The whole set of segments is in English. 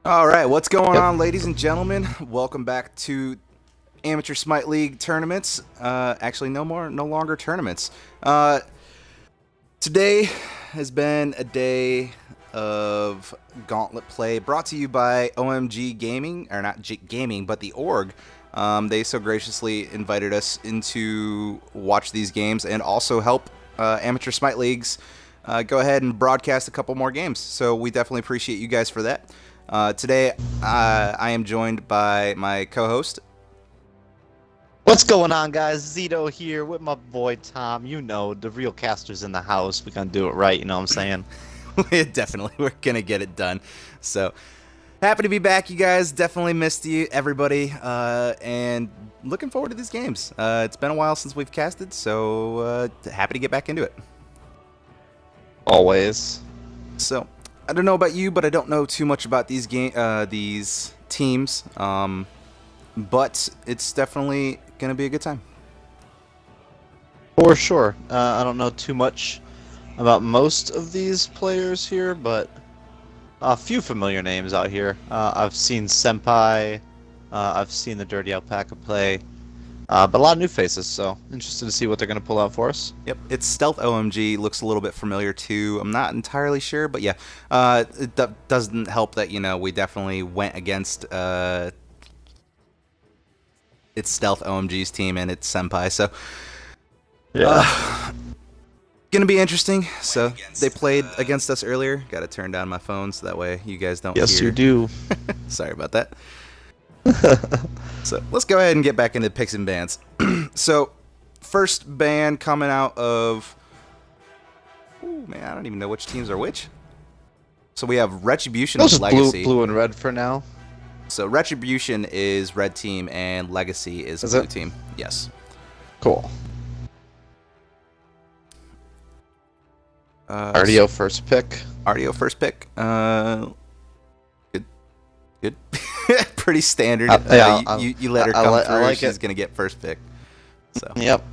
All right, what's going Yep. on, ladies and gentlemen? Welcome back to Amateur Smite League tournaments. Actually, no longer tournaments. Today has been a day of Gauntlet play, brought to you by OMG Gaming, or not Gaming, but the org. They so graciously invited us in to watch these games and also help Amateur Smite Leagues go ahead and broadcast a couple more games. So we definitely appreciate you guys for that. Today, I am joined by my co-host. What's going on, guys? Zito here with my boy Tom. You know, the real caster's in the house. We're gonna do it right, you know what I'm saying? Definitely, we're gonna get it done. So happy to be back, you guys. Definitely missed you, everybody, and looking forward to these games. It's been a while since we've casted, so happy to get back into it. Always. So I don't know about you, but I don't know too much about these teams. But it's definitely gonna be a good time. For sure. I don't know too much about most of these players here, but a few familiar names out here. I've seen Senpai, I've seen the Dirty Alpaca play, but a lot of new faces, so interested to see what they're going to pull out for us. Yep, it's Stealth OMG, looks a little bit familiar too. I'm not entirely sure, but yeah, it doesn't help that, we definitely went against it's Stealth OMG's team and it's Senpai, so gonna be interesting. So they played against us earlier. Got to turn down my phone so that way you guys don't hear. Yes, you do. Sorry about that. So let's go ahead and get back into picks and bans. So first ban coming out of, oh man, I don't even know which teams are which. So we have Retribution Those and are Legacy. blue and red for now. So Retribution is red team and Legacy is blue team. Yes. Cool. RDO first pick. RDO first pick. Good. Pretty standard. You let her come through. She's gonna get first pick. So. Yep.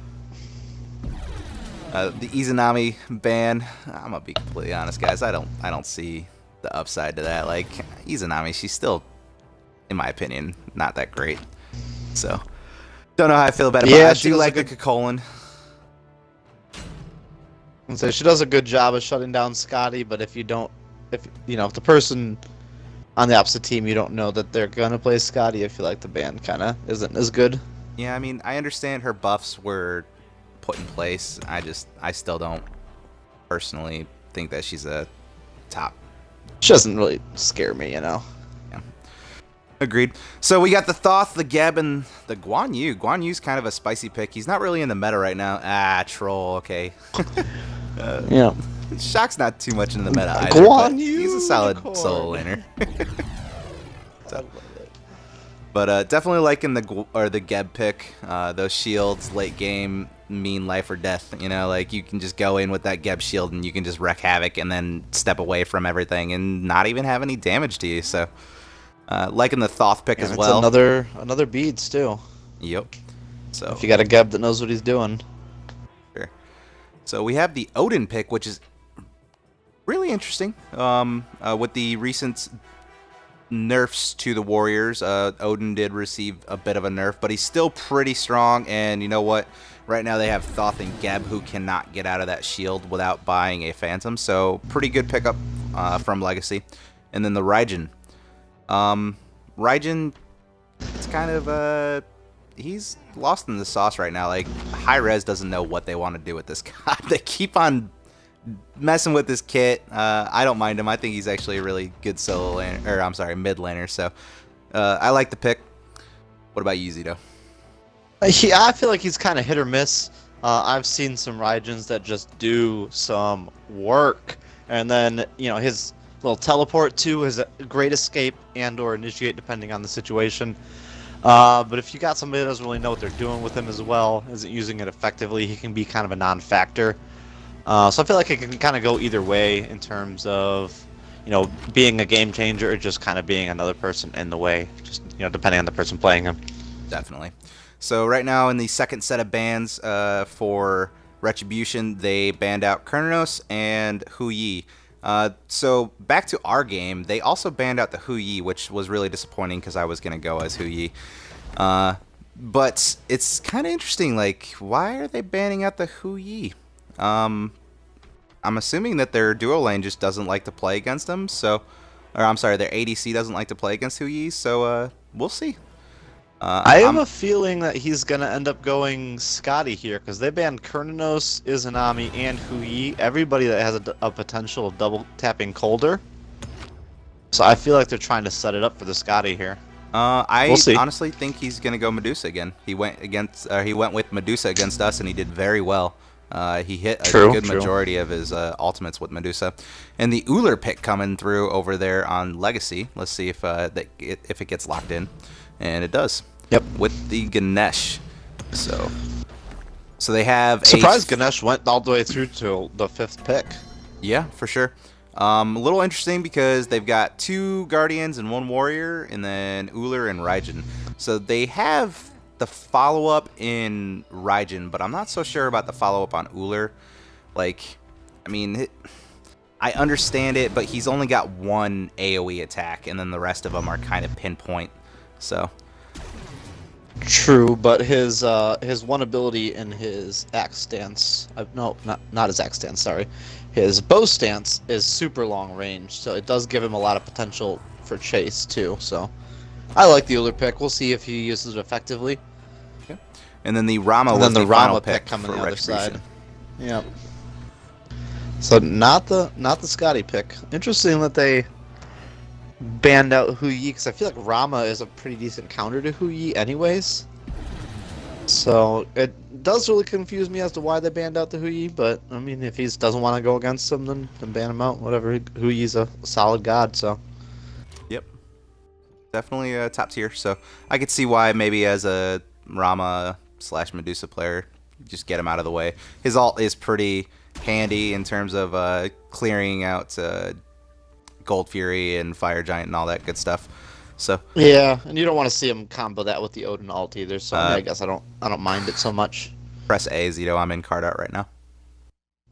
The Izanami ban. I'm gonna be completely honest, guys. I don't see the upside to that. Like Izanami, she's still, in my opinion, not that great. So don't know how I feel about it. Yeah, but I do like the Kakolin. And so she does a good job of shutting down Scotty, but if the person on the opposite team, you don't know that they're gonna play Scotty, I feel like the ban kind of isn't as good. Yeah, I mean, I understand her buffs were put in place. I still don't personally think that she's a top. She doesn't really scare me, Yeah. Agreed. So we got the Thoth, the Geb, and the Guan Yu. Guan Yu's kind of a spicy pick. He's not really in the meta right now. Troll, okay. Yeah. Shock's not too much in the meta either. Guan Yu, he's a solid solo laner. But definitely liking the Geb pick. Those shields late game mean life or death. Like you can just go in with that Geb shield and you can just wreak havoc and then step away from everything and not even have any damage to you. So liking the Thoth pick as well. Another beads too. Yep. So if you got a Geb that knows what he's doing. Sure. So we have the Odin pick, which is really interesting. With the recent nerfs to the warriors, Odin did receive a bit of a nerf, but he's still pretty strong. And you know what? Right now they have Thoth and Geb who cannot get out of that shield without buying a Phantom. So pretty good pickup from Legacy. And then the Raijin. Raijin, it's kind of he's lost in the sauce right now. Like High Res doesn't know what they want to do with this guy. They keep on messing with this kit. I don't mind him. I think he's actually a really good solo laner, or I'm sorry, mid laner. So I like the pick. What about you, Zito? I feel like he's kind of hit or miss. I've seen some Raijins that just do some work, and then his little teleport too is a great escape and/or initiate depending on the situation. But if you got somebody that doesn't really know what they're doing with him as well, isn't using it effectively, he can be kind of a non-factor. So I feel like it can kind of go either way in terms of, being a game changer or just kind of being another person in the way, just depending on the person playing him. Definitely. So right now in the second set of bans for Retribution, they banned out Kernos and Hu Yi. So back to our game, they also banned out the Hu Yi, which was really disappointing because I was gonna go as Hu Yi. But it's kind of interesting. Like, why are they banning out the Hu Yi? I'm assuming that their duo lane just doesn't like to play against them. So, or I'm sorry, their ADC doesn't like to play against Hu Yi. So we'll see. I have a feeling that he's gonna end up going Scotty here because they banned Kurnanos, Izanami, and Hu Yi. Everybody that has a potential of double tapping Colder. So I feel like they're trying to set it up for the Scotty here. I honestly think he's gonna go Medusa again. He went with Medusa against us, and he did very well. He hit a good majority of his ultimates with Medusa, and the Uller pick coming through over there on Legacy. Let's see if if it gets locked in, and it does. Yep. With the Ganesh, so they have. Surprised Ganesh went all the way through to the 5th pick. Yeah, for sure. A little interesting because they've got 2 Guardians and 1 Warrior, and then Uller and Raijin. So they have the follow-up in Raijin, but I'm not so sure about the follow-up on Uller. Like, I mean, I understand it, but he's only got 1 AoE attack, and then the rest of them are kind of pinpoint. So. True, but his one ability in his axe stance, no, not his axe stance, sorry, his bow stance is super long range, so it does give him a lot of potential for chase too. So, I like the Uller pick. We'll see if he uses it effectively. Okay. And then the Rama and was then the final Rama pick coming for the other Retribution. side. Yep. So not the Scotty pick. Interesting that they banned out Hu Yi because I feel like Rama is a pretty decent counter to Hu Yi anyways. So it does really confuse me as to why they banned out the Hu Yi, but I mean if he doesn't want to go against him then ban him out. Whatever. Hu Yi's a solid god, so. Yep. Definitely a top tier. So I could see why maybe as a Rama / Medusa player, just get him out of the way. His ult is pretty handy in terms of clearing out Gold Fury and Fire Giant and all that good stuff. So yeah, and you don't want to see him combo that with the Odin ult either. So I guess I don't mind it so much. Press A, Zito. I'm in card out right now.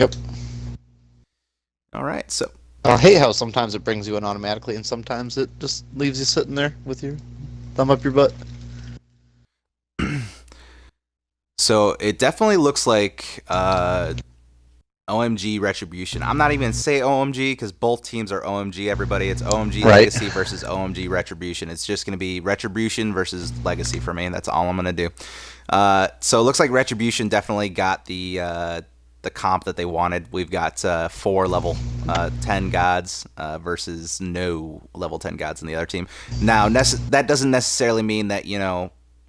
Yep. All right. So I hate how sometimes it brings you in automatically, and sometimes it just leaves you sitting there with your thumb up your butt. So it definitely looks like OMG Retribution. I'm not even going to say OMG because both teams are OMG, everybody. It's OMG Legacy versus OMG Retribution. It's just going to be Retribution versus Legacy for me, and that's all I'm going to do. So it looks like Retribution definitely got the comp that they wanted. We've got 4 level 10 gods versus no level 10 gods in the other team. Now, that doesn't necessarily mean that,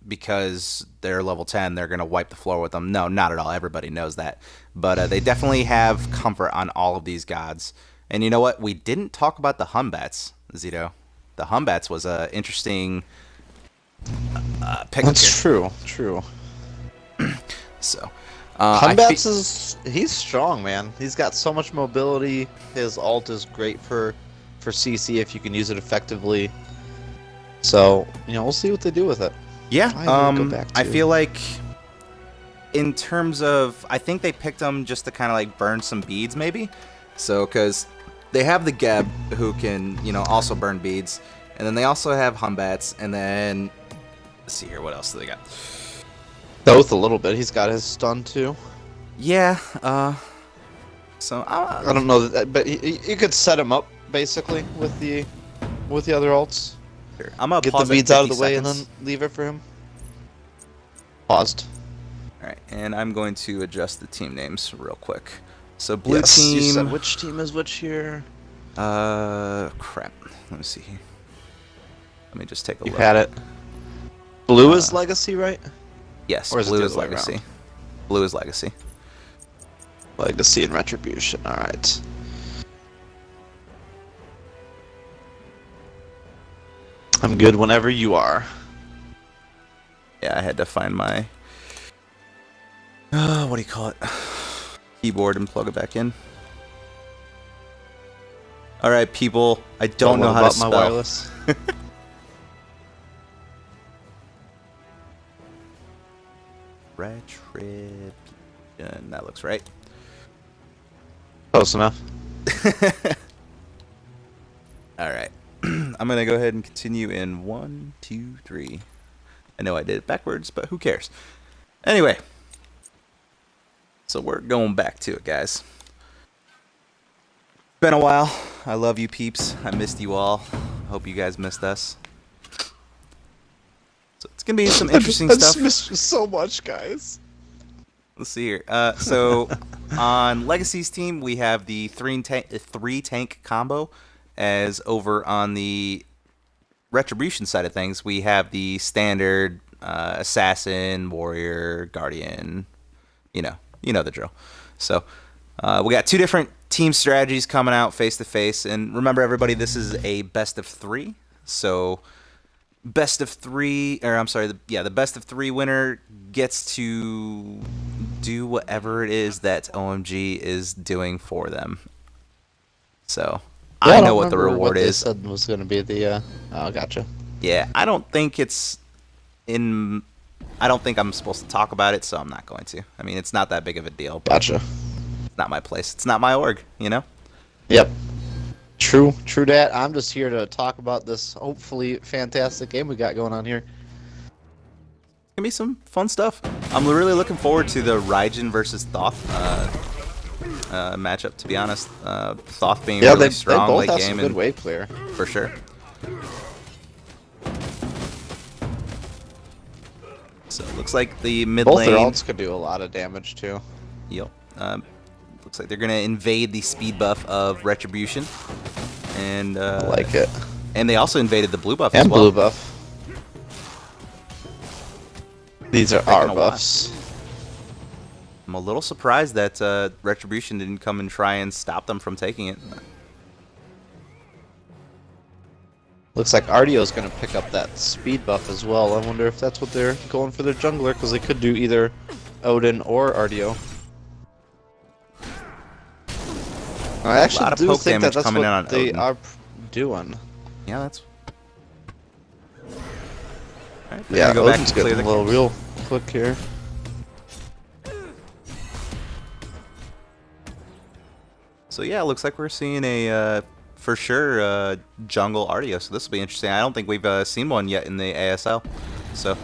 because they're level 10, they're going to wipe the floor with them. No, not at all. Everybody knows that. But they definitely have comfort on all of these gods. And you know what? We didn't talk about the Humbats, Zito. The Humbats was an interesting pick. That's true. So, Humbats he's strong, man. He's got so much mobility. His ult is great for CC if you can use it effectively. So, we'll see what they do with it. Yeah, I feel like in terms of, I think they picked them just to kind of like burn some beads maybe. So, because they have the Geb who can, also burn beads. And then they also have Humbats. And then, let's see here, what else do they got? Both a little bit. He's got his stun too. Yeah, so I don't know, but you could set him up basically with the other ults. Here, I'm gonna get the beads out of the way and then leave it for him. Paused. All right, and I'm going to adjust the team names real quick. So blue yes, team. You said which team is which here? Crap. Let me see here. Let me just take a look. You had it. Blue is Legacy, right? Yes, or is blue it is Legacy. Blue is Legacy. Legacy and Retribution. All right. I'm good whenever you are. Yeah, I had to find my what do you call it? Keyboard and plug it back in. All right, people. I don't know how to spell. My wireless. Retribution. That looks right. Close enough. All right. I'm going to go ahead and continue in 1, 2, 3. I know I did it backwards, but who cares? Anyway, so we're going back to it, guys. Been a while. I love you peeps. I missed you all. Hope you guys missed us. So it's going to be some interesting I stuff. just missed you so much, guys. Let's see here. So on Legacy's team, we have the three tank combo. As over on the Retribution side of things, we have the standard assassin, warrior, guardian. You know the drill. So we got 2 different team strategies coming out face to face. And remember, everybody, this is a best of 3. So best of 3, or I'm sorry, the best of 3 winner gets to do whatever it is that OMG is doing for them. So Yeah, I know what the reward they is. said was going to be the. Oh, gotcha. Yeah, I don't think it's in. I don't think I'm supposed to talk about it, so I'm not going to. I mean, it's not that big of a deal. But Gotcha. It's not my place. It's not my org. You know. Yep. True that. I'm just here to talk about this hopefully fantastic game we got going on here. It's gonna be some fun stuff. I'm really looking forward to the Raijin versus Thoth matchup. To be honest, Thoth being really strong they both late have game some good and wave clear. for sure. So it looks like the mid Both lane. their ults could do a lot of damage too. Yep. Looks like they're gonna invade the speed buff of Retribution, and I like it. and they also invaded the blue buff And as well. blue buff. These are our Taking a while. buffs. I'm a little surprised that Retribution didn't come and try and stop them from taking it. Looks like Ardio's going to pick up that speed buff as well. I wonder if that's what they're going for their jungler, because they could do either Odin or Ardio. I actually lot of do poke think damage that's coming in what on they Odin. are doing. Yeah, that's. All right, they're Yeah, gonna go back Odin's and clear getting the a little real quick here. So yeah, it looks like we're seeing a for sure jungle Ardio. So this will be interesting. I don't think we've seen one yet in the ASL. So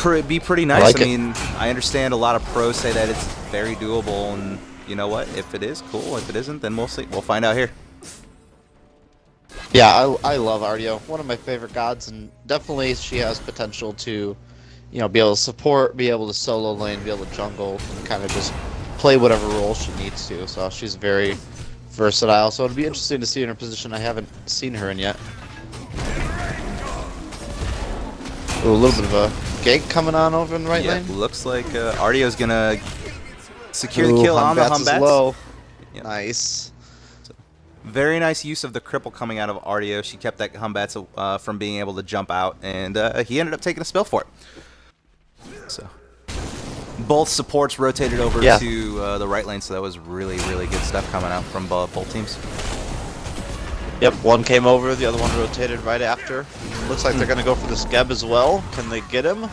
it'd be pretty nice. like I it. mean, I understand a lot of pros say that it's very doable, and you know what? If it is, cool. If it isn't, then we'll see. We'll find out here. Yeah, I love Ardio. One of my favorite gods, and definitely she has potential to, be able to support, be able to solo lane, be able to jungle, and kind of just play whatever role she needs to. So she's very versatile. So it'd be interesting to see her in a position I haven't seen her in yet. Ooh, a little bit of a gank coming on over in the right Yeah, lane. looks like Ardio's gonna secure Ooh, the kill on the Humbats is Humbats. low. Yep. Nice. Very nice use of the cripple coming out of Ardio. She kept that Humbats from being able to jump out, and he ended up taking a spill for it. So both supports rotated over Yeah. to the right lane, so that was really good stuff coming out from both teams. Yep, one came over, the other one rotated right after. Looks like they're going to go for the Skeb as well. Can they get him?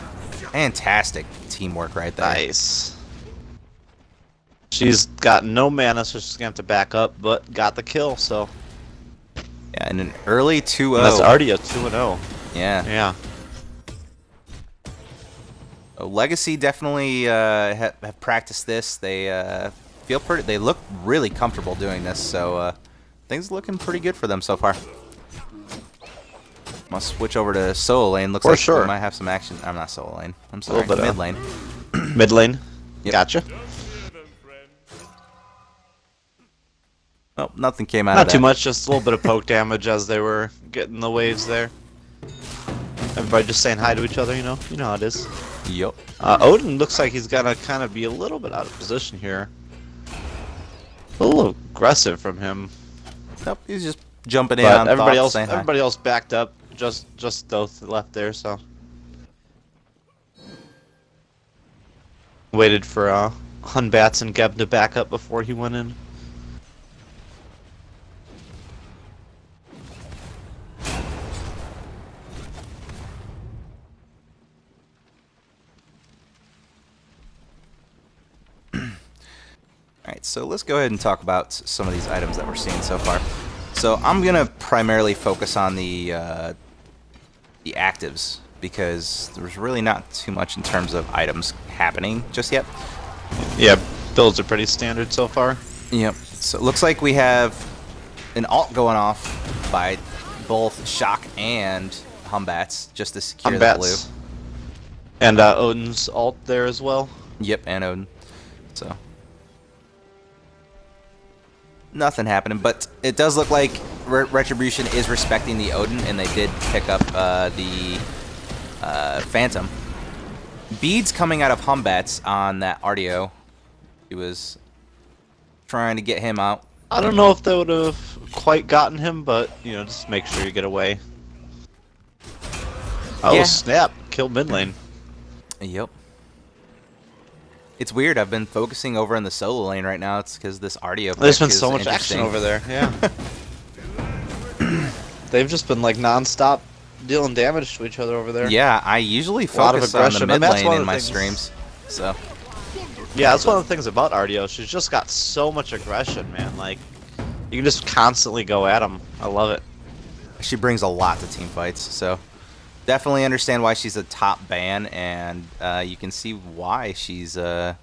Fantastic teamwork right there. Nice. She's got no mana, so she's going to have to back up, but got the kill, so. Yeah, and an early 2-0. And that's Ardia 2-0. Yeah. Yeah. Legacy definitely have practiced this. They feel pretty. They look really comfortable doing this. So things looking pretty good for them so far. Must switch over to solo lane. Looks For like sure. we might have some action. I'm not solo lane. I'm sorry. little bit Mid of- lane. Mid lane. Yep. Gotcha. Oh, nothing came out of Not that. too much, just a little bit of poke damage as they were getting the waves there. Everybody just saying hi to each other, you know how it is. Yup. Odin looks like he's gonna kind of be a little bit out of position here. A little aggressive from him, Nope. He's just jumping in but on everybody Thoth, else, saying hi. everybody else backed up. Just Thoth left there, so waited for Hunbats and Geb to back up before he went in. Alright, so let's go ahead and talk about some of these items that we're seeing so far. So I'm going to primarily focus on the actives, because there's really not too much in terms of items happening just yet. Yeah, builds are pretty standard so far. Yep. So it looks like we have an ult going off by both Shock and Humbats just to secure the blue. And Odin's ult there as well. Yep, and Odin. So nothing happening, but it does look like Retribution is respecting the Odin, and they did pick up the Phantom. Beads coming out of Humbats on that RDO. He was trying to get him out. I don't know if they would have quite gotten him, but, you know, just make sure you get away. Oh, yeah. Snap. Killed mid lane. Yep. It's weird. I've been focusing over in the solo lane right now. It's because this RDO. There's been so much action over there. Yeah. They've just been like non-stop dealing damage to each other over there. Yeah, I usually focus on the mid lane in my streams. So. Yeah, that's one of the things about RDO. She's just got so much aggression, man. Like, you can just constantly go at them. I love it. She brings a lot to team fights, so definitely understand why she's a top ban, and you can see why she's, you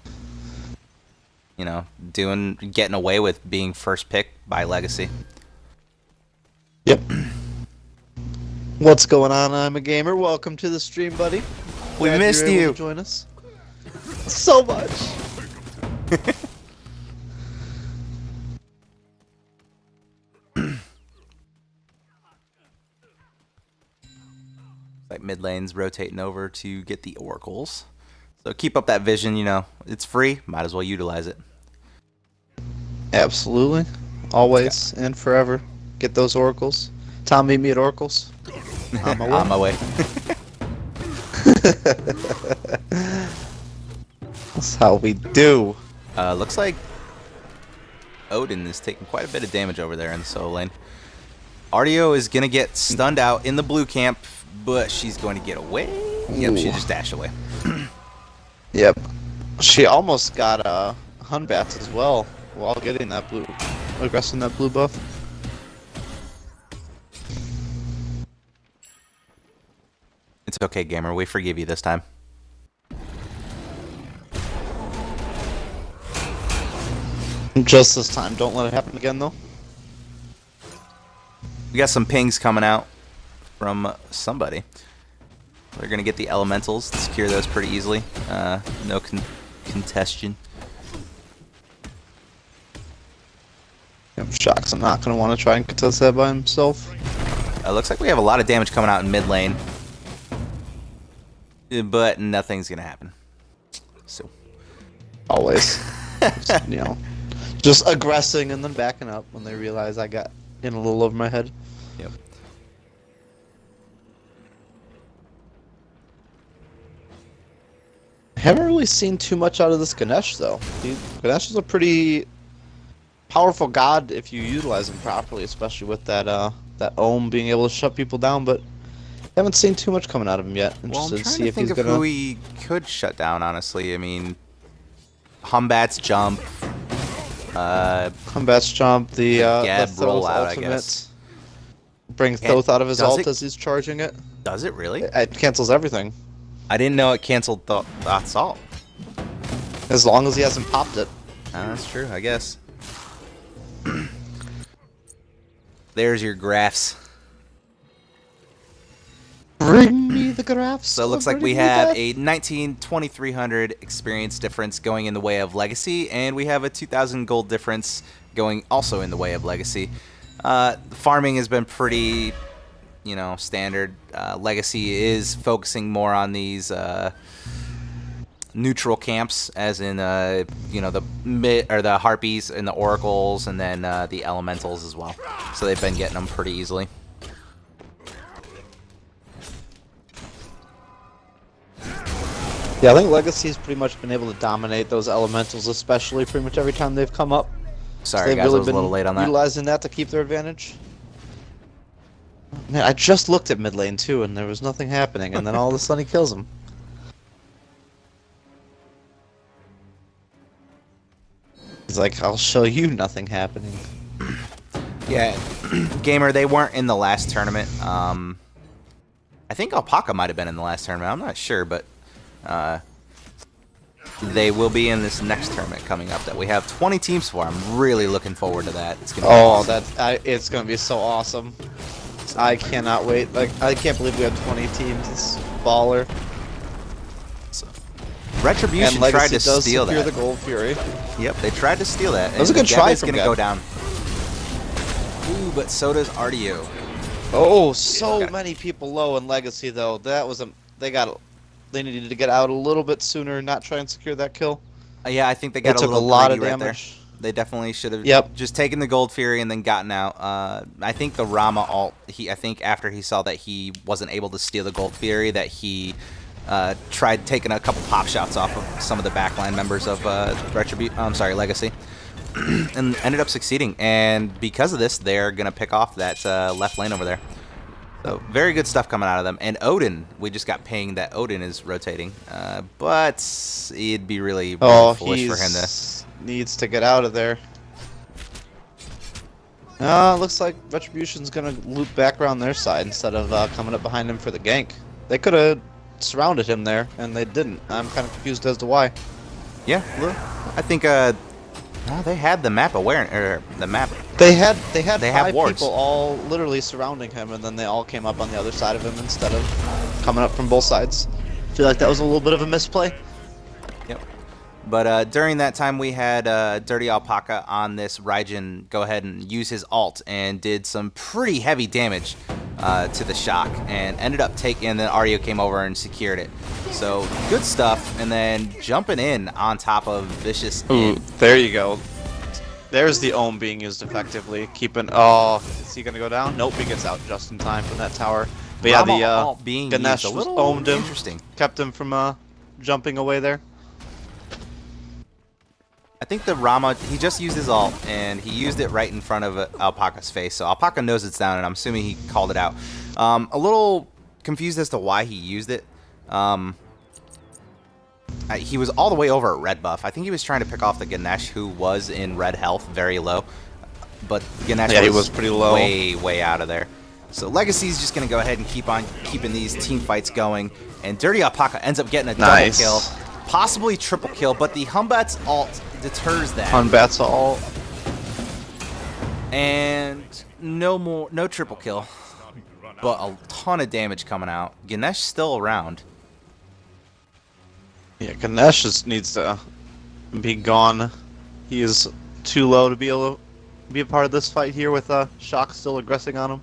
know, getting away with being first pick by Legacy. Yep. What's going on? I'm a gamer. Welcome to the stream, buddy. We missed you. Join us. So much. Like mid lane's rotating over to get the oracles. So keep up that vision, you know. It's free. Might as well utilize it. Absolutely. Always and forever. Get those oracles. Tom, meet me at oracles. On my way. On my way. That's how we do. Looks like Odin is taking quite a bit of damage over there in the solo lane. RDO is going to get stunned out in the blue camp, but she's going to get away. Yep, she just dashed away. Yep. She almost got Hunbats as well while getting that blue, aggressing that blue buff. It's okay, gamer. We forgive you this time. Just this time. Don't let it happen again, though. We got some pings coming out from somebody. They're going to get the elementals, secure those pretty easily. No contestion. Shocks, I'm not going to want to try and contest that by himself. Looks like we have a lot of damage coming out in mid lane. But nothing's going to happen. So. Always. Just, you know, just aggressing and then backing up when they realize I got in a little over my head. Yep. Haven't really seen too much out of this Ganesh, though. Ganesh is a pretty powerful god if you utilize him properly, especially with that that Ohm being able to shut people down, but haven't seen too much coming out of him yet. Well, I'm trying to think of who he could shut down, honestly. I mean, Humbat's jump. Humbat's jump, the roll out, ultimate. I guess. Bring Thoth out of his ult as he's charging it. Does it really? It cancels everything. I didn't know it canceled Thoth's ult. As long as he hasn't popped it. That's true, I guess. There's your graphs. Bring me the graphs. So it looks like we have a 2300 experience difference going in the way of Legacy, and we have a 2000 gold difference going also in the way of Legacy. Farming has been pretty, you know, standard. Legacy is focusing more on these neutral camps, as in you know, the harpies and the oracles, and then the elementals as well. So they've been getting them pretty easily. Yeah, I think Legacy's pretty much been able to dominate those elementals, especially pretty much every time they've come up. Sorry, guys, I was a little late on that. Utilizing that to keep their advantage. Man, I just looked at mid lane too, and there was nothing happening, and then all of a sudden he kills him. He's like, I'll show you nothing happening. Yeah, Gamer, they weren't in the last tournament. I think Alpaca might have been in the last tournament. I'm not sure, but they will be in this next tournament coming up that we have 20 teams for. I'm really looking forward to that. It's gonna be awesome. It's gonna be so awesome. I cannot wait. Like, I can't believe we have 20 teams. It's baller. So, Retribution and Legacy tried to does steal secure that. the Gold Fury. Yep, they tried to steal that. That was a good try from Geb. Gonna go down. Ooh, but so does RDO. Oh, so many people low in Legacy though. That was a they needed to get out a little bit sooner, not try and secure that kill. Yeah, I think they got It took a little lot of greedy right damage. there. They definitely should have just taken the Gold Fury and then gotten out. I think the Rama ult, I think after he saw that he wasn't able to steal the Gold Fury, that he tried taking a couple pop shots off of some of the backline members of Legacy, and ended up succeeding. And because of this, they're gonna pick off that left lane over there. So very good stuff coming out of them. And Odin, we just got pinged that Odin is rotating, but it'd be really foolish for him to. Needs to get out of there. Looks like Retribution's gonna loop back around their side instead of coming up behind him for the gank. They could have surrounded him there, and they didn't. I'm kind of confused as to why. Yeah, I think they had the map awareness, or the map. They had five wards. people all literally surrounding him, and then they all came up on the other side of him instead of coming up from both sides. I feel like that was a little bit of a misplay. Yep. But during that time, we had Dirty Alpaca on this Raijin go ahead and use his ult and did some pretty heavy damage to the shock and ended up taking. And then Ario came over and secured it. So good stuff. And then jumping in on top of Vicious. Ooh, there you go. There's the Ohm being used effectively. Keeping. Oh, is he gonna go down? Nope, he gets out just in time from that tower. But yeah, the being Ganesh used a was little ohmed him, interesting. kept him from jumping away there. I think the Rama, he just used his ult, and he used it right in front of Alpaca's face. So Alpaca knows it's down, and I'm assuming he called it out. A little confused as to why he used it. He was all the way over at red buff. I think he was trying to pick off the Ganesh, who was in red health, very low. But Ganesh he was pretty low. way out of there. So Legacy's just going to go ahead and keep on keeping these team fights going. And Dirty Alpaca ends up getting a double kill. Possibly triple kill, but the Humbat's ult deters that. Humbat's ult. And no triple kill. But a ton of damage coming out. Ganesh still around. Yeah, Ganesh just needs to be gone. He is too low to be able to be a part of this fight here with Shock still aggressing on him.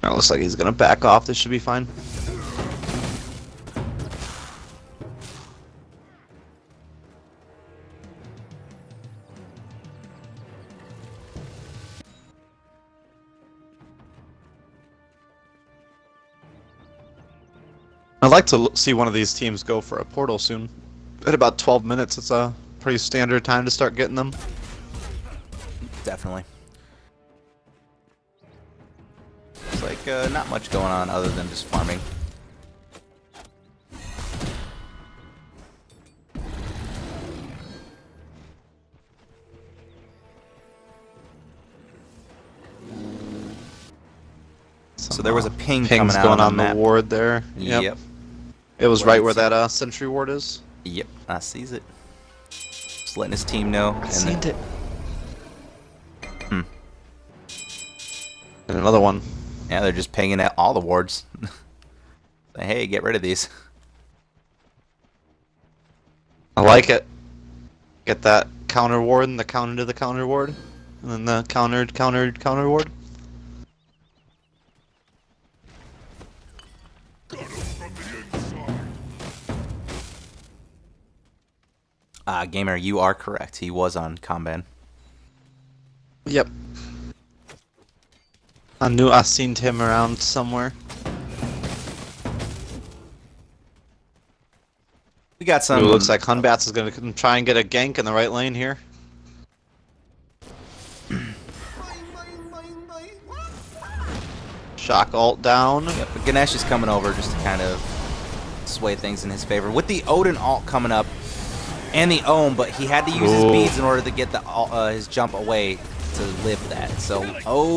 It looks like he's gonna back off. This should be fine. I'd like to see one of these teams go for a portal soon. At about 12 minutes, it's a pretty standard time to start getting them. Definitely. It's like not much going on other than just farming. So there was a ping coming out going on the ward there. Yep. It was right where that sentry ward is. Yep, I sees it. Just letting his team know. I seen it. And another one. Yeah, they're just pinging at all the wards. Hey, get rid of these. I like it. Get that counter ward and the counter to the counter ward. And then the counter ward. Gamer, you are correct. He was on Kanban. Yep. I knew I seen him around somewhere. We got some. Ooh, looks like Hunbats is gonna try and get a gank in the right lane here. Shock ult down. Yep, but Ganesh is coming over just to kind of sway things in his favor. With the Odin ult coming up, and the ohm, but he had to use his beads in order to get the his jump away to live that. So,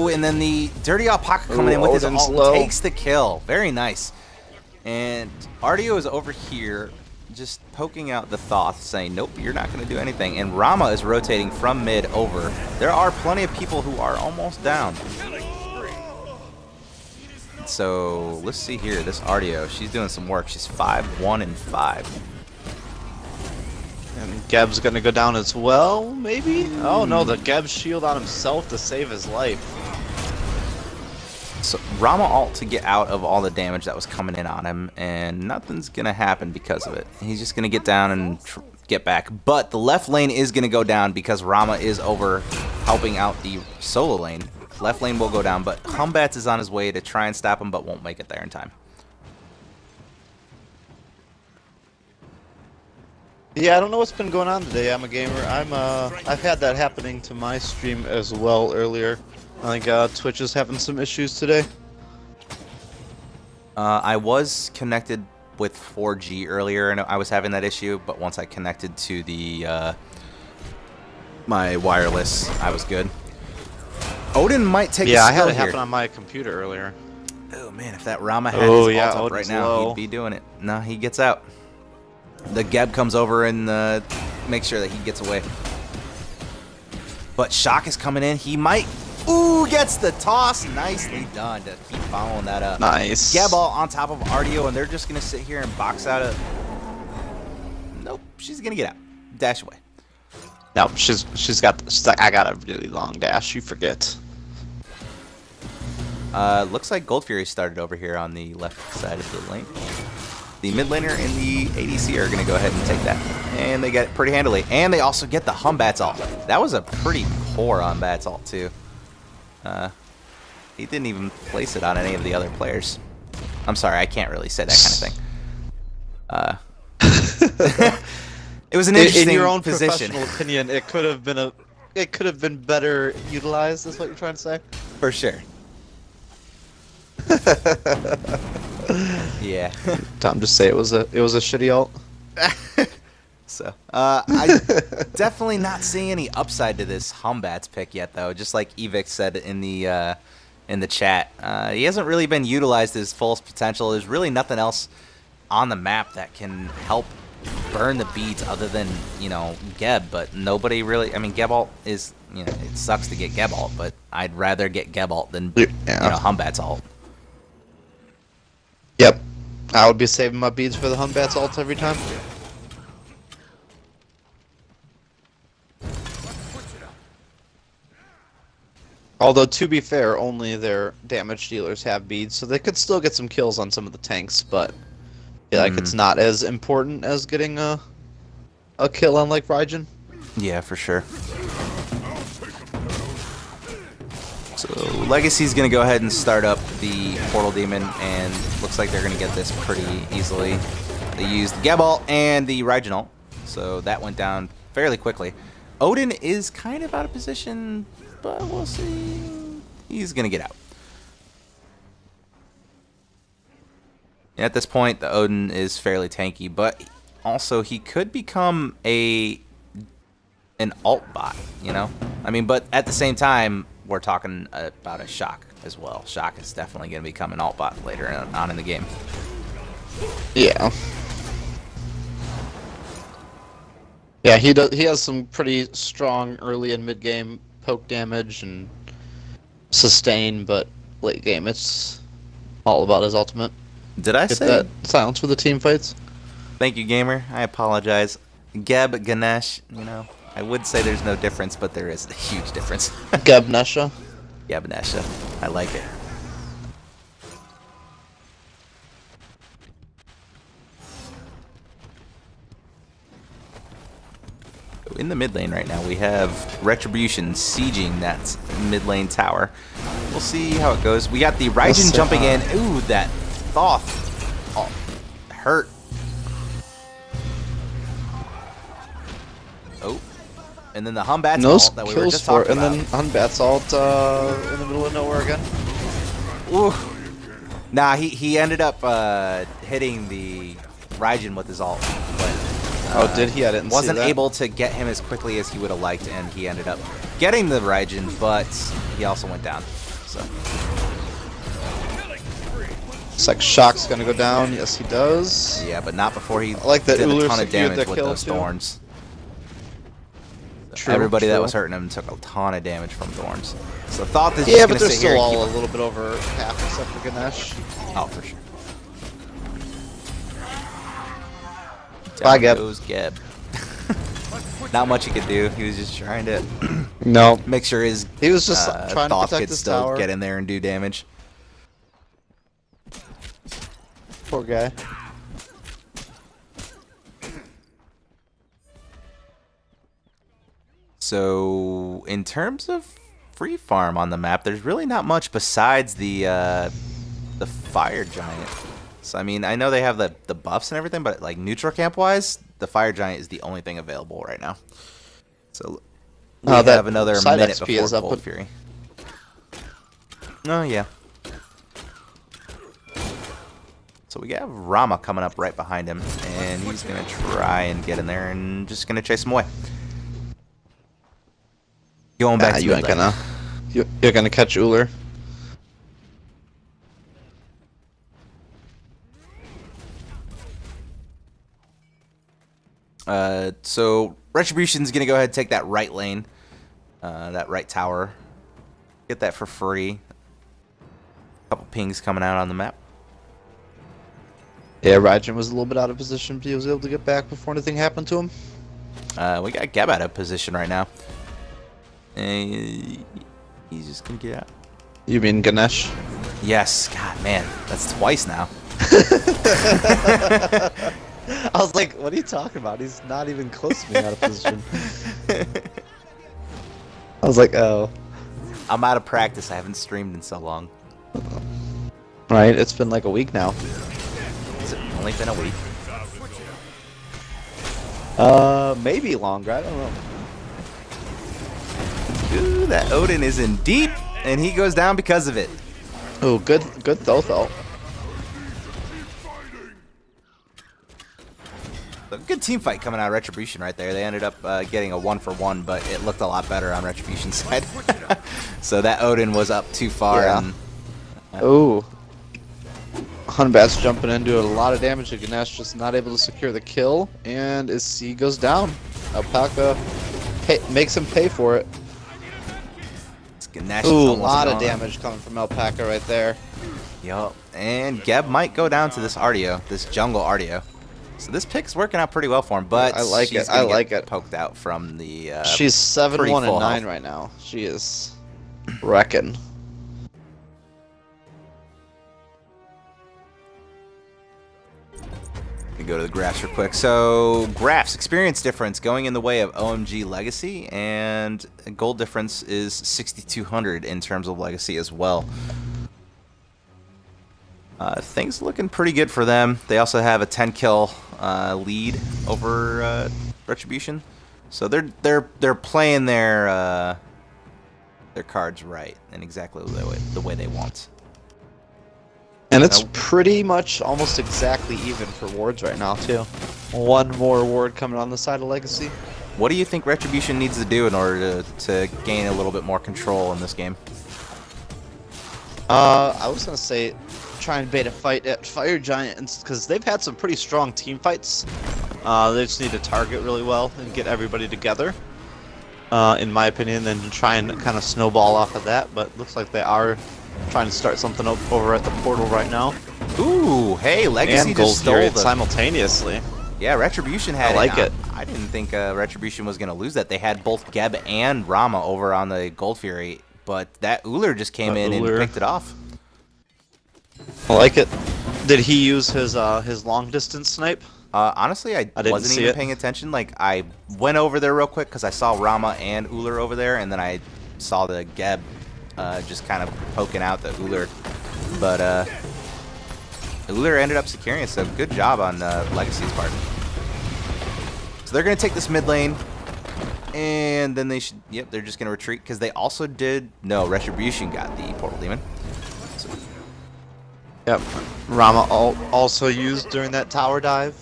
and then the Dirty Alpaca coming in with his ult takes the kill. Very nice. And Artio is over here just poking out the Thoth, saying, nope, you're not going to do anything. And Rama is rotating from mid over. There are plenty of people who are almost down. So, let's see here. This Artio, she's doing some work. She's 5-1 and 5. And Geb's gonna go down as well, maybe? Oh no, the Geb's shield on himself to save his life. So Rama ult to get out of all the damage that was coming in on him, and nothing's gonna happen because of it. He's just gonna get down and get back. But the left lane is gonna go down because Rama is over helping out the solo lane. Left lane will go down, but Humbats is on his way to try and stop him, but won't make it there in time. Yeah, I don't know what's been going on today. I'm a gamer. I've had that happening to my stream as well earlier. I think Twitch is having some issues today. I was connected with 4G earlier, and I was having that issue. But once I connected to the my wireless, I was good. Odin might take. Yeah, I had it happen on my computer earlier. Oh man, if that Rama had his ult up right now, low. he'd be doing it. No, he gets out. The Geb comes over and makes sure that he gets away. But Shock is coming in. He might... Ooh, gets the toss. Nicely done to keep following that up. Nice. Geb all on top of Artio, and they're just going to sit here and box out a... Nope, she's going to get out. Dash away. No, she's got... I got a really long dash. You forget. Looks like Gold Fury started over here on the left side of the lane. The mid laner and the ADC are going to go ahead and take that. And they get it pretty handily. And they also get the Humbats ult. That was a pretty poor Humbats ult, too. He didn't even place it on any of the other players. I'm sorry, I can't really say that kind of thing. It was an interesting in your own position. Professional opinion, it could have been better utilized, is what you're trying to say? For sure. Yeah. Tom, just say it was a shitty ult. So, I definitely not seeing any upside to this Humbats pick yet, though. Just like Evic said in the chat, he hasn't really been utilized to his fullest potential. There's really nothing else on the map that can help burn the beads other than, you know, Geb. But nobody really. I mean, Geb ult is, you know, it sucks to get Geb ult, but I'd rather get Geb ult than you know, Humbats ult. Yep. I would be saving my beads for the Humbats ult every time. Although, to be fair, only their damage dealers have beads, so they could still get some kills on some of the tanks, but yeah, like it's not as important as getting a kill on like Raijin. Yeah, for sure. So Legacy's going to go ahead and start up the Portal Demon, and looks like they're going to get this pretty easily. They used Geb ult and the Raijin ult, so that went down fairly quickly. Odin is kind of out of position, but we'll see. He's going to get out. At this point, the Odin is fairly tanky, but also he could become an ult bot, you know? I mean, but at the same time, we're talking about a Shock as well. Shock is definitely going to become an ult bot later on in the game. Yeah. Yeah, he does. He has some pretty strong early and mid game poke damage and sustain, but late game it's all about his ultimate. Did I Get say that silence with the team fights? Thank you, gamer. I apologize. Geb, Ganesh, you know, I would say there's no difference, but there is a huge difference. Gebnesha. Gebnesha. I like it. In the mid lane right now, we have Retribution sieging that mid lane tower. We'll see how it goes. We got the Raijin jumping in. Ooh, that Thoth hurt. Oh, and then the Humbats ult that we were just talking about. And then Humbats ult in the middle of nowhere again. Ooh. Nah, he ended up hitting the Raijin with his ult, but Oh, did he? I didn't see wasn't that. able to get him as quickly as he would have liked, and he ended up getting the Raijin, but he also went down. So Looks like Shock's gonna go down. Yes, he does. yeah, but not before he I like that did a Uller ton of secured damage the with kill, those too. thorns. True, Everybody that true. was hurting him took a ton of damage from thorns. So thought this Yeah, was but gonna they're sit here still and keep all a little bit over half except for Ganesh. Oh, for sure. Bye, Down Geb. goes Geb. Not much he could do. He was just trying to No. make sure his He was just trying to Thoth protect could his still tower. get in there and do damage. Poor guy. So, in terms of free farm on the map, there's really not much besides the fire giant. So, I mean, I know they have the buffs and everything, but like neutral camp wise, the fire giant is the only thing available right now. So, we that have another side minute XP before is up, Cold but- Fury. Oh yeah. So we have Rama coming up right behind him, and he's gonna try and get in there and just gonna chase him away. Going back to you ain't gonna. You're gonna catch Uller. So Retribution's gonna go ahead and take that right lane, that right tower. Get that for free. Couple pings coming out on the map. Yeah, Raijin was a little bit out of position, but he was able to get back before anything happened to him. We got Geb out of position right now. And he's just gonna get out. You mean Ganesh? Yes, God, man, that's twice now. I was like, what are you talking about? He's not even close to being out of position. I was like, oh. I'm out of practice. I haven't streamed in so long. Right, it's been like a week now. It's only been a week. Maybe longer, I don't know. Ooh, that Odin is in deep, and he goes down because of it. Oh, good though. A good team fight coming out of Retribution right there. They ended up getting a 1-for-1, but it looked a lot better on Retribution's side. So that Odin was up too far. Yeah. And, Oh. Hunbat's jumping in, doing a lot of damage to Ganesh, just not able to secure the kill, and his C goes down. Alpaca makes him pay for it. Ganesh Ooh, a almost lot of gone. damage coming from Alpaca right there. Yup. And Geb might go down to this Ardio, this jungle Ardio. So this pick's working out pretty well for him, but I like she's it. gonna I get like it. poked out from the. She's 7-1 pretty and full 9 health. right now. She is wrecking. We go to the graphs real quick. So graphs, experience difference going in the way of OMG Legacy, and gold difference is 6,200 in terms of Legacy as well. Things looking pretty good for them. They also have a 10 kill lead over Retribution, so they're playing their cards right and exactly the way they want. And it's pretty much almost exactly even for wards right now, too. One more ward coming on the side of Legacy. What do you think Retribution needs to do in order to gain a little bit more control in this game? I was going to say try and bait a fight at Fire Giants, because they've had some pretty strong team fights. They just need to target really well and get everybody together, in my opinion, and try and kind of snowball off of that, but looks like they are trying to start something up over at the portal right now. Ooh, hey, Legacy And Gold just stole Fury the... simultaneously. Yeah, Retribution had I like it. I didn't think Retribution was going to lose that. They had both Geb and Rama over on the Gold Fury, but that Uller just came in and picked it off. I like it. Did he use his long distance snipe? Honestly, I didn't wasn't see even it. paying attention. Like, I went over there real quick because I saw Rama and Uller over there, and then I saw the Geb just kind of poking out the Uller. But Uller ended up securing it, so good job on Legacy's part. So they're going to take this mid lane, and then they should, yep, they're just going to retreat, because they also did, no, Retribution got the Portal Demon. So, Yep. Rama also used during that tower dive,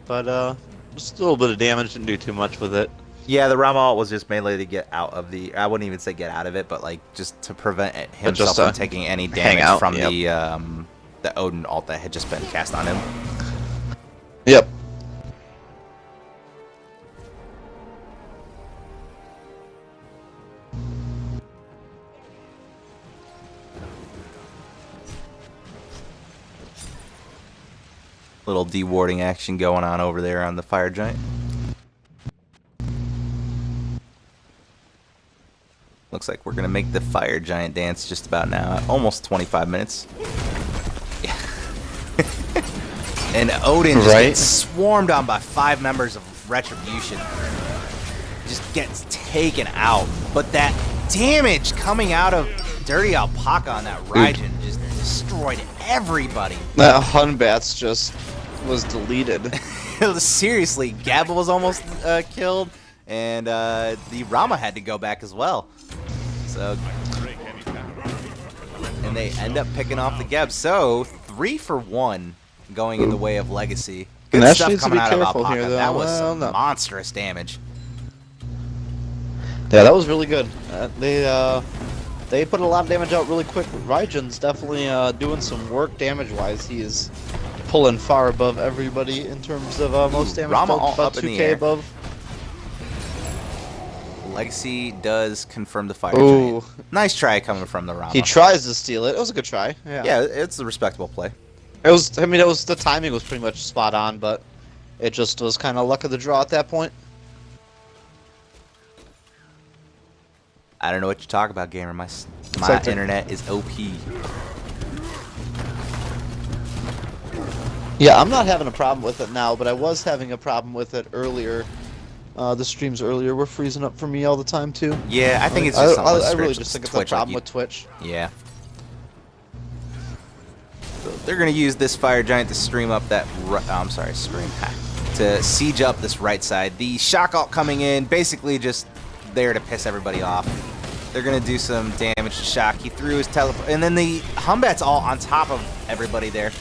but just a little bit of damage, didn't do too much with it. Yeah, the Rama ult was just mainly to get out of the. I wouldn't even say get out of it, but like just to prevent himself from taking any damage from the Odin ult that had just been cast on him. Yep. Little dewarding action going on over there on the fire giant. Looks like we're gonna make the fire giant dance just about now. Almost 25 minutes. Yeah. And Odin just gets swarmed on by 5 members of Retribution. Just gets taken out. But that damage coming out of Dirty Alpaca on that Raijin just destroyed everybody. That Hunbats just was deleted. Seriously, Gabba was almost killed, and the Rama had to go back as well. So, and they end up picking off the Geb. So 3 for 1 going in the way of Legacy. Good and stuff coming out of Alpaca. Here, that was some monstrous damage. Yeah, that was really good. They put a lot of damage out really quick. Raijin's definitely doing some work damage-wise. He is pulling far above everybody in terms of most damage. Rama about up in 2K the air. above. Legacy does confirm the fire giant. Nice try coming from the Rama. He tries to steal it. It was a good try. Yeah, it's a respectable play. It was. I mean, the timing was pretty much spot on, but it just was kind of luck of the draw at that point. I don't know what you talk about, gamer. My like internet is OP. Yeah, I'm not having a problem with it now, but I was having a problem with it earlier. The streams earlier were freezing up for me all the time too. Yeah, I think it's just something I really just think it's a problem with Twitch. Yeah. So they're gonna use this fire giant to stream up that. To siege up this right side. The shock ult coming in, basically just there to piss everybody off. They're gonna do some damage to Shock. He threw his teleport, and then the Humbat's all on top of everybody there.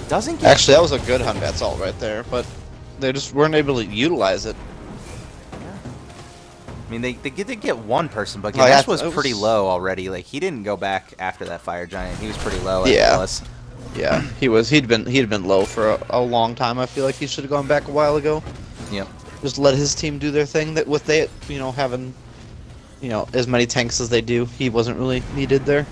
Doesn't get Actually, that was a good Hunbat's ult right there, but they just weren't able to utilize it. I mean, they did get one person, but Ganesh was pretty low already. Like, he didn't go back after that fire giant. He was pretty low. Yeah, he'd been low for a long time. I feel like he should have gone back a while ago. Yep. Just let his team do their thing. That with they, having, as many tanks as they do, he wasn't really needed there.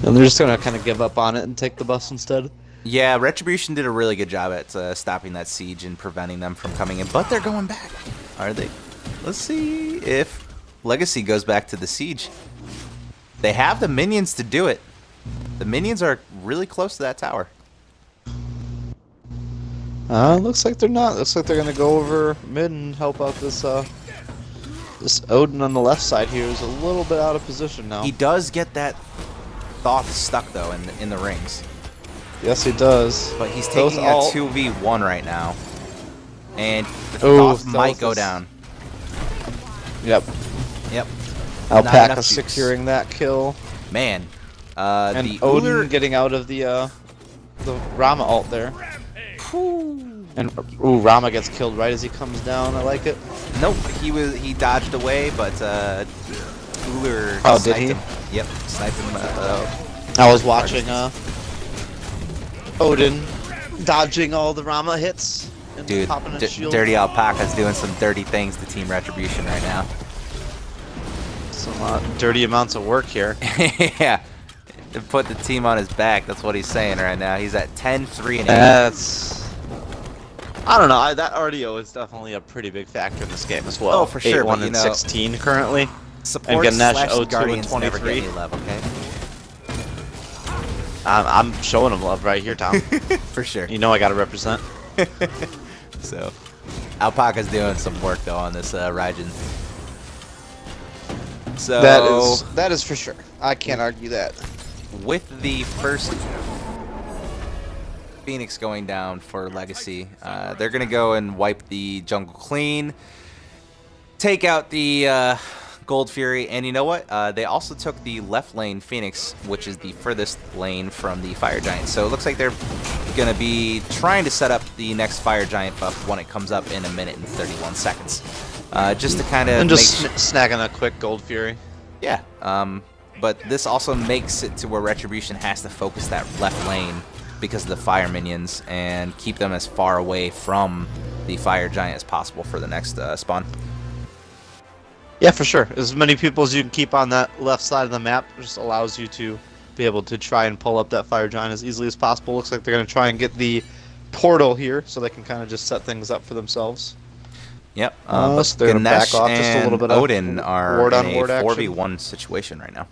And they're just gonna kind of give up on it and take the bus instead. Yeah, Retribution did a really good job at stopping that siege and preventing them from coming in, but they're going back. Are they? Let's see if Legacy goes back to the siege. They have the minions to do it. The minions are really close to that tower. Looks like they're not. Looks like they're gonna go over mid and help out this this Odin on the left side here is a little bit out of position now. He does get that Thoth stuck though in the rings. Yes, he does. But he's taking a 2v1 right now, and the Thoth might go down. Yep. Yep. Alpaca securing that kill. Man. And the Odin Uller getting out of the Rama ult there. And Rama gets killed right as he comes down. I like it. Nope, he dodged away, but Uller did he? him. Yep, sniped him. I was watching Odin dodging all the Rama hits and Dude, popping his shield. Dirty Alpaca's doing some dirty things to Team Retribution right now. Some dirty amounts of work here. Yeah, to put the team on his back. That's what he's saying right now. He's at 10-3 and 8. I don't know. That RDO is definitely a pretty big factor in this game as well. Oh, for sure. 8-1 and 16 currently. Support and Ganesh slash 0-2 Guardians and 23. Never get any love, okay? I'm showing him love right here, Tom. For sure. You know I gotta represent. So, Alpaca's doing some work though on this Raijin. So that is for sure. I can't argue that. With the first Phoenix going down for Legacy, they're gonna go and wipe the jungle clean, take out the Gold Fury, and you know what? They also took the left lane Phoenix, which is the furthest lane from the Fire Giant. So it looks like they're going to be trying to set up the next Fire Giant buff when it comes up in 1 minute and 31 seconds. Just to kind of snagging a quick Gold Fury. Yeah, but this also makes it to where Retribution has to focus that left lane because of the fire minions and keep them as far away from the Fire Giant as possible for the next spawn. Yeah, for sure. As many people as you can keep on that left side of the map just allows you to be able to try and pull up that Fire Giant as easily as possible. Looks like they're going to try and get the portal here so they can kind of just set things up for themselves. Yep. So they're going to back off just a little bit. Odin are ward in on a ward 4v1 situation right now.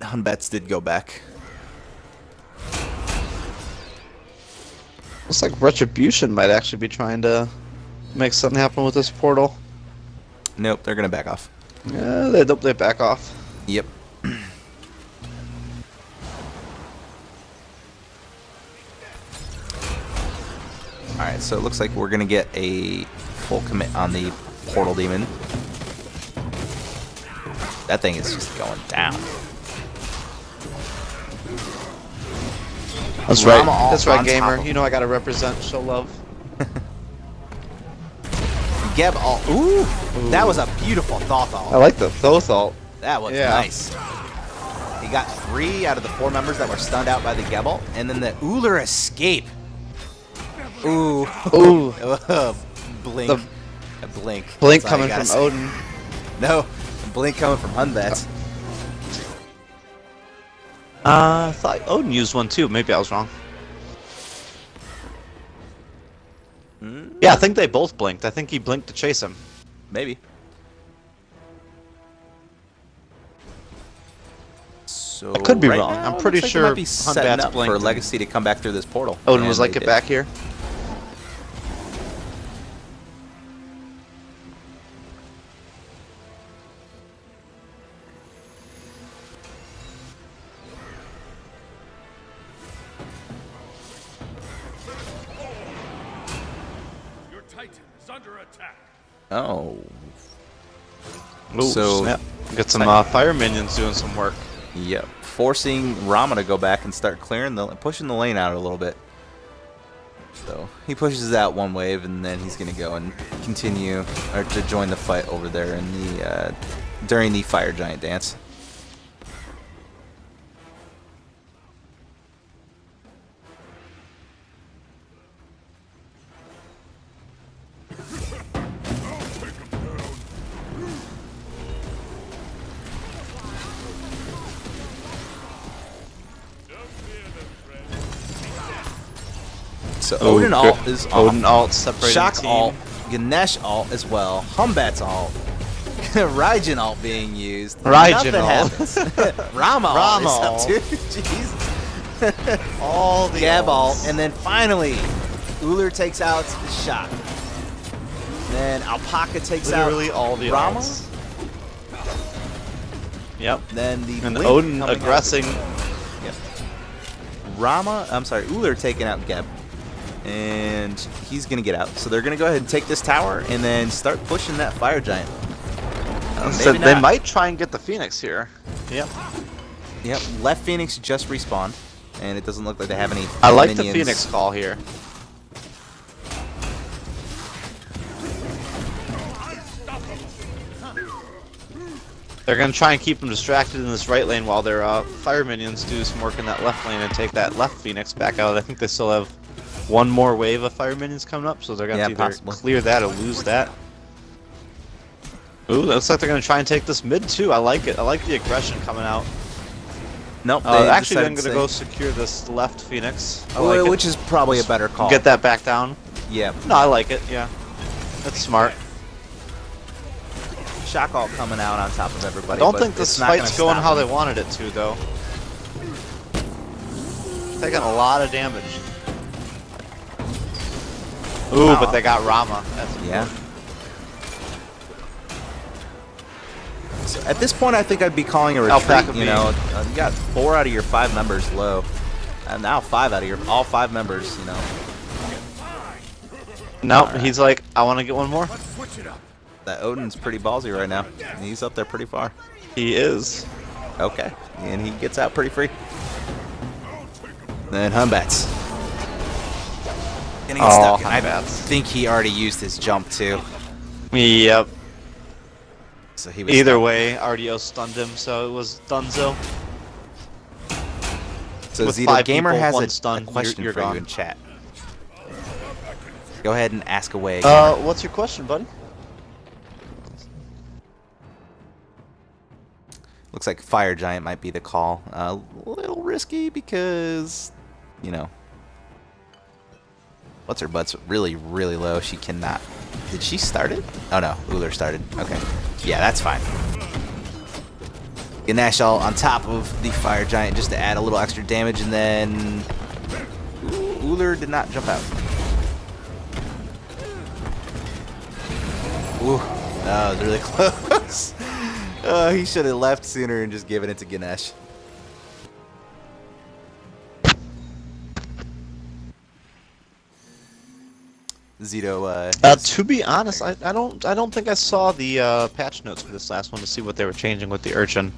Hunbats did go back. Looks like Retribution might actually be trying to make something happen with this portal. Nope, they're gonna back off. Yeah, they back off. Yep. Alright, so it looks like we're gonna get a full commit on the Portal Demon. That thing is just going down. That's right. That's right, gamer. You know I gotta represent, show love. Geb ult. Ooh, that was a beautiful Thoth ult. I like the Thoth ult. That was nice. He got 3 out of the 4 members that were stunned out by the Geb ult, and then the Uller escape. Ooh. Ooh. Blink. A blink. Blink coming from Odin. No, blink coming from Hunbats. I thought Odin used one too. Maybe I was wrong. Yeah, I think they both blinked. I think he blinked to chase him. Maybe. So I could be wrong. Now, I'm pretty sure be setting up blinked for Legacy to come back through this portal. Odin was like, get back here. Under attack. Oh. Ooh, so snap. Get some fire minions doing some work. Yep. Forcing Rama to go back and start pushing the lane out a little bit. So he pushes out one wave, and then he's gonna go and continue or to join the fight over there in the during the Fire Giant dance. So Odin ult is off. Odin ult separating Shock the team. ult, Ganesh ult as well. Humbat's ult. Raijin ult being used. Raijin ult. Rama ult is up too. Jeez. All the Gab ult, ults. and then finally, Uller takes out Shock. Then Alpaca takes Literally out all the Rama. ults. Yep. Then the And Blink Odin coming aggressing. out. Yep. Uller taking out Geb. And he's going to get out. So they're going to go ahead and take this tower and then start pushing that Fire Giant. So they might try and get the Phoenix here. Yep. Yep. Left Phoenix just respawned. And it doesn't look like they have any I like minions. the Phoenix call here. They're going to try and keep them distracted in this right lane while their fire minions do some work in that left lane and take that left Phoenix back out. I think they still have one more wave of fire minions coming up, so they're going to either clear that or lose that. Ooh, looks like they're going to try and take this mid too. I like it. I like the aggression coming out. Nope. Actually, I'm going to go secure this left Phoenix. I like which is probably a better call. Get that back down. Yeah. No, I like it. Yeah, that's smart. Shock ult coming out on top of everybody. I don't think this fight's going how they wanted it to, though. Taking a lot of damage. Ooh, but they got Rama. That's important. So at this point, I think I'd be calling a retreat. You know, you got 4 out of your 5 members low, and now 5 out of your all 5 members. You know. Nope, he's like, I want to get one more. Let's switch it up. That Odin's pretty ballsy right now. He's up there pretty far. He is. Okay, and he gets out pretty free. Then Humbats. Gonna get stuck. I think he already used his jump too. Yep. So he was Either stuck. way, RDO stunned him, so it was Dunzo. So With Zito 5 Gamer people, has one a stun, question you're for gone. you in chat. Go ahead and ask away. Gamer. What's your question, buddy? Looks like Fire Giant might be the call. A little risky because, you know, what's her butt's really, really low. She cannot. Did she start it? Oh no, Uller started. Okay. Yeah, that's fine. Ganesh all on top of the Fire Giant just to add a little extra damage, and then Uller did not jump out. Ooh, that was really close. He should have left sooner and just given it to Ganesh. Zito. To be honest, I don't think I saw the patch notes for this last one to see what they were changing with the Urchin.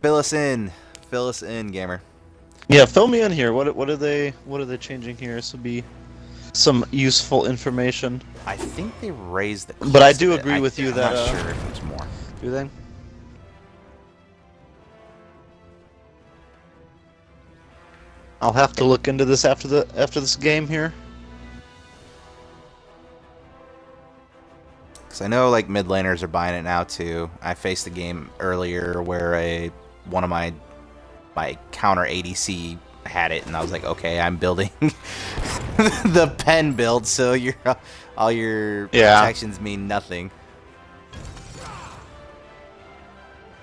Fill us in, gamer. Yeah, fill me in here. What are they changing here? This will be some useful information. I think they raised the cost But I do of it. agree with you I'm that not sure if there's more. Do they? I'll have to look into this after this game here. Because I know like mid laners are buying it now too. I faced a game earlier where one of my counter ADC had it, and I was like, okay, I'm building the pen build, so all your protections mean nothing.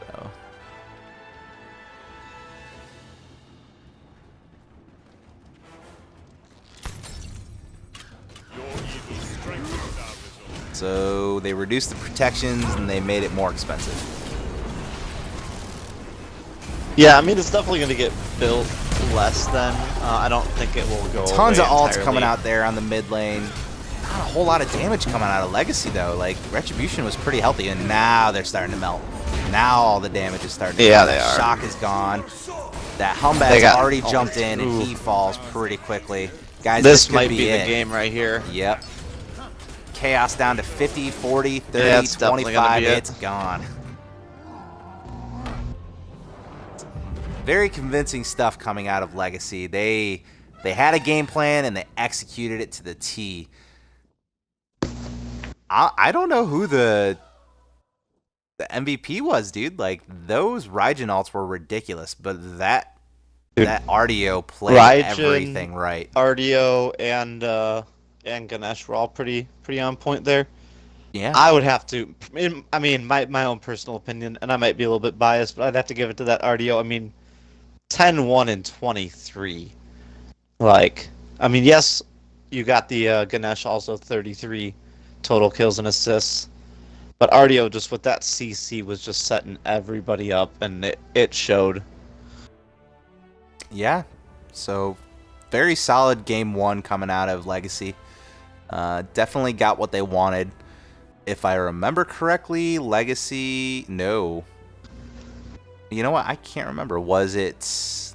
So. So they reduced the protections and they made it more expensive. Yeah, I mean it's definitely going to get built less than. I don't think it will go. Tons of away ults entirely. coming out there on the mid lane. Not a whole lot of damage coming out of Legacy though. Like Retribution was pretty healthy, and now they're starting to melt. Now all the damage is starting to Yeah, they are. Shock is gone. That Humbat's already jumped in, and he falls pretty quickly. Guys, this could might be it. the game right here. Yep. Chaos down to 50, 40, 30, Yeah, it's definitely 25. gonna be it. It's gone. Very convincing stuff coming out of Legacy. They had a game plan and they executed it to the T. I don't know who the MVP was, dude. Like those Raijin ults were ridiculous, but that RDO played everything right. RDO and Ganesh were all pretty on point there. Yeah. I would have to. I mean, my own personal opinion, and I might be a little bit biased, but I'd have to give it to that RDO. I mean, 10-1 and 23. Like, I mean, yes, you got the Ganesh also 33 total kills and assists, but RDO just with that CC was just setting everybody up, and it showed. Yeah. So, very solid game one coming out of Legacy. Definitely got what they wanted. If I remember correctly, Legacy... No. You know what? I can't remember. Was it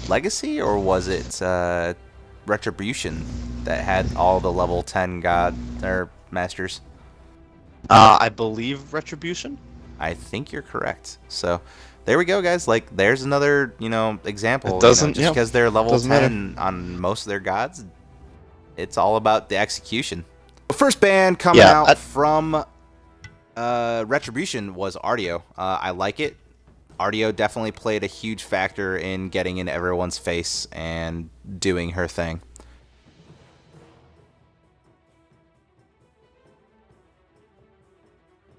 Legacy or was it Retribution that had all the level 10 god or masters? I believe Retribution. I think you're correct. So there we go, guys. Like, there's another, example. It doesn't, just because they're level 10 matter. on most of their gods, it's all about the execution. The first ban coming out from Retribution was RDO. I like it. RDO definitely played a huge factor in getting in everyone's face and doing her thing.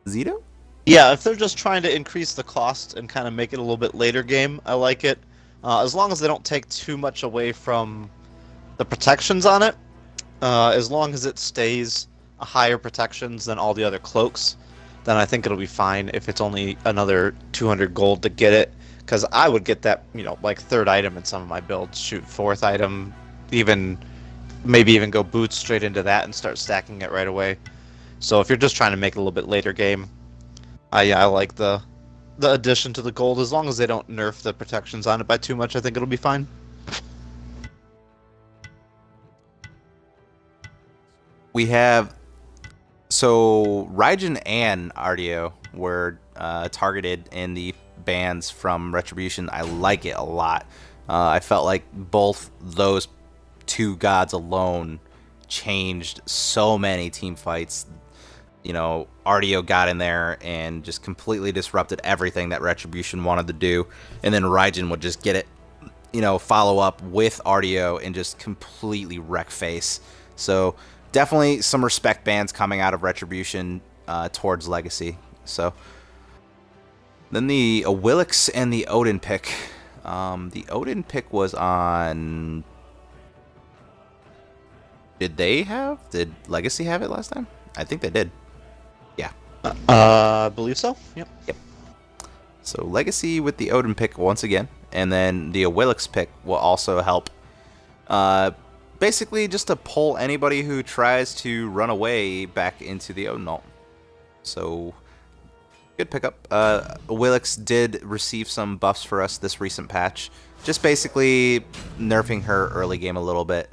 Zito? Yeah, if they're just trying to increase the cost and kind of make it a little bit later game, I like it. As long as they don't take too much away from the protections on it, as long as it stays a higher protections than all the other cloaks, then I think it'll be fine if it's only another 200 gold to get it. Because I would get that, like third item in some of my builds, shoot fourth item, even maybe even go boots straight into that and start stacking it right away. So if you're just trying to make it a little bit later game, I like the addition to the gold. As long as they don't nerf the protections on it by too much, I think it'll be fine. We have so Raijin and Ardio were targeted in the bans from Retribution. I like it a lot. I felt like both those two gods alone changed so many team fights. You know, Ardio got in there and just completely disrupted everything that Retribution wanted to do, and then Raijin would just get it, you know, follow up with Ardio and just completely wreck face. So definitely some respect bans coming out of Retribution towards Legacy. So then the Awilix and the Odin pick. The Odin pick was on. Did Legacy have it last time? I think they did. Yeah. I believe so. Yep. Yep. So Legacy with the Odin pick once again, and then the Awilix pick will also help. Basically, just to pull anybody who tries to run away back into the Odin ult. So, good pickup. Awilix did receive some buffs for us this recent patch. Just basically nerfing her early game a little bit.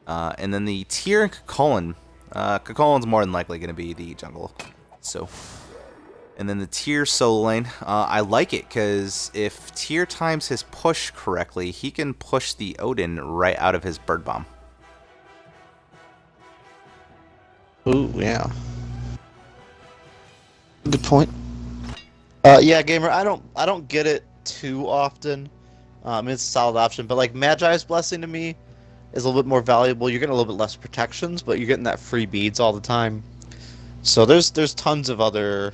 And then the Tyr and Kakolin. Kakolin's more than likely going to be the jungle. So, and then the Tyr solo lane. I like it because if Tyr times his push correctly, he can push the Odin right out of his bird bomb. Ooh, yeah. Good point. Yeah, gamer. I don't get it too often. It's a solid option, but like Magi's blessing to me is a little bit more valuable. You're getting a little bit less protections, but you're getting that free beads all the time. So there's tons of other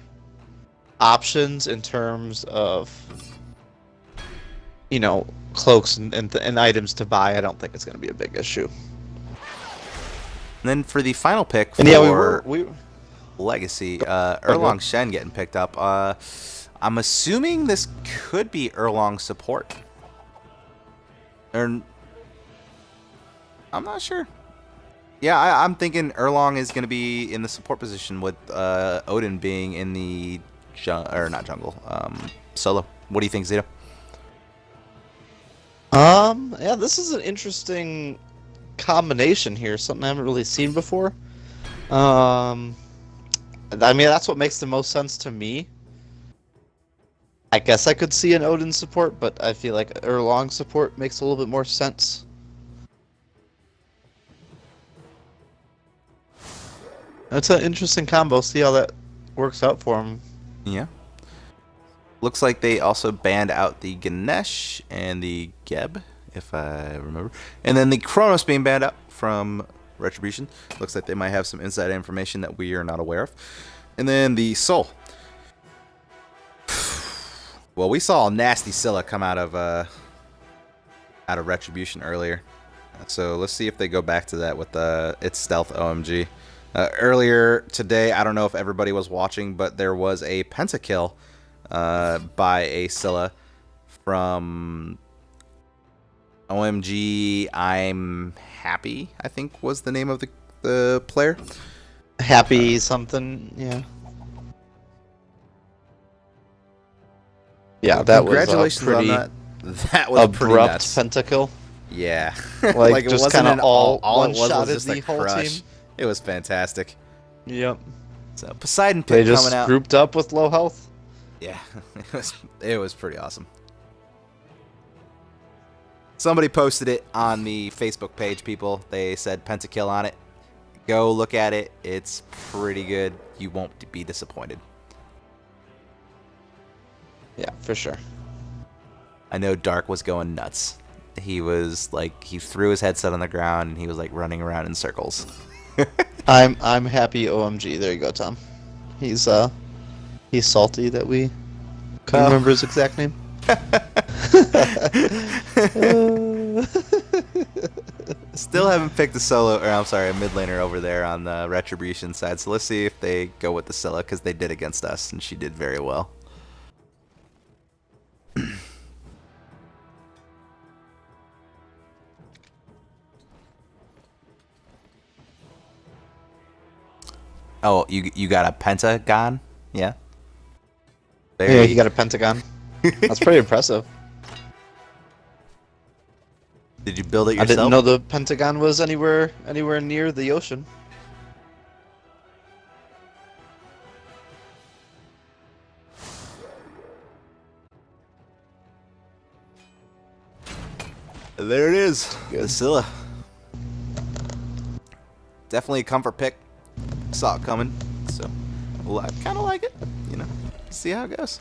options in terms of, you know, cloaks and items to buy. I don't think it's going to be a big issue. And then for the final pick for we Legacy, Erlong Shen getting picked up. I'm assuming this could be Erlong support. Or I'm not sure. Yeah, I'm thinking Erlong is going to be in the support position with Odin being in the solo. What do you think, Zito? Yeah, this is an interesting combination here. Something I haven't really seen before. I mean, that's what makes the most sense to me. I guess I could see an Odin support, but I feel like Erlong support makes a little bit more sense. That's an interesting combo. See how that works out for him. Yeah. Looks like they also banned out the Ganesh and the Geb, if I remember. And then the Kronos being banned out from Retribution. Looks like they might have some inside information that we are not aware of. And then the Soul. Well, we saw a nasty Scylla come out of Retribution earlier. So let's see if they go back to that with its stealth OMG. Earlier today, I don't know if everybody was watching, but there was a pentakill by a Scylla from OMG. I'm Happy, I think was the name of the player. Happy something, yeah. Yeah, that was congratulations on that. That was pretty abrupt nuts. Pentakill. Yeah, Like just it wasn't kind of an all it was one-shotted just the a whole crush. team. It was fantastic. Yep. So Poseidon They pick just coming out. grouped up with low health. Yeah, it was pretty awesome. Somebody posted it on the Facebook page, people. They said pentakill on it. Go look at it. It's pretty good. You won't be disappointed. Yeah, for sure. I know Dark was going nuts. He was like, he threw his headset on the ground and he was like running around in circles. I'm happy OMG. There you go, Tom. He's salty that we couldn't remember his exact name. Still haven't picked a solo, or I'm sorry, a mid laner over there on the Retribution side. So let's see if they go with the Scylla, because they did against us and she did very well. Oh, you got a pentagon? Yeah. Yeah, he Very. got a pentagon. That's pretty impressive. Did you build it I didn't yourself? know the pentagon was anywhere near the ocean. There it is. Good. The Scylla. Definitely a comfort pick. Saw it coming, so I kind of like it. You know, see how it goes.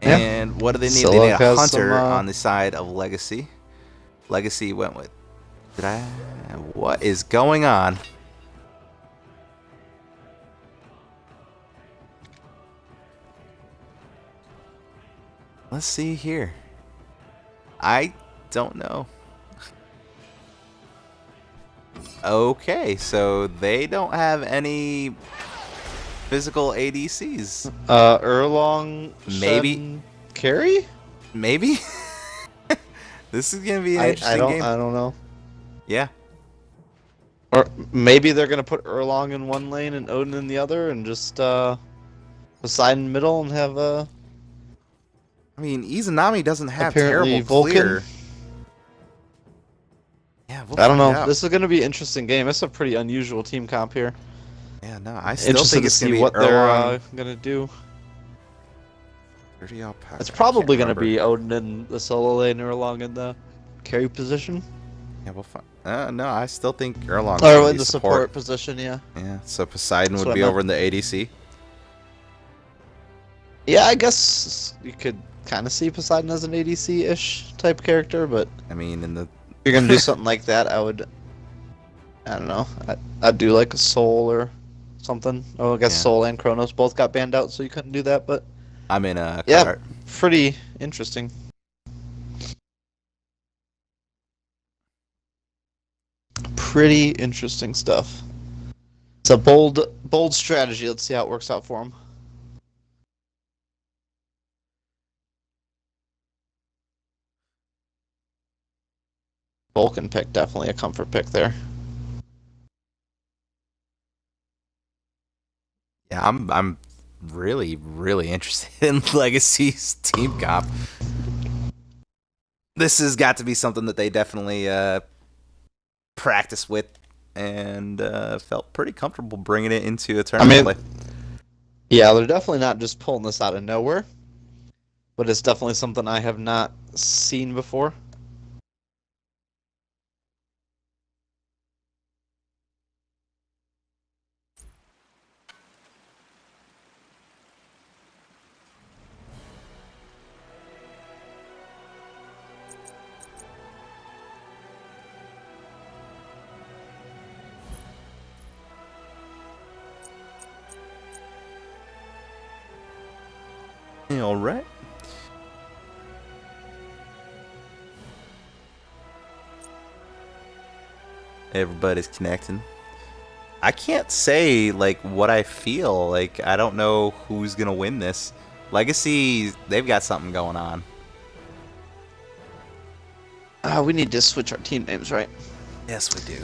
Yeah. And what do they need? Scylla They need a has hunter some, on the side of Legacy. Legacy went with. Did I? What is going on? Let's see here. I don't know. Okay, so they don't have any physical ADCs. Erlong Maybe. Shen carry? Maybe. This is gonna be an I interesting don't game. I don't know. Yeah. Or maybe they're gonna put Erlong in one lane and Odin in the other, and just Poseidon middle and have I mean, Izanami doesn't have apparently terrible Vulcan. clear. Yeah, we'll I don't find know. out. This is gonna be an interesting game. It's a pretty unusual team comp here. Yeah, no, I still Interested think to it's see gonna be what they're Erlong. gonna do. 30 alpaca. It's I probably can't gonna remember. be Odin in the solo lane or along in the carry position, Yeah, we'll find. No, I still think Erlong's or gonna in be the support position. Yeah. Yeah, so Poseidon That's would what be I over in the ADC. Yeah, I guess you could kind of see Poseidon as an ADC-ish type character, but I mean, in the if you're gonna do something like that, I don't know, I'd do like a Soul or something. Oh, I guess Yeah. Soul and Kronos both got banned out, so you couldn't do that, but I'm in a yeah, cart. pretty interesting. Pretty interesting stuff. It's a bold strategy. Let's see how it works out for him. Vulcan pick, definitely a comfort pick there. Yeah, I'm really interested in Legacy's team comp. This has got to be something that they definitely practice with and felt pretty comfortable bringing it into a tournament play. Yeah, they're definitely not just pulling this out of nowhere, but it's definitely something I have not seen before. All right. Everybody's connecting. I can't say like what I feel. Like I don't know who's gonna win this. Legacy, they've got something going on. We need to switch our team names, right? Yes, we do.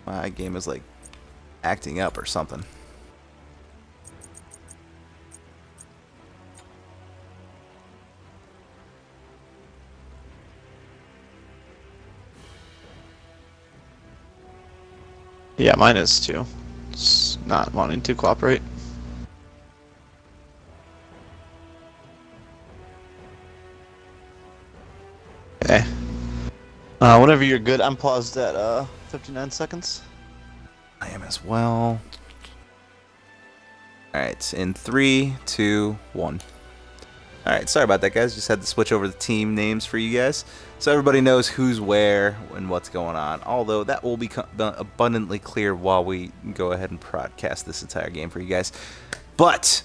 My game is like acting up or something. Yeah, mine is too. It's not wanting to cooperate. Okay. Whenever you're good, I'm paused at 59 seconds. I am as well. Alright, in 3, 2, 1. Alright, sorry about that, guys. Just had to switch over the team names for you guys. So everybody knows who's where and what's going on. Although that will become abundantly clear while we go ahead and broadcast this entire game for you guys. But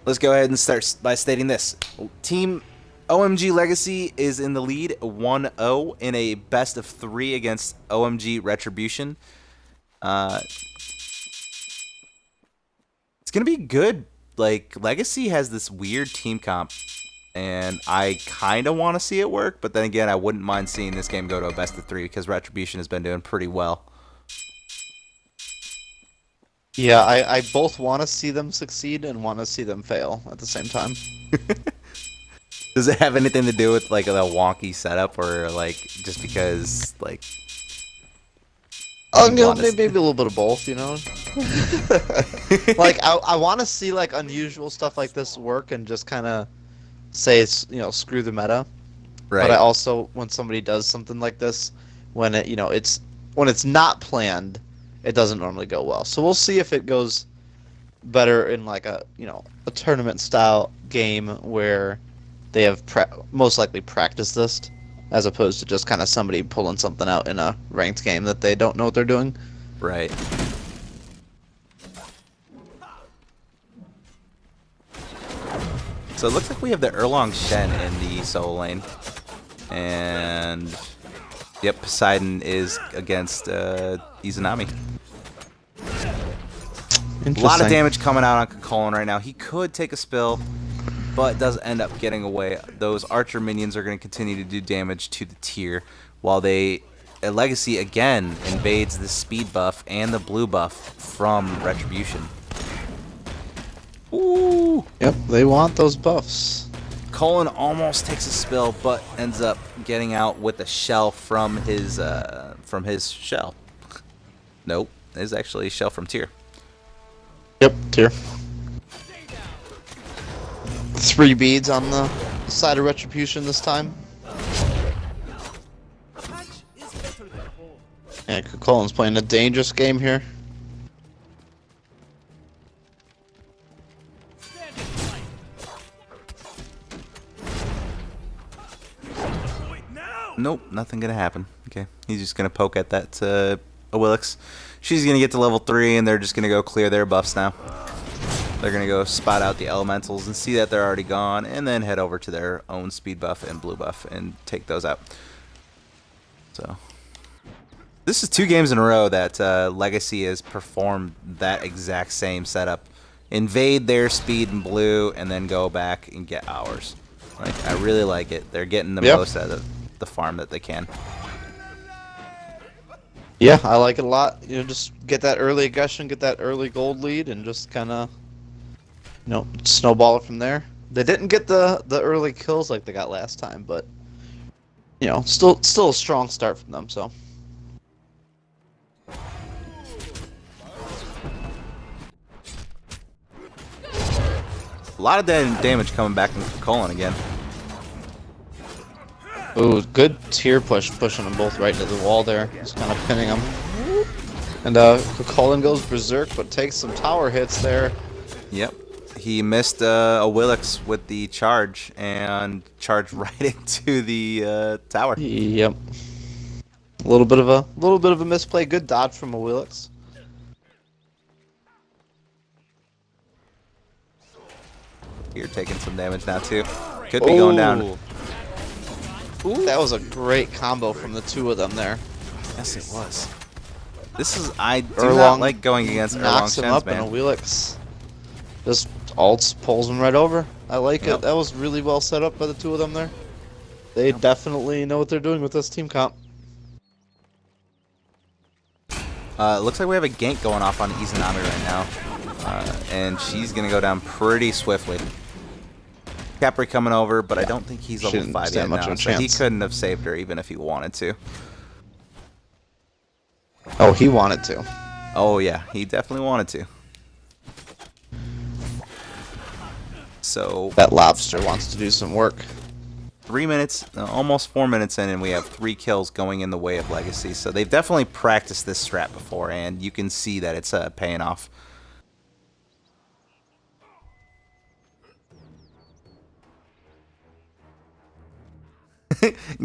let's go ahead and start by stating this. Team OMG Legacy is in the lead 1-0 in a best of 3 against OMG Retribution. It's gonna be good. Like Legacy has this weird team comp, and I kind of want to see it work, but then again, I wouldn't mind seeing this game go to a best of 3 because Retribution has been doing pretty well. Yeah, I both want to see them succeed and want to see them fail at the same time. Does it have anything to do with like a wonky setup, or like just because like? Oh, maybe a little bit of both, you know. Like I want to see like unusual stuff like this work and just kind of say it's, you know, screw the meta. Right. But I also, when somebody does something like this, when it, you know, when it's not planned, it doesn't normally go well. So we'll see if it goes better in like a, you know, a tournament style game where they have most likely practiced this, as opposed to just kind of somebody pulling something out in a ranked game that they don't know what they're doing. Right. So it looks like we have the Erlong Shen in the solo lane. And yep, Poseidon is against Izanami. A lot of damage coming out on Kukulkan right now. He could take a spill, but does end up getting away. Those archer minions are going to continue to do damage to the tier, while Legacy again invades the speed buff and the blue buff from Retribution. Ooh! Yep, they want those buffs. Cullen almost takes a spill, but ends up getting out with a shell from his shell. Nope, it's actually a shell from tier. Yep, tier. 3 beads on the side of Retribution this time. Yeah, Kukulkan's playing a dangerous game here. Nope, nothing gonna happen. Okay, he's just gonna poke at that Awilix. She's gonna get to level 3, and they're just gonna go clear their buffs now. They're gonna go spot out the elementals and see that they're already gone, and then head over to their own speed buff and blue buff and take those out. So this is 2 games in a row that Legacy has performed that exact same setup. Invade their speed and blue, and then go back and get ours. Like, I really like it. They're getting the most out of the farm that they can. Yeah, I like it a lot. You know, just get that early aggression, get that early gold lead, and just kind of, you know, snowball it from there. They didn't get the early kills like they got last time, but you know, still a strong start from them. So. A lot of damage coming back from Kukulkan again. Ooh, good tier pushing them both right into the wall there. Just kind of pinning them. And Kukulkan goes berserk, but takes some tower hits there. Yep, he missed a Willix with the charge and charged right into the tower. Yep. A little bit of a misplay. Good dodge from a Willix. You're taking some damage now too. Could be going down. Ooh, that was a great combo from the 2 of them there. Yes, it was. This is, I do not like going against Erlong knocks him Shens, up man. and a Wheelix just ults, pulls him right over. I like it. That was really well set up by the 2 of them there. They definitely know what they're doing with this team comp. Looks like we have a gank going off on Izanami right now. And she's going to go down pretty swiftly. Capri coming over, but I don't think he's level 5 yet now, so he couldn't have saved her even if he wanted to. Oh, he wanted to. Oh yeah, he definitely wanted to. So that lobster wants to do some work. 3 minutes, almost 4 minutes in, and we have 3 kills going in the way of Legacy. So they've definitely practiced this strat before, and you can see that it's paying off.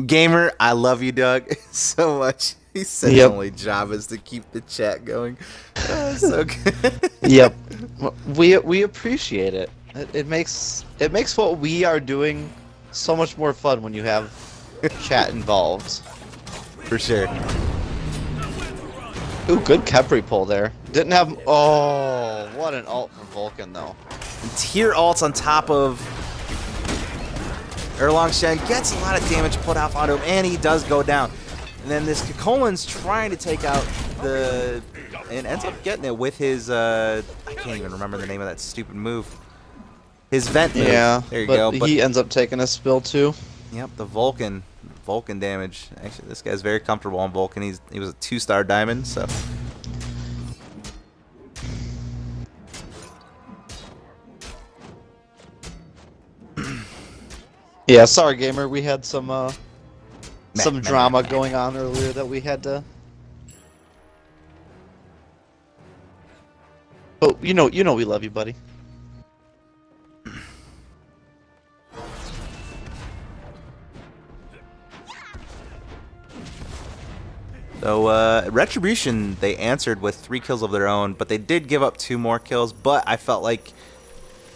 Gamer, I love you, Doug, so much. He said his only job is to keep the chat going. So good. Yep, we appreciate it. It makes what we are doing so much more fun when you have chat involved. For sure. Ooh, good Capri pull there. Didn't have. Oh, what an ult from Vulcan though. Tier ults on top of Erlang Shen gets a lot of damage put off onto him, and he does go down. And then this Kakolin's trying to take out the... and ends up getting it with his... I can't even remember the name of that stupid move. His vent move. Yeah, there you go. But he ends up taking a spill too. Yep, the Vulcan damage. Actually, this guy's very comfortable on Vulcan. He was a 2-star diamond, so... Yeah, sorry, gamer. We had some drama meh. going on earlier that we had to. Oh, you know, we love you, buddy. So, Retribution, they answered with 3 kills of their own, but they did give up 2 more kills, but I felt like,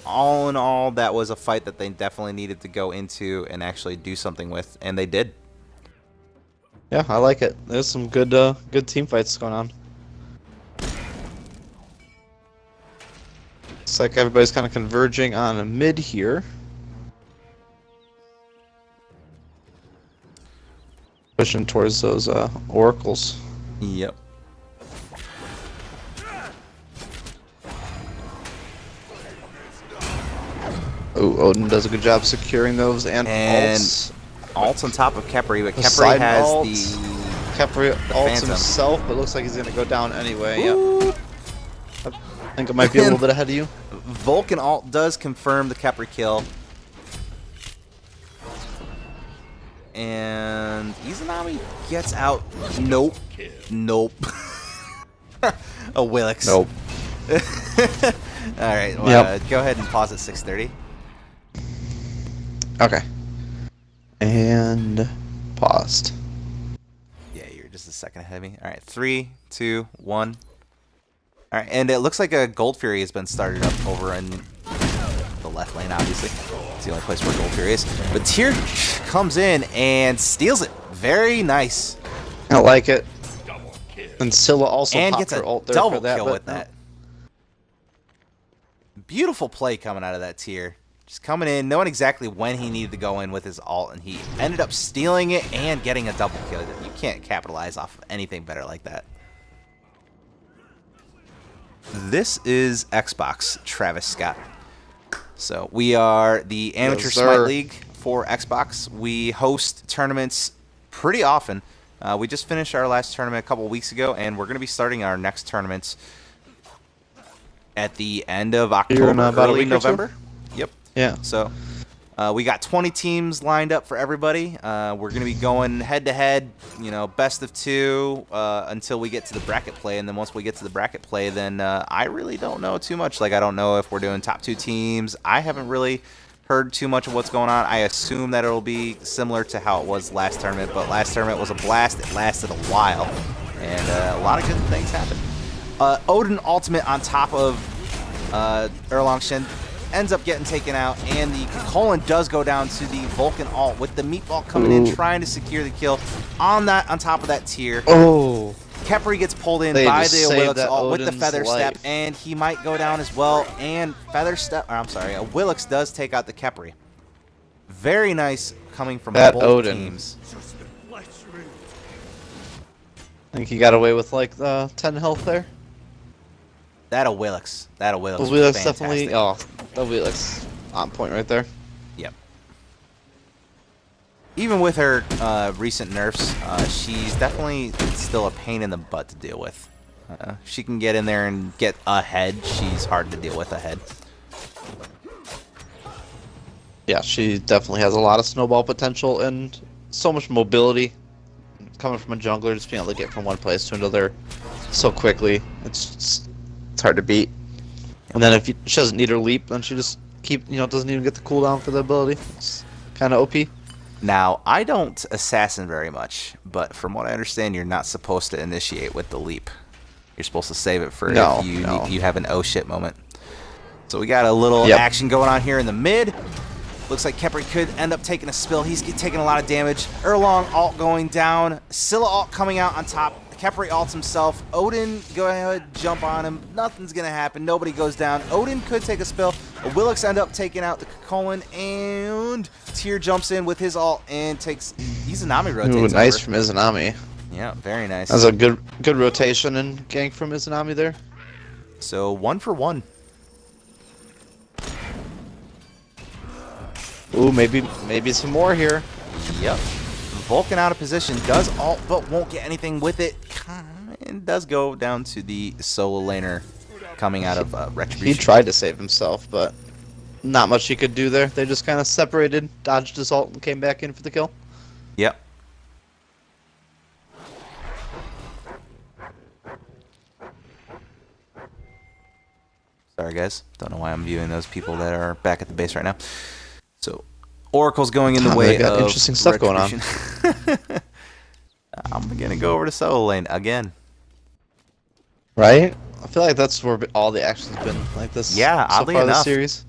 all in all, that was a fight that they definitely needed to go into and actually do something with, and they did. Yeah, I like it. There's some good team fights going on. Looks like everybody's kind of converging on a mid here. Pushing towards those oracles. Yep. Oh, Odin does a good job securing those and ults. Ults on top of Khepri, but Khepri Poseidon has ult. the Khepri ults Phantom. himself, but looks like he's gonna go down anyway. Yep. I think it might be a little bit ahead of you. Vulcan ult does confirm the Khepri kill. And Izanami gets out. Nope. Nope. A Willix. Nope. Alright, well, go ahead and pause at 6:30. Okay. And paused. Yeah, you're just a second ahead of me. Alright, 3, 2, 1. Alright, and it looks like a Gold Fury has been started up over in the left lane, obviously. It's the only place where Gold Fury is. But Tyr comes in and steals it. Very nice. I like it. And Scylla also And popped gets her a ult there double for that, kill but with that. Beautiful play coming out of that Tyr. Just coming in, knowing exactly when he needed to go in with his ult, and he ended up stealing it and getting a double kill. You can't capitalize off of anything better like that. This is Xbox, Travis Scott. So we are the Amateur Smite League for Xbox. We host tournaments pretty often. We just finished our last tournament a couple weeks ago, and we're going to be starting our next tournaments at the end of October, early November. Yep. Yeah. So we got 20 teams lined up for everybody. We're going to be going head-to-head, best of 2 until we get to the bracket play. And then once we get to the bracket play, then I really don't know too much. Like, I don't know if we're doing top 2 teams. I haven't really heard too much of what's going on. I assume that it'll be similar to how it was last tournament. But last tournament was a blast. It lasted a while. And a lot of good things happened. Odin Ultimate on top of Erlang Shen ends up getting taken out, and the Colin does go down to the Vulcan ult with the meatball coming in, trying to secure the kill on top of that Tyr. Oh, Khepri gets pulled in by the Willix ult with the Feather Step, and he might go down as well. And a Willix does take out the Khepri. Very nice coming from both Odin teams. I think he got away with like 10 health there. That a Willix. That a Willix. Was Willix definitely? Oh, that Willix on point right there. Yep. Even with her recent nerfs, she's definitely still a pain in the butt to deal with. She can get in there and get ahead. She's hard to deal with ahead. Yeah, she definitely has a lot of snowball potential and so much mobility. Coming from a jungler, just being able to get from one place to another so quickly, it's hard to beat. And then if she doesn't need her leap, then she just doesn't even get the cooldown for the ability. It's kind of OP. Now, I don't assassin very much, but from what I understand, you're not supposed to initiate with the leap. You're supposed to save it for if you have an oh shit moment. So we got a little action going on here in the mid. Looks like Kepri could end up taking a spill. He's taking a lot of damage. Erlong ult going down. Scylla ult coming out on top. Kepri ults himself. Odin, go ahead, jump on him. Nothing's going to happen. Nobody goes down. Odin could take a spill. Willix end up taking out the Colin, and Tyr jumps in with his ult and takes... Izanami rotates Ooh, nice over. from Izanami. Yeah, very nice. That's a good rotation and gank from Izanami there. So 1 for 1. Ooh, maybe some more here. Yep. Vulcan out of position, does ult, but won't get anything with it. And does go down to the solo laner coming out of Retribution. He tried to save himself, but not much he could do there. They just kind of separated, dodged his ult, and came back in for the kill. Yep. Sorry, guys. Don't know why I'm viewing those people that are back at the base right now. So, Oracle's going in the way got of interesting stuff going on. I'm going to go over to solo lane again. Right? I feel like that's where all the action's been like this. Yeah, so oddly far enough. this series.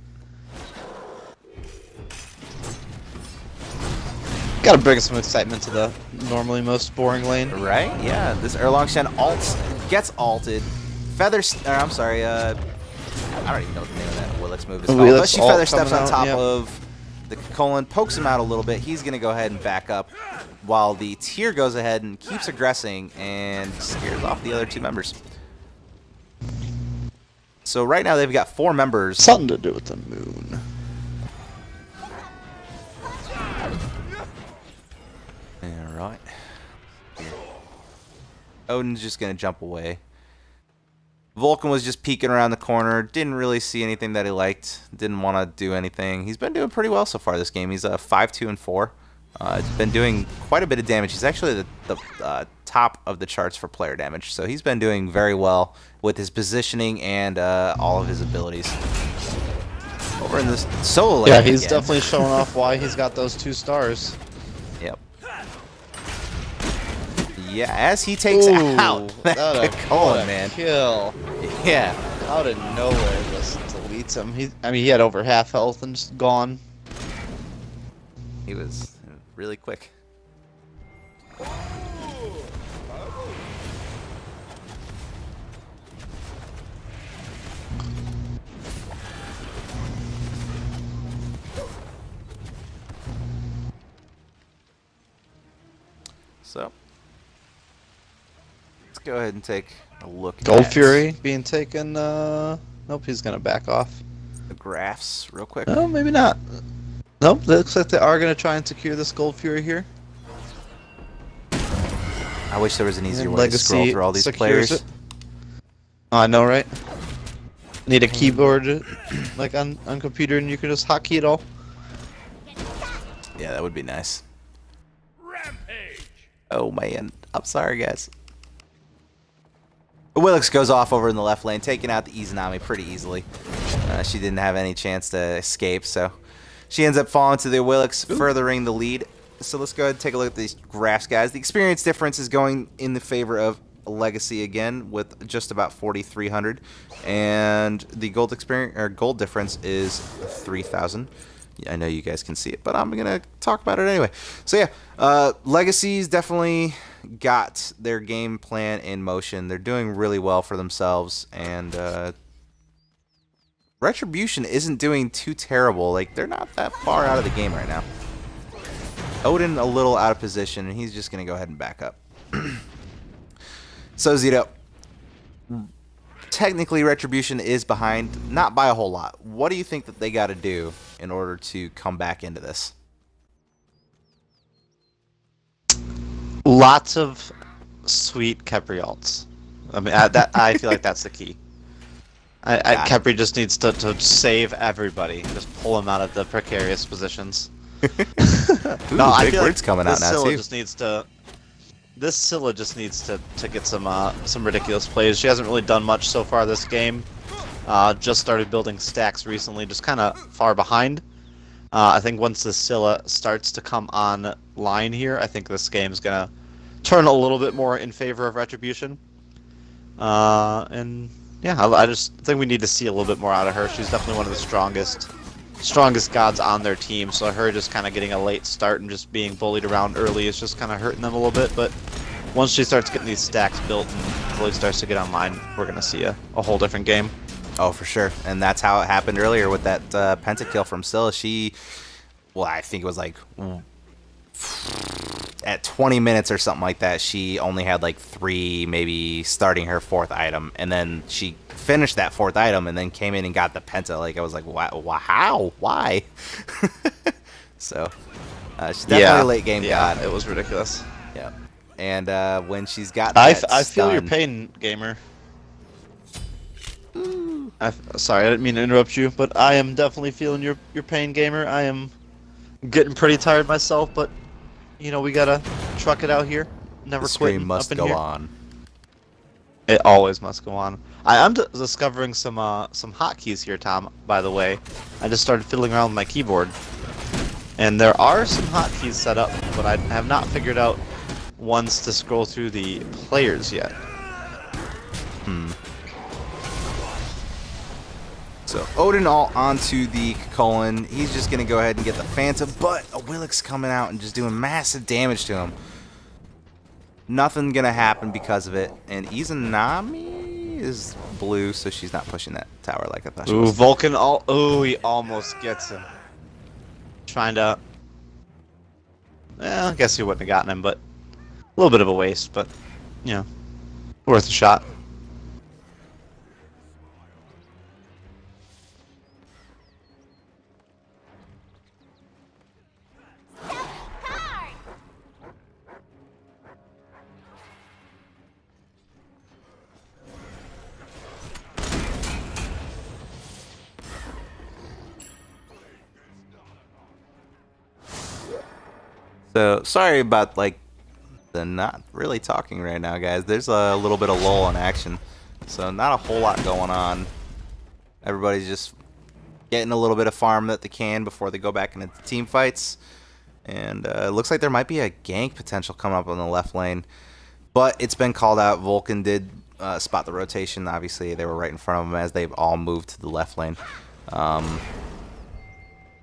Gotta bring some excitement to the normally most boring lane. Right? Yeah. This Erlong Shen gets ulted. I'm sorry. I don't even know what the name of that Willix move is called. But she feather steps on top of the Colin, pokes him out a little bit. He's going to go ahead and back up while the Tyr goes ahead and keeps aggressing and scares off the other 2 members. So right now they've got 4 members. Something to do with the moon. Alright. Odin's just going to jump away. Vulcan was just peeking around the corner. Didn't really see anything that he liked. Didn't want to do anything. He's been doing pretty well so far this game. He's 5-2-4. He's been doing quite a bit of damage. He's actually the top of the charts for player damage. So he's been doing very well with his positioning and all of his abilities. Over in this solo lane. Yeah, he's again. definitely showing off why he's got those 2 stars. Yep. Yeah, as he takes out that Colin, man. Kill. Yeah. Out of nowhere, just deletes him. I mean, he had over half health and just gone. He was really quick. So, let's go ahead and take a look Gold at Fury being taken. Nope, he's gonna back off. the graphs real quick. No, maybe not. Nope, looks like they are gonna try and secure this Gold Fury here. I wish there was an easier And way to scroll Legacy through all these secures players. it. Oh, I know, right? Need a keyboard like on computer, and you can just hotkey it all. Yeah, that would be nice. Oh man, I'm sorry guys. Willix goes off over in the left lane, taking out the Izanami pretty easily. She didn't have any chance to escape, so she ends up falling to the Willix, furthering the lead. So let's go ahead and take a look at these graphs, guys. The experience difference is going in the favor of Legacy again, with just about 4,300, and the gold experience or gold difference is 3,000. I know you guys can see it, but I'm gonna talk about it anyway. So yeah, Legacy's definitely got their game plan in motion. They're doing really well for themselves, and Retribution isn't doing too terrible. Like, they're not that far out of the game right now. Odin a little out of position, and he's just gonna go ahead and back up. So Zito, technically Retribution is behind, not by a whole lot. What do you think that they got to do in order to come back into this? Lots of sweet Kepri ults. I mean, I feel like that's the key. Kepri just needs to save everybody, just pull them out of the precarious positions. Ooh, No, I big feel words like coming out now Scylla too. just needs to. This Scylla just needs to get some ridiculous plays. She hasn't really done much so far this game. Just started building stacks recently, just kind of far behind. I think once the Scylla starts to come online here, I think this game's gonna turn a little bit more in favor of Retribution. And yeah, I just think we need to see a little bit more out of her. She's definitely one of the strongest strongest gods on their team, so her just kind of getting a late start and just being bullied around early is just kind of hurting them a little bit. But once she starts getting these stacks built and really starts to get online, we're going to see a whole different game. Oh, for sure. And that's how it happened earlier with that pentakill from Scylla. She, well, I think it was like at 20 minutes or something like that, she only had like 3, maybe starting her 4th item. And then she finished that 4th item and then came in and got the penta. Like, I was like, how? Why? So, she's definitely a late game god. It was ridiculous. Yeah. And when she's got that I feel your stun- pain, gamer. Sorry, I didn't mean to interrupt you, but I am definitely feeling your pain, gamer. I am getting pretty tired myself, but you know we gotta truck it out here. Never The stream quitting must up in go here. on. It always must go on. I'm discovering some hotkeys here, Tom. By the way, I just started fiddling around with my keyboard, and there are some hotkeys set up, but I have not figured out ones to scroll through the players yet. So Odin all onto the Colin. He's just going to go ahead and get the Phantom, but a Willick's coming out and just doing massive damage to him. Nothing going to happen because of it. And Izanami is blue, so she's not pushing that tower like I thought she Ooh, was. Vulcan! Ooh, he almost gets him. Trying to. I guess he wouldn't have gotten him, but a little bit of a waste. But you know, worth a shot. So sorry about like the not really talking right now, guys. There's a little bit of lull in action, so not a whole lot going on. Everybody's just getting a little bit of farm that they can before they go back into the team fights. And it looks like there might be a gank potential coming up on the left lane, but it's been called out. Vulcan did spot the rotation. Obviously, they were right in front of him as they've all moved to the left lane.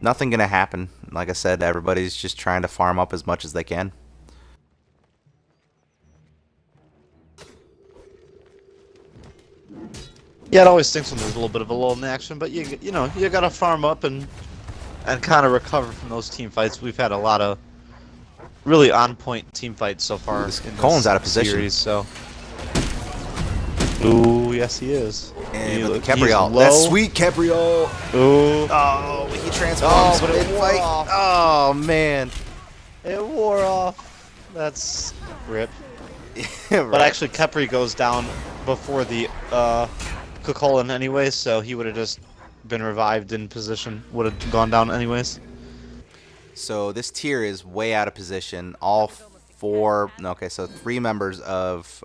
Nothing gonna happen. Like I said, everybody's just trying to farm up as much as they can. Yeah, it always stinks when there's a little bit of a lull in the action, but you know you gotta farm up and kind of recover from those team fights. We've had a lot of really on point team fights so far. Colin's out of position. Series, so. Ooh, yes he is. And with the Capriol, that sweet Capriol. Ooh. Oh, he transforms but it mid-fight. wore off. Oh man. It wore off. That's rip. Right. But actually, Kepri goes down before the Kukulin anyway, so he would have just been revived in position. Would have gone down anyways. So this tier is way out of position. All 4, no, okay, so 3 members of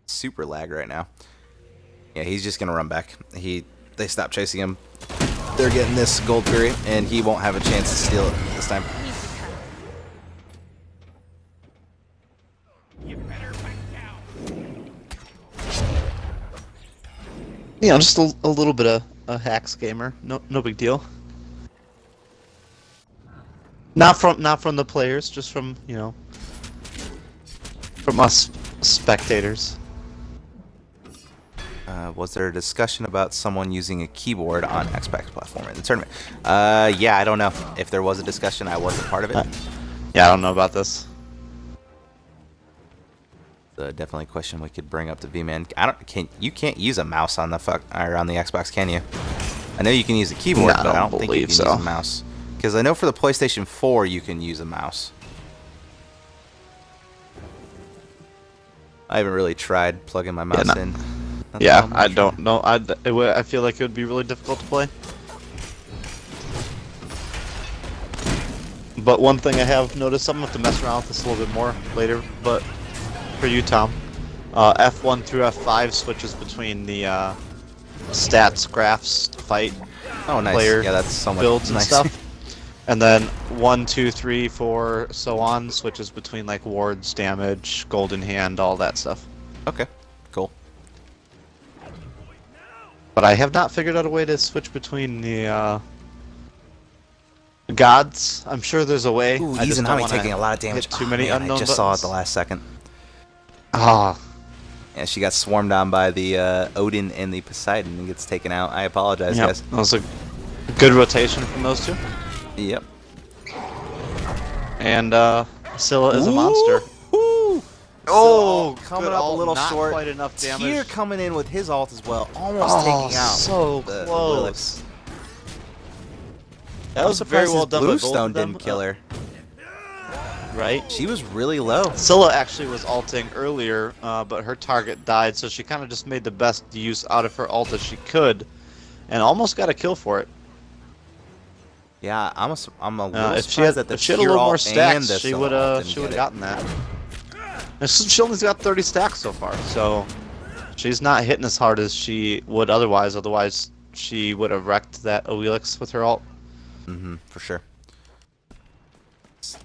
super lag right now. Yeah, he's just gonna run back. They stopped chasing him. They're getting this gold fury, and he won't have a chance to steal it this time. You know, just a little bit of a hacks gamer. No big deal. Not from the players, just from from us spectators. Was there a discussion about someone using a keyboard on Xbox platform in the tournament? Yeah, I don't know. If there was a discussion, I wasn't part of it. Yeah, I don't know about this. Definitely a question we could bring up to V-Man. You can't use a mouse on the Xbox, can you? I know you can use a keyboard, but I don't think you can use a mouse. Because I know for the PlayStation 4 you can use a mouse. I haven't really tried plugging my mouse in. Yeah, I don't know. I feel like it would be really difficult to play. But one thing I have noticed, I'm going to have to mess around with this a little bit more later, but for you, Tom, F1 through F5 switches between the stats, graphs, fight, player yeah, that's so much builds and nice. stuff. And then 1, 2, 3, 4, so on, switches between like wards, damage, golden hand, all that stuff. Okay, cool. But I have not figured out a way to switch between the gods. I'm sure there's a way. Ooh, I just don't Izanami wanna taking a lot of damage. hit too many man, unknown I just saw it buttons. the last second. Ah, Yeah, she got swarmed on by the Odin and the Poseidon and gets taken out. I apologize, yep. guys. That was a good rotation from those two. Yep. And Scylla is a monster. Woo! Oh, coming good up ult, a little not short. quite enough damage. Tyr coming in with his ult as well, almost taking out so the close. Willis. That I'm was very surprised well his done. by both Bluestone of them, didn't kill her. right? She was really low. Scylla actually was ulting earlier, but her target died, so she kind of just made the best use out of her ult as she could, and almost got a kill for it. Yeah, I'm a little If she had, surprised that the if she had a Tyr little more ult and stacks, the she Scylla would ult she didn't would get have it. gotten that. And she only's got 30 stacks so far, so she's not hitting as hard as she would otherwise. Otherwise, she would have wrecked that Oelix with her ult. For sure.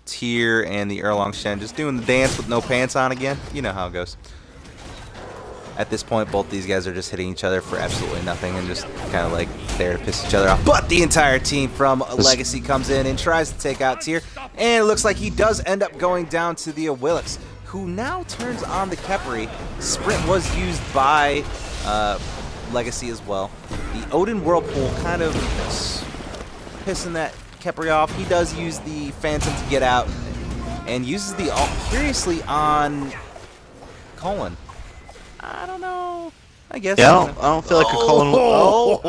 Tyr and the Erlong Shen just doing the dance with no pants on again. You know how it goes. At this point, both these guys are just hitting each other for absolutely nothing and just kind of like there to piss each other off. But the entire team from Legacy comes in and tries to take out Tyr, and it looks like he does end up going down to the Awilix, who now turns on the Khepri. Sprint was used by Legacy as well. The Odin Whirlpool kind of pissing that Khepri off. He does use the Phantom to get out and uses the ult curiously on Colin. I don't know. I guess. Yeah, I don't feel like a Colin. Oh,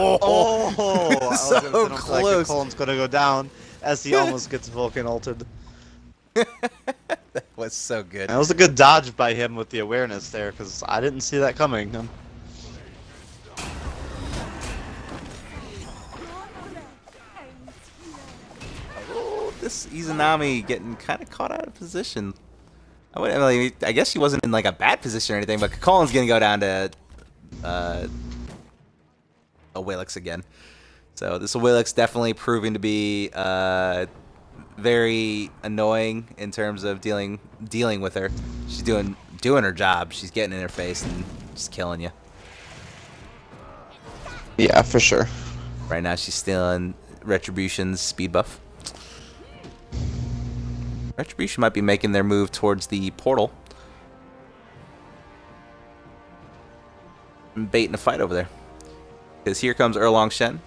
I was so gonna say, I don't feel like a close. Colin's gonna go down as he almost gets Vulcan ulted. That was so good. That was a good dodge by him with the awareness there, because I didn't see that coming. Oh, this Izanami getting kind of caught out of position. I guess she wasn't in like a bad position or anything, but Colin's gonna go down to Awilix again. So this Awilix definitely proving to be very annoying in terms of dealing with her. She's doing her job. She's getting in her face and just killing you. Yeah, for sure. Right now she's stealing Retribution's speed buff. Retribution might be making their move towards the portal. I'm baiting a fight over there. Because here comes Erlong Shen.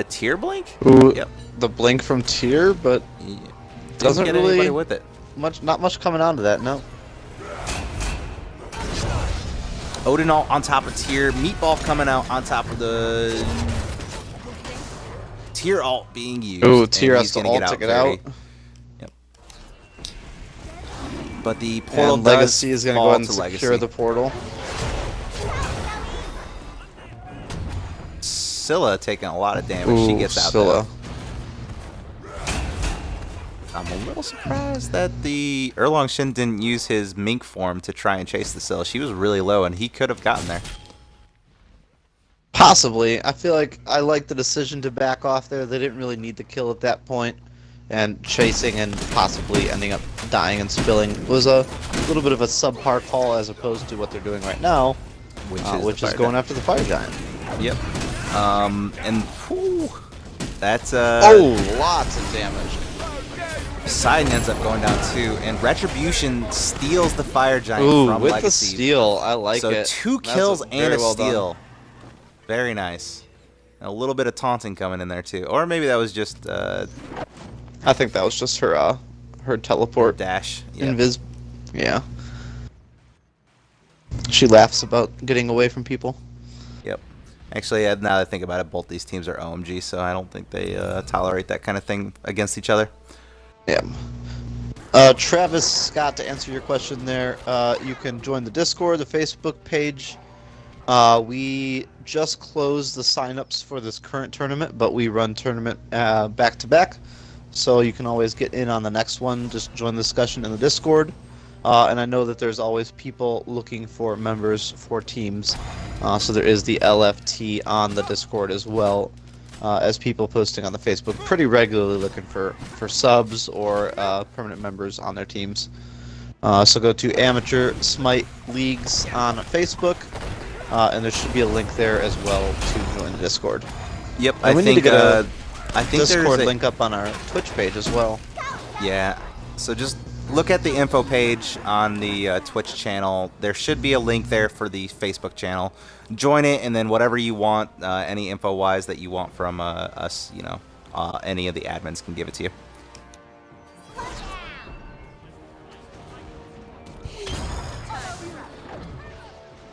Tyr blink? Ooh, Yep. the blink from Tyr, but Yeah. Doesn't Didn't get really- anybody with it. not much coming onto that, no. Odin ult on top of Tyr. Meatball coming out on top of the Tyr ult being used. Ooh, and Tyr has he's to gonna ult to get very- out. Yep. But the portal And does Legacy is going to go fall ahead and to secure Legacy. the portal. Scylla taking a lot of damage. She Ooh, gets out Scylla. there. I'm a little surprised that the Erlong Shen didn't use his mink form to try and chase the Scylla. She was really low, and he could have gotten there. Possibly. I feel like I like the decision to back off there. They didn't really need the kill at that point, and chasing and possibly ending up dying and spilling was a little bit of a subpar call as opposed to what they're doing right now, which is going after the fire giant. Yep. And whew, that's Lots of damage. Poseidon ends up going down too, and Retribution steals the fire giant Ooh, from with Legacy. the steal, I like So it. 2 That's kills and very a well done. steal. Very nice. And a little bit of taunting coming in there too, or maybe that was just I think that was just her teleport. dash. Yep. Invis. Yeah. She laughs about getting away from people. Yep. Actually, now that I think about it, both these teams are OMG, so I don't think they tolerate that kind of thing against each other. Yeah. Travis Scott, to answer your question there, you can join the Discord, the Facebook page. We just closed the signups for this current tournament, but we run tournament back to back, so you can always get in on the next one. Just join the discussion in the Discord. And I know that there's always people looking for members for teams, so there is the LFT on the Discord as well. As people posting on the Facebook pretty regularly looking for subs or permanent members on their teams. So go to Amateur Smite Leagues on Facebook, and there should be a link there as well to join the Discord. Yep, And we need to get a I think Discord there's link up on our Twitch page as well. Yeah, so just look at the info page on the Twitch channel. There should be a link there for the Facebook channel. Join it, and then whatever you want, any info-wise that you want from us, you know, any of the admins can give it to you.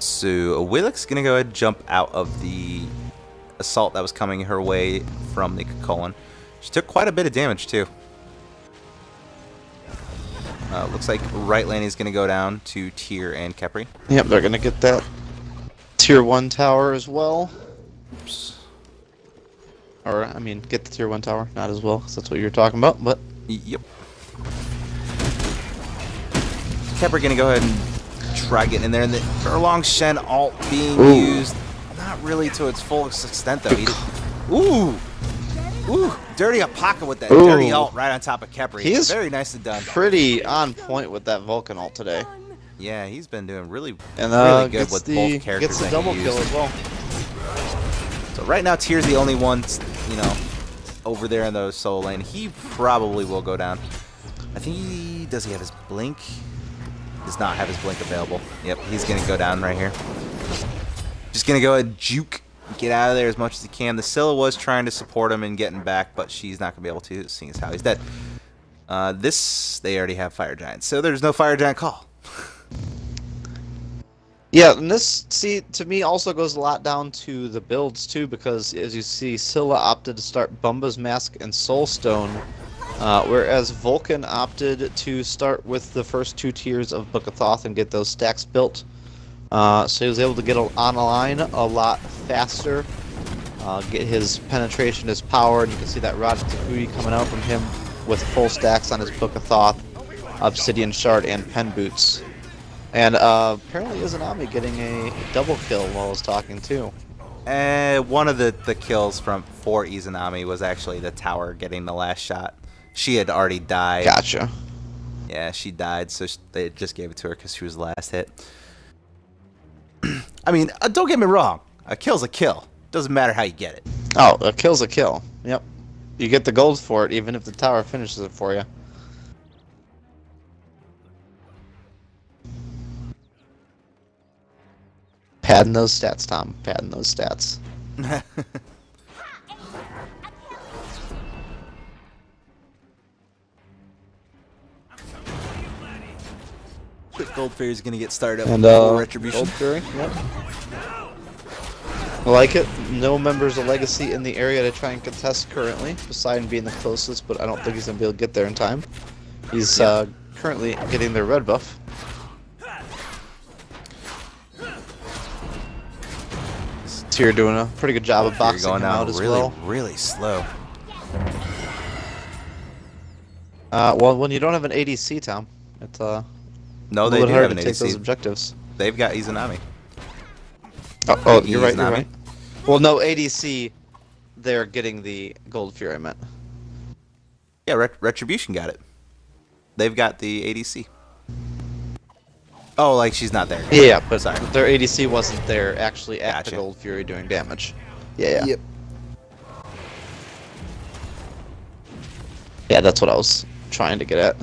So Willick's gonna go ahead and jump out of the assault that was coming her way from the colon. She took quite a bit of damage too. Looks like right lane is gonna go down to Tyr and Kepri. Yep, they're gonna get that tier 1 tower as well. Oops. Or, I mean, get the tier 1 tower, not as well, because that's what you're talking about, but... Yep. Kepri gonna go ahead and try getting in there, and the Erlong Shen ult being used, not really to its full extent though. Ooh, dirty Alpaca with that dirty ult right on top of Kepri. He's very nicely done. Pretty on point with that Vulcan ult today. Yeah, he's been doing really good gets with the, both characters. Gets the double kill as well. So right now, Tyr's the only one, you know, over there in the solo lane. He probably will go down. I think does he have his blink? Does not have his blink available. Yep, he's gonna go down right here. Just gonna go ahead and juke, get out of there as much as he can. The Scylla was trying to support him and getting back, but she's not gonna be able to, seeing as how he's dead. They already have Fire Giant, so there's no Fire Giant call. Yeah, and this, see, to me also goes a lot down to the builds too, because as you see, Scylla opted to start Bumba's Mask and Soulstone, whereas Vulcan opted to start with the first 2 tiers of Book of Thoth and get those stacks built. So he was able to get on a line a lot faster, get his penetration, his power, and you can see that Rod Takuti coming out from him with full stacks on his Book of Thoth, Obsidian Shard, and Pen Boots. And apparently Izanami getting a double kill while I was talking too. One of the kills for Izanami was actually the tower getting the last shot. She had already died. Gotcha. Yeah, she died, so they just gave it to her because she was the last hit. I mean, don't get me wrong. A kill's a kill. Doesn't matter how you get it. Oh, a kill's a kill. Yep. You get the gold for it, even if the tower finishes it for you. Padding those stats, Tom. Padding those stats. Gold Fairy is going to get started up And with Retribution. Gold Fury, yep. I like it. No members of Legacy in the area to try and contest currently. Poseidon being the closest, but I don't think he's going to be able to get there in time. He's currently getting their red buff. Tyr doing a pretty good job of boxing him out as well. Really slow. Well, when you don't have an ADC, Tom, it's No, they a do little have hard an to take those ADC. objectives. They've got Izanami. Oh, you're right, you're Izanami. right. Well, no, ADC, they're getting the Gold Fury, I meant. Yeah, Retribution got it. They've got the ADC. Oh, like she's not there. Yeah, but Sorry. their ADC wasn't there actually at Gotcha. the Gold Fury doing damage. Yeah. Yep. Yeah, that's what I was trying to get at.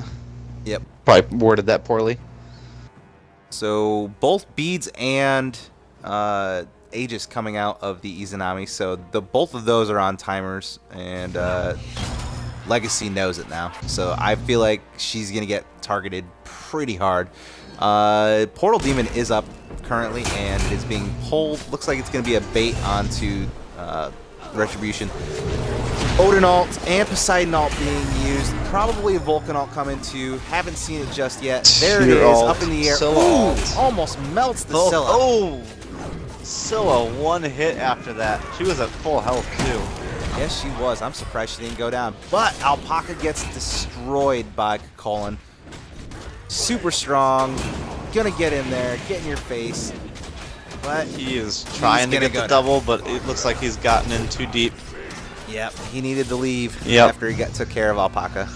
Yep. Probably worded that poorly. So both beads and Aegis coming out of the Izanami, so both of those are on timers, and Legacy knows it now. So I feel like she's gonna get targeted pretty hard. Portal Demon is up currently and is being pulled. Looks like it's gonna be a bait onto Retribution. Odin ult and Poseidon ult being used. Probably a Vulcan ult coming too. Haven't seen it just yet. There it is, up in the air. Scylla Ooh, almost melts the Scylla. Oh! Scylla, one hit after that. She was at full health too. Yes, she was. I'm surprised she didn't go down. But Alpaca gets destroyed by Colin. Super strong. Gonna get in there, get in your face. But He is trying to get the double, but it looks like he's gotten in too deep. yep, he needed to leave Yep. after he took care of Alpaca.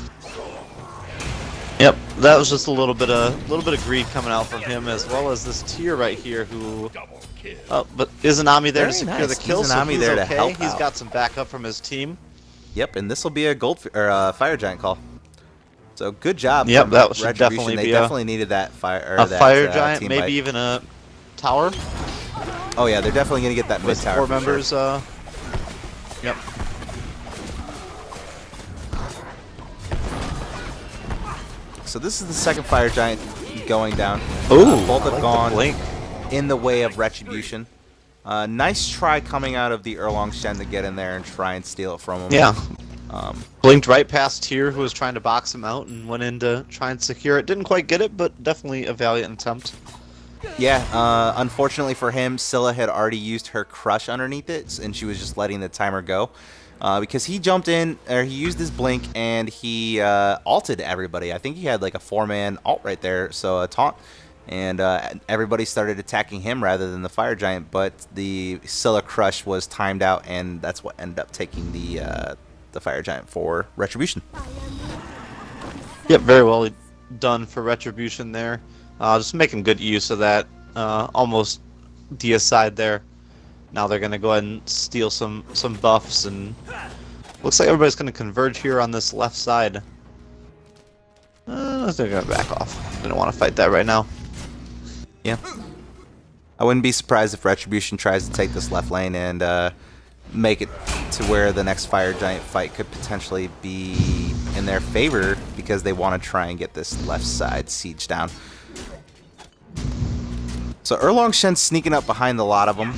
Yep. that was just a little bit of greed coming out from him, as well as this tier right here who. Oh, but Izanami there to secure the kill, so he's there to okay. help He's out. got some backup from his team. Yep, and this will be a fire giant call. So good job. Yep, from that should Retribution. definitely They be definitely needed that fire. a fire that, giant, team maybe bite. even a tower. Oh yeah, they're definitely gonna get that mid With tower. 4 members. Yep. So this is the second fire giant going down. Ooh, both have I like gone the blink. in the way of Retribution. Nice try coming out of the Erlong Shen to get in there and try and steal it from him. Yeah. Blinked right past Tyr, who was trying to box him out, and went in to try and secure it. Didn't quite get it, but definitely a valiant attempt. Yeah, unfortunately for him, Scylla had already used her crush underneath it, and she was just letting the timer go. Because he jumped in, or he used his blink, and he ulted everybody. I think he had like a 4-man ult right there, so a taunt. And everybody started attacking him rather than the fire giant, but the Scylla crush was timed out, and that's what ended up taking the fire giant for Retribution. Yep, very well done for Retribution there. Just making good use of that almost deicide there. Now they're going to go ahead and steal some buffs, and looks like everybody's going to converge here on this left side. They're going to back off. They don't want to fight that right now. Yeah. I wouldn't be surprised if Retribution tries to take this left lane and make it to where the next fire giant fight could potentially be in their favor, because they want to try and get this left side siege down. So Erlong Shen's sneaking up behind a lot of them.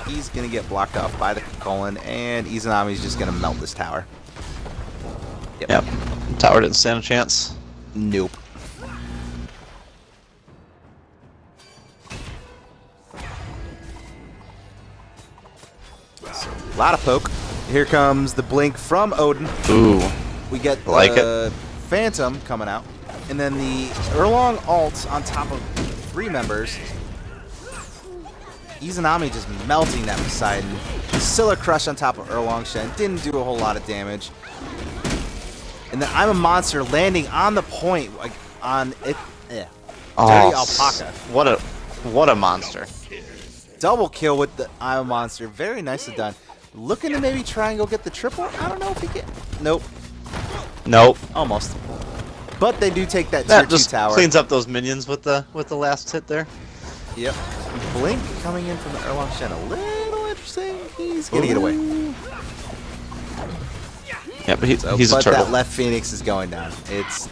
He's going to get blocked off by the colon, and Izanami's just going to melt this tower. Yep. Tower didn't stand a chance. Nope. So, a lot of poke. Here comes the blink from Odin. Ooh. We get the Like it. Phantom coming out. And then the Erlong ult on top of 3 members. Izanami just melting that Poseidon. Scylla crush on top of Erlong Shen. Didn't do a whole lot of damage. And then I'm a monster landing on the point, like on it. Dirty alpaca. What a monster. Double kill with the I'm a monster. Very nicely done. Looking to maybe try and go get the triple. I don't know if he can. Nope. Nope. Almost. But they do take that That tier 2 just tower. cleans up those minions with the last hit there. Yep. Blink coming in from the Erlong Shen. A little interesting. He's gonna get away. Yeah, but he's a But turtle. that left Phoenix is going down. They It's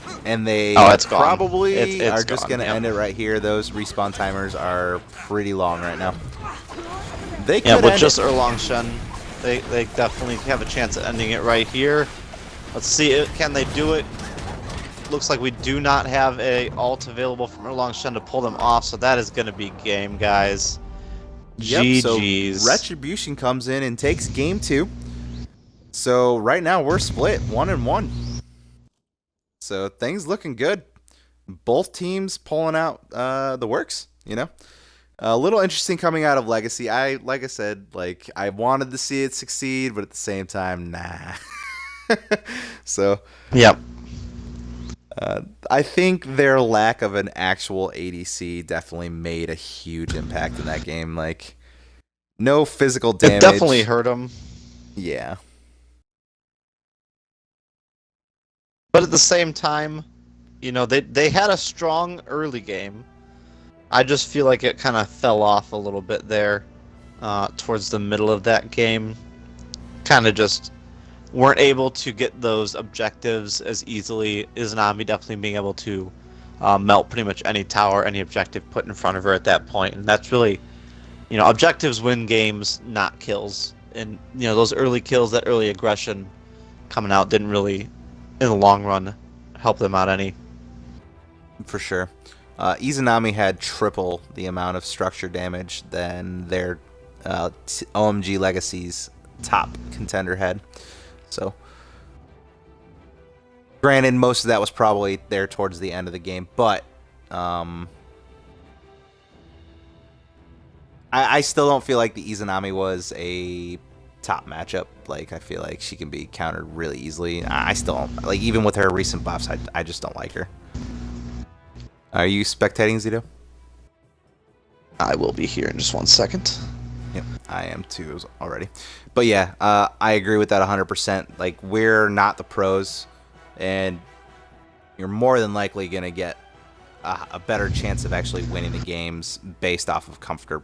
gone. probably It's are just gone, gonna yep. end it right here. Those respawn timers are pretty long right now. They could Yeah, but end just it. Erlong Shen, they definitely have a chance at ending it right here. Let's see it. Can they do it? Looks like we do not have a ult available from Erlong Shen to pull them off, so that is going to be game, guys. Yep, GG's. so Retribution comes in and takes game 2. So right now we're split 1-1. So things looking good. Both teams pulling out the works, you know. A little interesting coming out of Legacy. Like I said, I wanted to see it succeed, but at the same time, nah. So Yep. I think their lack of an actual ADC definitely made a huge impact in that game. Like, no physical damage. It definitely hurt them. Yeah. But at the same time, you know, they had a strong early game. I just feel like it kind of fell off a little bit there towards the middle of that game. Kind of just weren't able to get those objectives as easily. Izanami definitely being able to melt pretty much any tower, any objective put in front of her at that point. And that's really, you know, objectives win games, not kills. And, you know, those early kills, that early aggression coming out didn't really, in the long run, help them out any. For sure. Izanami had triple the amount of structure damage than their OMG Legacy's top contender had. So, granted, most of that was probably there towards the end of the game, but I still don't feel like the Izanami was a top matchup. Like, I feel like she can be countered really easily. I still don't, like, even with her recent buffs, I just don't like her. Are you spectating, Zito? I will be here in just 1 second. Yep, I am too already. But yeah, I agree with that 100%. Like, we're not the pros, and you're more than likely going to get a better chance of actually winning the games based off of comfort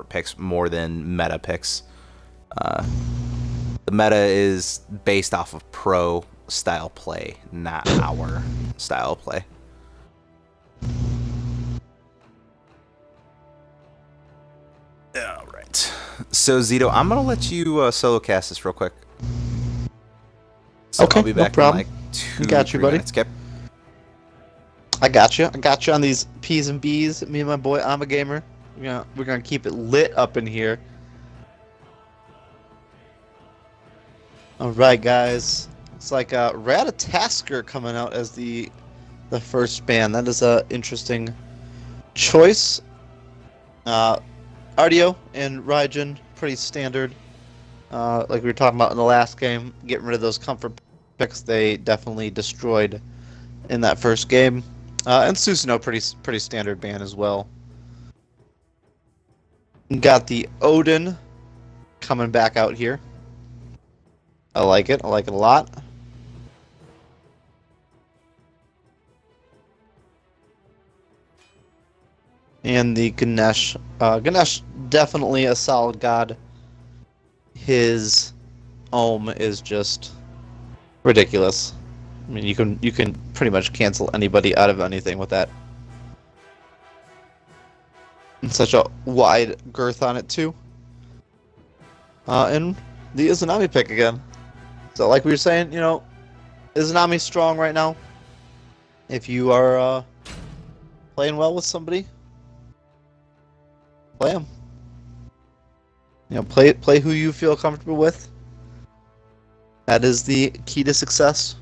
picks more than meta picks. The meta is based off of pro style play, not our style of play. All right. So, Zito, I'm going to let you solo cast this real quick. So Okay, I'll be back no problem. in like 2 Got you, 3 buddy. minutes. Okay. I got you. I got you on these P's and B's. Me and my boy, I'm a gamer. We're gonna keep it lit up in here. All right, guys. It's like Ratatasker coming out as the first band. That is a interesting choice. Ardio and Raijin, pretty standard. Like we were talking about in the last game, getting rid of those comfort picks they definitely destroyed in that first game. And Susanoo, pretty standard ban as well. Got the Odin coming back out here. I like it. I like it a lot. And the Ganesh. Ganesh, definitely a solid god. His Ohm is just ridiculous. I mean, you can pretty much cancel anybody out of anything with that. And such a wide girth on it too. And the Izanami pick again. So like we were saying, you know, Izanami's strong right now. If you are playing well with somebody, play him. You know, play who you feel comfortable with. That is the key to success,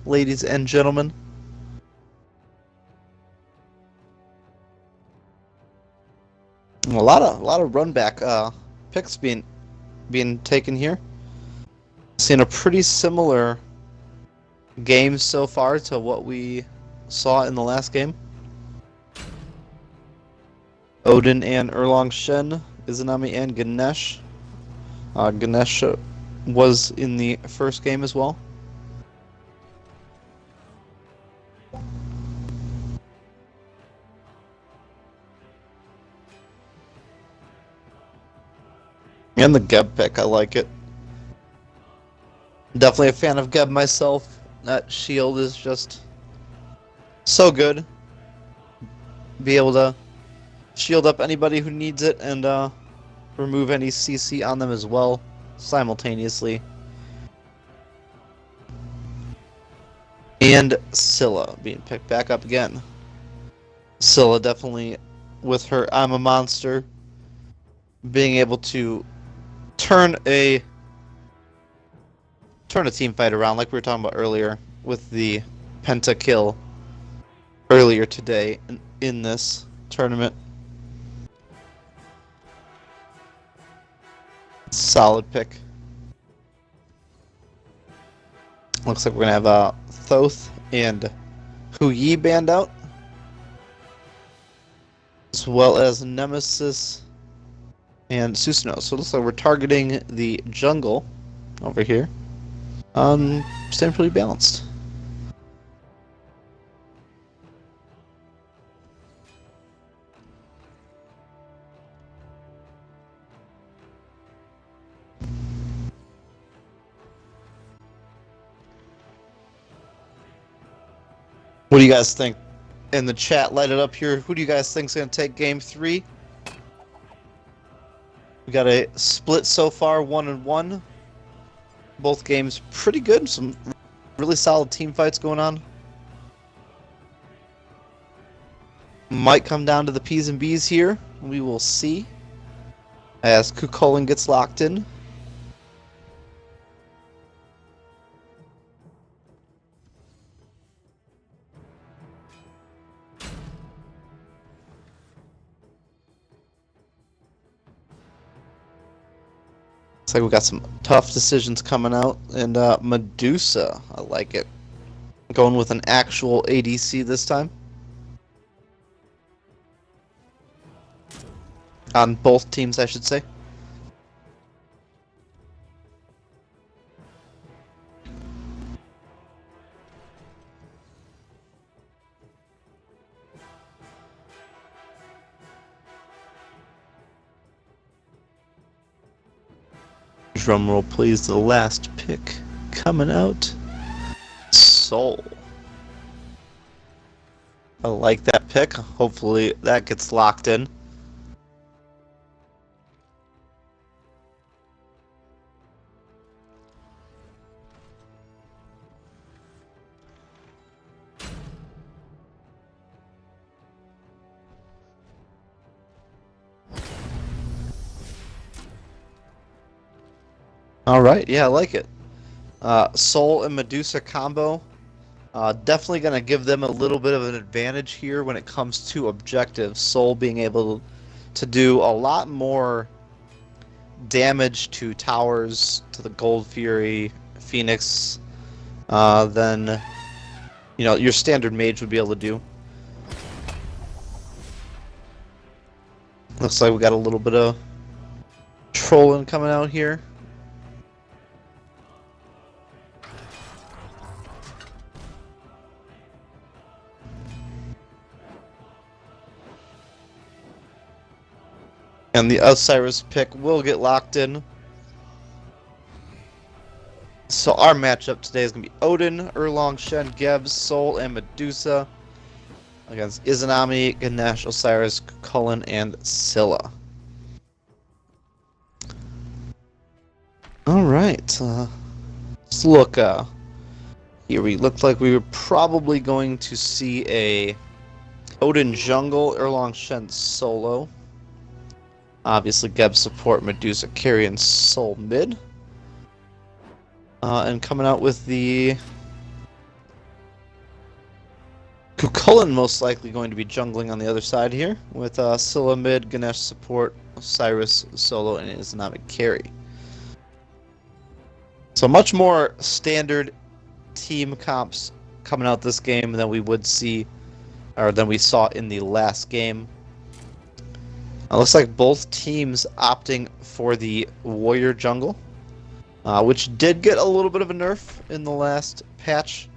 ladies and gentlemen. A lot of run back picks being taken here. Seen a pretty similar game so far to what we saw in the last game. Odin and Erlong Shen, Izanami and Ganesh. Ganesh was in the first game as well. And the Geb pick, I like it. Definitely a fan of Geb myself. That shield is just so good. Be able to shield up anybody who needs it and remove any CC on them as well simultaneously. And Scylla being picked back up again. Scylla definitely with her I'm a monster being able to turn a team fight around like we were talking about earlier with the pentakill earlier today in this tournament. Solid pick. Looks like we're gonna have Thoth and Hu Yi banned out, as well as Nemesis and Susanoo. So it looks like we're targeting the jungle over here. Staying pretty balanced. What do you guys think? In the chat, light it up here. Who do you guys think is going to take game 3? We got a split so far, 1-1. Both games pretty good. Some really solid team fights going on. Might come down to the P's and B's here. We will see. As Kukulin gets locked in. Looks like we got some tough decisions coming out, and Medusa, I like it. Going with an actual ADC this time. On both teams, I should say. Drum roll, please. The last pick coming out. Soul. I like that pick. Hopefully that gets locked in. Alright, yeah, I like it. Soul and Medusa combo. Definitely going to give them a little bit of an advantage here when it comes to objectives. Soul being able to do a lot more damage to towers, to the Gold Fury, Phoenix, than your standard mage would be able to do. Looks like we got a little bit of trolling coming out here. And the Osiris pick will get locked in. So our matchup today is going to be Odin, Erlong, Shen, Gebs, Soul, and Medusa against Izanami, Ganesh, Osiris, Cullen, and Scylla. Alright, let's look. Here we looked like we were probably going to see a Odin jungle, Erlong, Shen solo. Obviously, Geb support, Medusa carry, and Soul mid. And coming out with the Cullen most likely going to be jungling on the other side here, with Scylla mid, Ganesh support, Osiris solo, and Izanami carry. So much more standard team comps coming out this game than we would see, or than we saw in the last game. It looks like both teams opting for the Warrior jungle, which did get a little bit of a nerf in the last patch.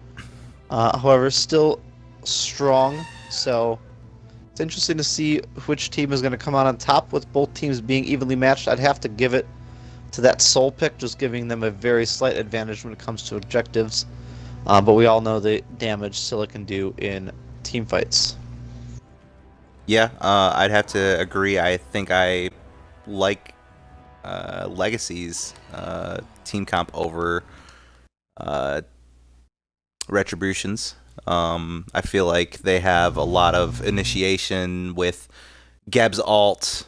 However, still strong, so it's interesting to see which team is going to come out on top with both teams being evenly matched. I'd have to give it to that Soul pick, just giving them a very slight advantage when it comes to objectives. But we all know the damage Scylla can do in team fights. Yeah, I'd have to agree. I think I like Legacy's team comp over Retribution's. I feel like they have a lot of initiation with Geb's ult,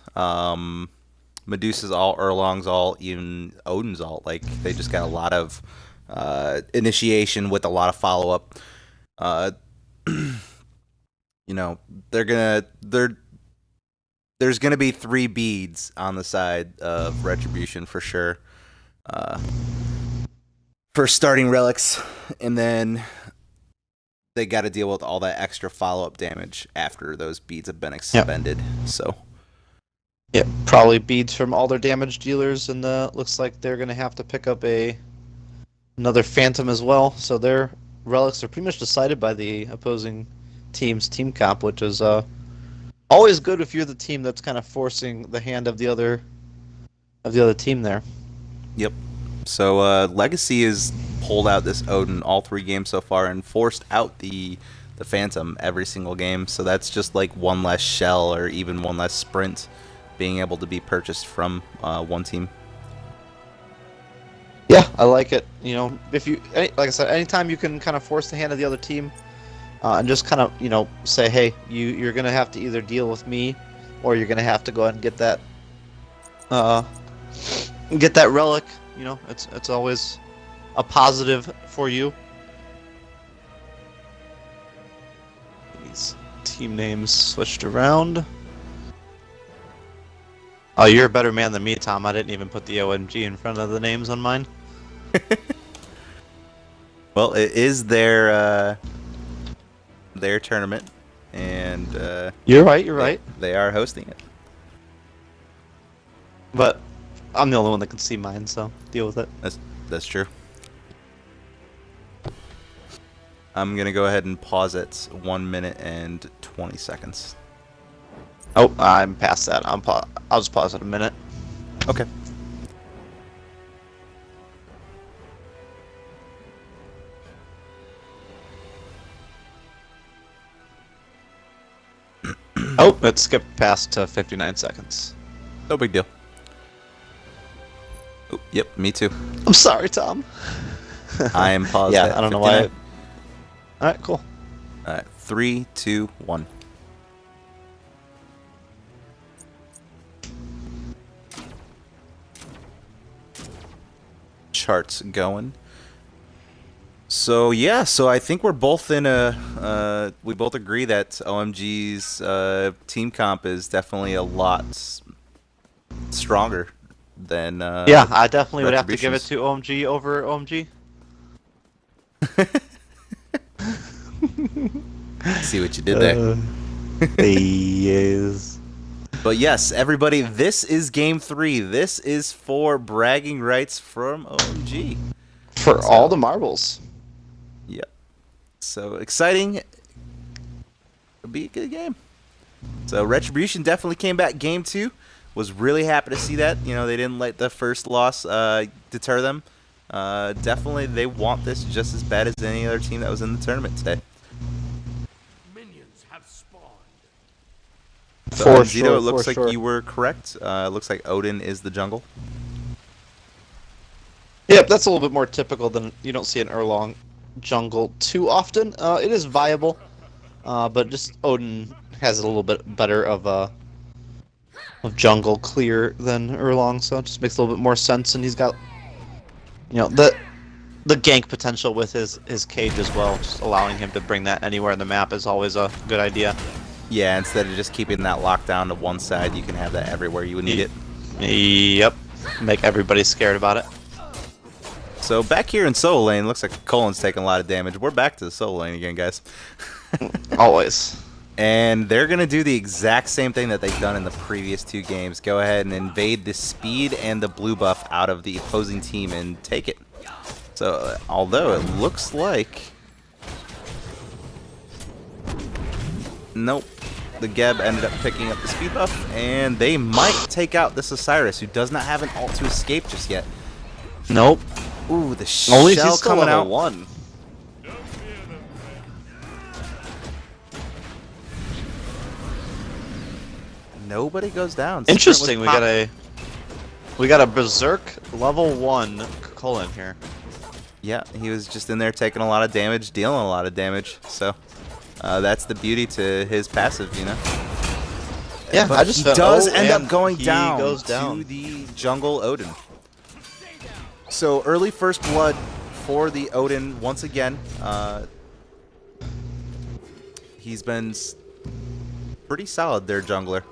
Medusa's ult, Erlong's ult, even Odin's ult. Like, they just got a lot of initiation with a lot of follow-up. There's gonna be 3 beads on the side of Retribution for sure. For starting relics, and then they got to deal with all that extra follow-up damage after those beads have been expended. Yep. So, yeah, probably beads from all their damage dealers, and looks like they're gonna have to pick up another Phantom as well. So their relics are pretty much decided by the opposing team's team comp, which is always good if you're the team that's kind of forcing the hand of the other team there. Yep. So Legacy has pulled out this Odin all 3 games so far and forced out the Phantom every single game. So that's just like one less shell or even one less sprint being able to be purchased from one team. Yeah, I like it. If you, like I said, anytime you can kind of force the hand of the other team, and just kind of, say, hey, you're gonna have to either deal with me, or you're gonna have to go ahead and get that relic. It's always a positive for you. These team names switched around. Oh, you're a better man than me, Tom. I didn't even put the OMG in front of the names on mine. Well, it is their tournament, and You're right. You're right. they are hosting it. But I'm the only one that can see mine, so deal with it. That's true. I'm gonna go ahead and pause at 1 minute and 20 seconds. Oh, I'm past that. I'll just pause it a minute. Okay. Oh, it skipped past to 59 seconds. No big deal. Oh, yep, me too. I'm sorry, Tom. I am paused. Yeah, at I don't know 59. why. Alright, cool. 3, 2, 1. Charts going. So yeah, so I think we're both in a. We both agree that OMG's team comp is definitely a lot stronger than. Yeah, I definitely would have to give it Retribution's. to OMG over OMG. See what you did there. Yes. But yes, everybody, this is game 3. This is for bragging rights from OMG. For all the marbles. Yep. So exciting. It'll be a good game. So Retribution definitely came back game 2. Was really happy to see that. You know, they didn't let the first loss deter them. Definitely they want this just as bad as any other team that was in the tournament today. Minions have spawned. So For Zito, sure, it looks for like sure. you were correct. It looks like Odin is the jungle. Yep, that's a little bit more typical than you don't see an Erlong jungle too often. It is viable, but just Odin has a little bit better of jungle clear than Erlong, so it just makes a little bit more sense. And he's got, you know, the gank potential with his cage as well. Just allowing him to bring that anywhere in the map is always a good idea. Yeah, instead of just keeping that lockdown to one side, you can have that everywhere you would need it. Yep, make everybody scared about it. So back here in solo lane, looks like Colin's taking a lot of damage. We're back to the solo lane again, guys. Always. And they're going to do the exact same thing that they've done in the previous 2 games. Go ahead and invade the speed and the blue buff out of the opposing team and take it. So, although it looks like... Nope. The Geb ended up picking up the speed buff, and they might take out this Osiris, who does not have an ult to escape just yet. Nope. Ooh, the Only shell he's still coming level out. 1. Nobody goes down. Interesting. Sprint was We got a berserk level 1 Colin here. Yeah, he was just in there taking a lot of damage, dealing a lot of damage. So that's the beauty to his passive, you know. Yeah, But I just he found- does oh, end up and going he down, goes down to the jungle Odin. So early first blood for the Odin once again. He's been pretty solid, their jungler.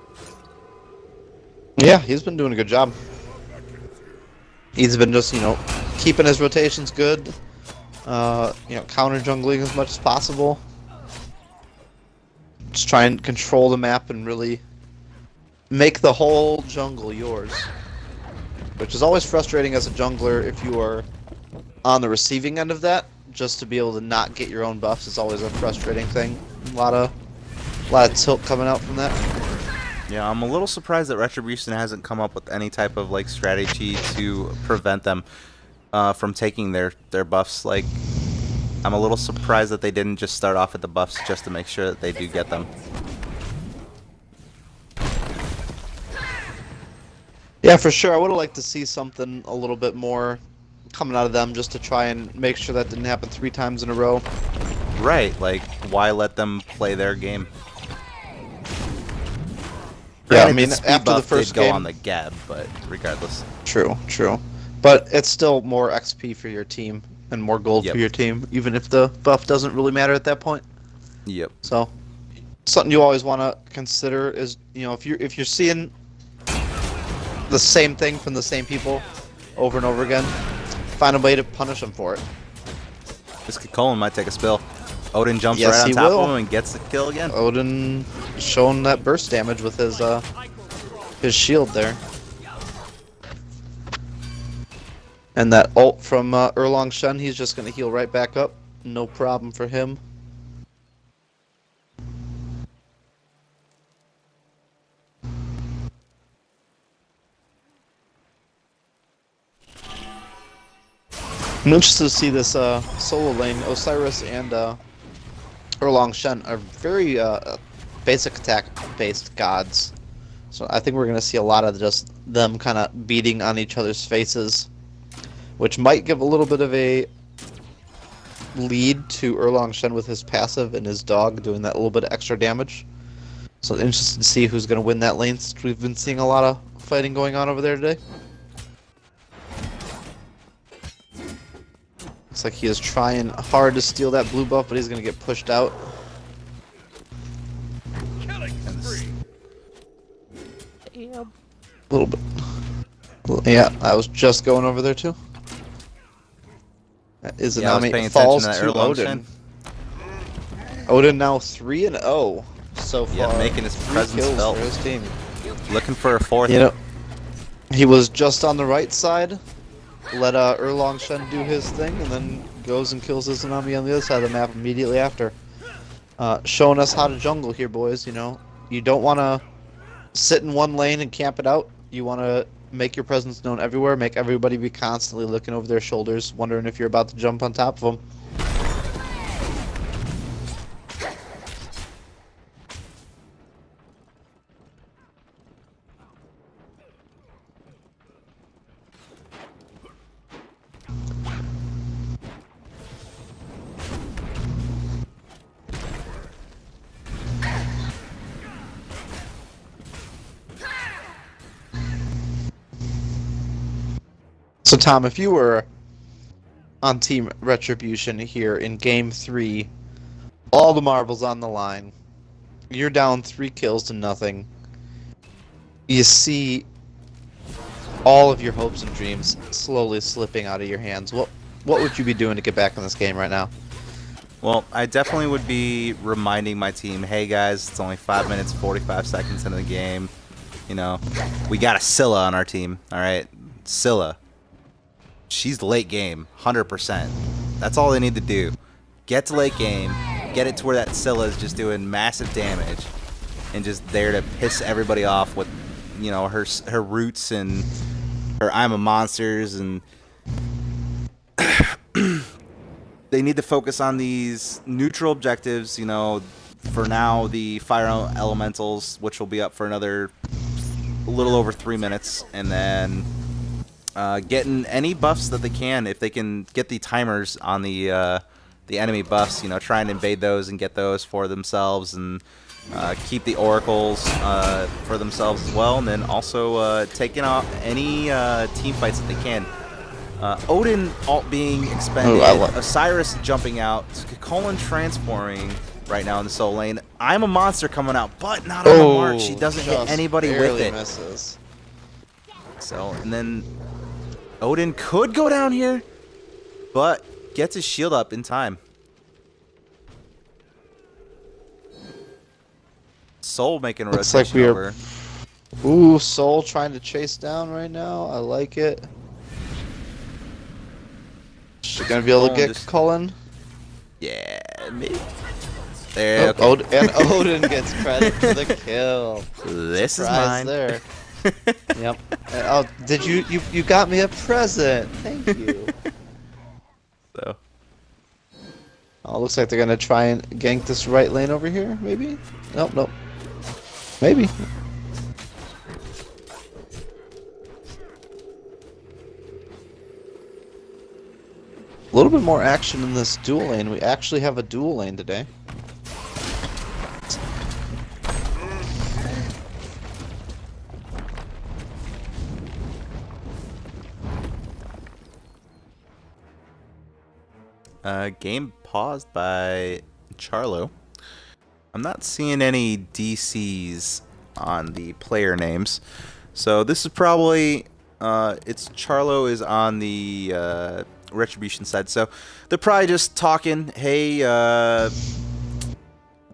Yeah, he's been doing a good job. He's been just, you know, keeping his rotations good. You know, counter jungling as much as possible. Just try and control the map and really make the whole jungle yours. Which is always frustrating as a jungler if you are on the receiving end of that. Just to be able to not get your own buffs is always a frustrating thing. A lot of tilt coming out from that. Yeah, I'm a little surprised that Retribution hasn't come up with any type of like strategy to prevent them from taking their buffs. Like, I'm a little surprised that they didn't just start off at the buffs just to make sure that they do get them. Yeah, for sure. I would have liked to see something a little bit more coming out of them just to try and make sure that didn't happen 3 times in a row. Right, like, why let them play their game? Yeah, I Granted, mean, speed after the buff first did go game... on the Gab, but regardless. True. But it's still more XP for your team and more gold Yep. for your team, even if the buff doesn't really matter at that point. Yep. So, something you always want to consider is, you know, if you're seeing the same thing from the same people over and over again. Find a way to punish them for it. This Colin might take a spill. Odin jumps Yes, right on he top will. of him and gets the kill again. Odin showing that burst damage with his shield there. And that ult from Erlong Shen, he's just going to heal right back up. No problem for him. I'm interested to see this solo lane. Osiris and Erlong Shen are very basic attack-based gods. So I think we're going to see a lot of just them kind of beating on each other's faces, which might give a little bit of a lead to Erlong Shen with his passive and his dog doing that little bit of extra damage. So interested to see who's going to win that lane, since we've been seeing a lot of fighting going on over there today. Looks like he is trying hard to steal that blue buff, but he's going to get pushed out. A little bit. Yeah, I was just going over there too. Yeah, I was paying Izanami falls attention to to that Odin. Odin now 3-0 so far. Yeah, making his 3 presence kills felt. for his team. Looking for a fourth. You know, he was just on the right side. Let Erlong Shen do his thing, and then goes and kills Izanami on the other side of the map immediately after. Showing us how to jungle here, boys. You know, you don't want to sit in one lane and camp it out. You want to make your presence known everywhere. Make everybody be constantly looking over their shoulders, wondering if you're about to jump on top of them. So Tom, if you were on Team Retribution here in Game 3, all the marbles on the line, you're down 3 kills to nothing, you see all of your hopes and dreams slowly slipping out of your hands, what would you be doing to get back in this game right now? Well, I definitely would be reminding my team, hey guys, it's only 5 minutes, 45 seconds into the game. You know, we got a Scylla on our team, alright? Scylla. She's late game, 100%. That's all they need to do. Get to late game, get it to where that Scylla is just doing massive damage, and just there to piss everybody off with, you know, her roots and her I'm a monsters, and they need to focus on these neutral objectives. You know, for now the fire elementals, which will be up for another little over 3 minutes, and then getting any buffs that they can. If they can get the timers on the enemy buffs, you know, try and invade those and get those for themselves, and keep the oracles for themselves as well, and then also taking out any team fights that they can. Odin ult being expended, Osiris jumping out, Colin transforming right now in the soul lane. I'm a monster coming out, but not on the mark. She doesn't hit anybody with it. Misses. So, and then Odin could go down here, but gets his shield up in time. Soul making a Looks rotation like we over. are. Ooh, Soul trying to chase down right now. I like it. She gonna be able to get Cullen? Yeah, maybe. There. Okay. And Odin gets credit for the kill. This Surprise is mine. there. Yep. Oh, did you got me a present? Thank you. So. Oh, looks like they're gonna try and gank this right lane over here. Maybe. Nope. Nope. Maybe. A little bit more action in this dual lane. We actually have a dual lane today. Game paused by Charlo. I'm not seeing any DCs on the player names. So this is probably it's Charlo is on the Retribution side. So they're probably just talking, hey,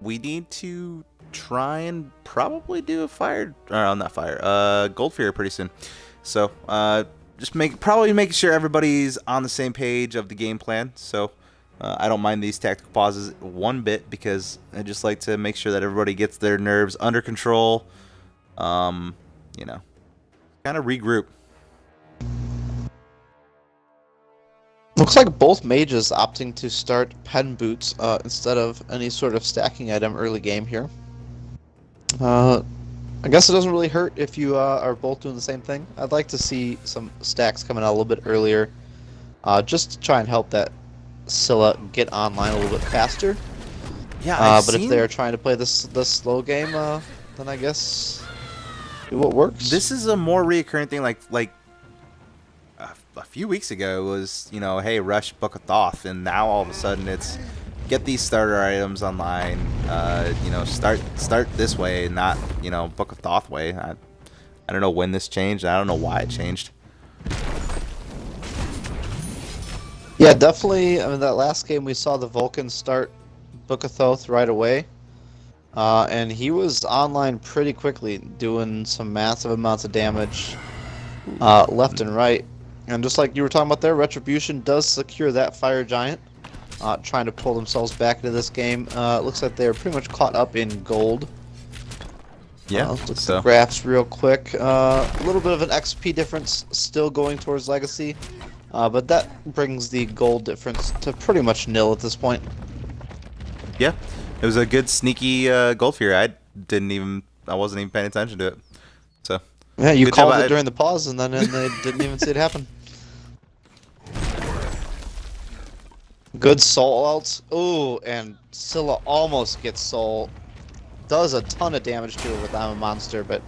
we need to try and probably do a Gold Fury pretty soon. So just probably making sure everybody's on the same page of the game plan. So I don't mind these tactical pauses one bit, because I just like to make sure that everybody gets their nerves under control. You know, kind of regroup. Looks like both mages opting to start pen boots instead of any sort of stacking item early game here. I guess it doesn't really hurt if you are both doing the same thing. I'd like to see some stacks coming out a little bit earlier, just to try and help that Scylla get online a little bit faster. Yeah, but if they're trying to play this slow game, then I guess do what works. This is a more reoccurring thing. Like a few weeks ago it was, you know, hey, rush Book of Thoth, and now all of a sudden it's get these starter items online. You know, start this way, not, you know, Book of Thoth way. I don't know when this changed. I don't know why it changed. Yeah, definitely. I mean, that last game we saw the Vulcan start Book of Thoth right away, and he was online pretty quickly, doing some massive amounts of damage left and right. And just like you were talking about there, Retribution does secure that Fire Giant, trying to pull themselves back into this game. Looks like they're pretty much caught up in gold. Yeah, Let's look at the graphs real quick. A little bit of an XP difference still going towards Legacy, but that brings the gold difference to pretty much nil at this point. Yeah, it was a good sneaky Gold Fury. I wasn't even paying attention to it. So yeah, you good called job. it during the pause, and then they didn't even see it happen. Good soul outs. Ooh, and Scylla almost gets soul. Does a ton of damage to her with I'm a Monster, but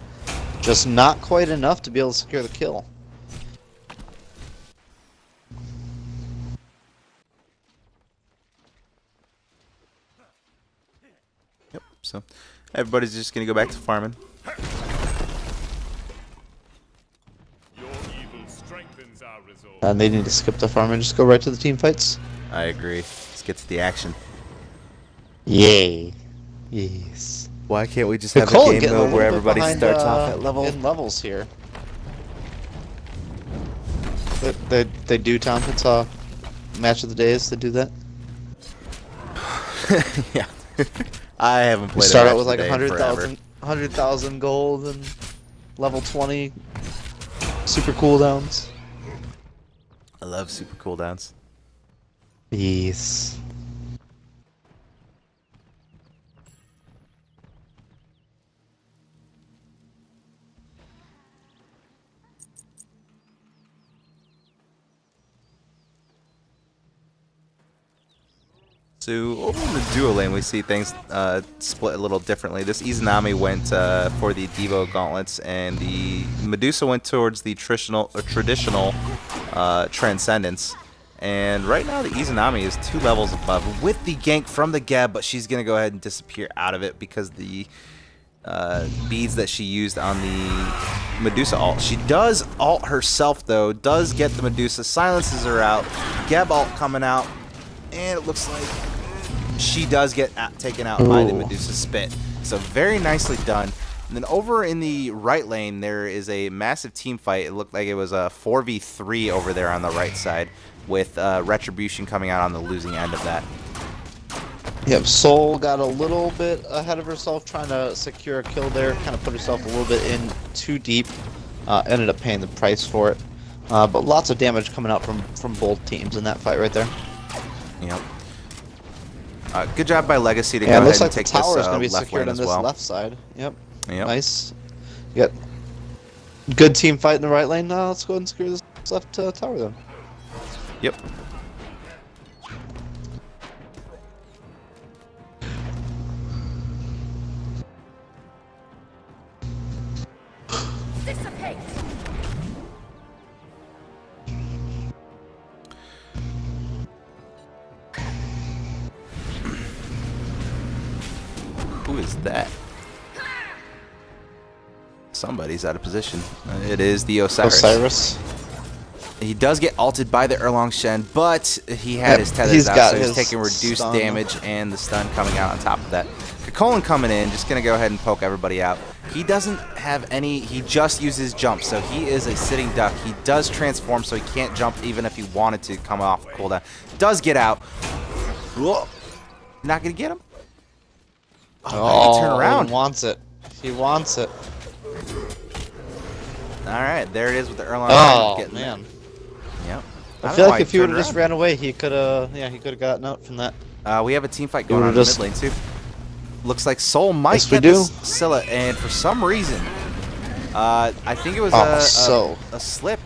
just not quite enough to be able to secure the kill. Yep. So everybody's just gonna go back to farming. Your evil strengthens our resolve. And they need to skip the farm and just go right to the team fights. I agree. Let's get to the action. Yay. Yes. Why can't we just have a game mode where everybody starts off at level? In levels here. They do, Tom. It's a match of the days. They do that. Yeah. I haven't played. We start out with like 100,000 gold and level 20 super cooldowns. I love super cooldowns. Yes. So over in the duo lane, we see things split a little differently. This Izanami went for the Devo gauntlets, and the Medusa went towards the traditional Transcendence. And right now, the Izanami is 2 levels above with the gank from the Geb, but she's gonna go ahead and disappear out of it because the beads that she used on the Medusa ult. She does ult herself though, does get the Medusa, silences her out. Geb ult coming out, and it looks like she does get taken out by the Medusa spit. So very nicely done. And then over in the right lane, there is a massive team fight. It looked like it was a 4v3 over there on the right side, with Retribution coming out on the losing end of that. Yep, Soul got a little bit ahead of herself trying to secure a kill there. Kind of put herself a little bit in too deep. Ended up paying the price for it. But lots of damage coming out from both teams in that fight right there. Yep. Good job by Legacy to go ahead and take this tower is going to be left secured lane on as this well. left side. Yep. Yep. Nice. You got good team fight in the right lane. Now let's go ahead and secure this left tower then. Yep. Dissipate. Who is that? somebody's out of position. It is the Osiris. Osiris. He does get ulted by the Erlong Shen, but he had his tethers he's out, got so he's his taking reduced stun. damage and the stun coming out on top of that. Kakolin coming in, just going to go ahead and poke everybody out. He doesn't have any, he just uses jump, so he is a sitting duck. He does transform, so he can't jump even if he wanted to come off cooldown. Does get out. Whoa. Not going to get him. Oh, he turn around. He wants it. He wants it. Alright, there it is with the Erlong. Oh, getting man. There. Yep. I feel like if he would have just ran away, he could have, yeah, he could have gotten out from that. We have a team fight going on in the mid lane too. Looks like Soul might Yes, we get do. this Scylla, and for some reason, I think it was a slip.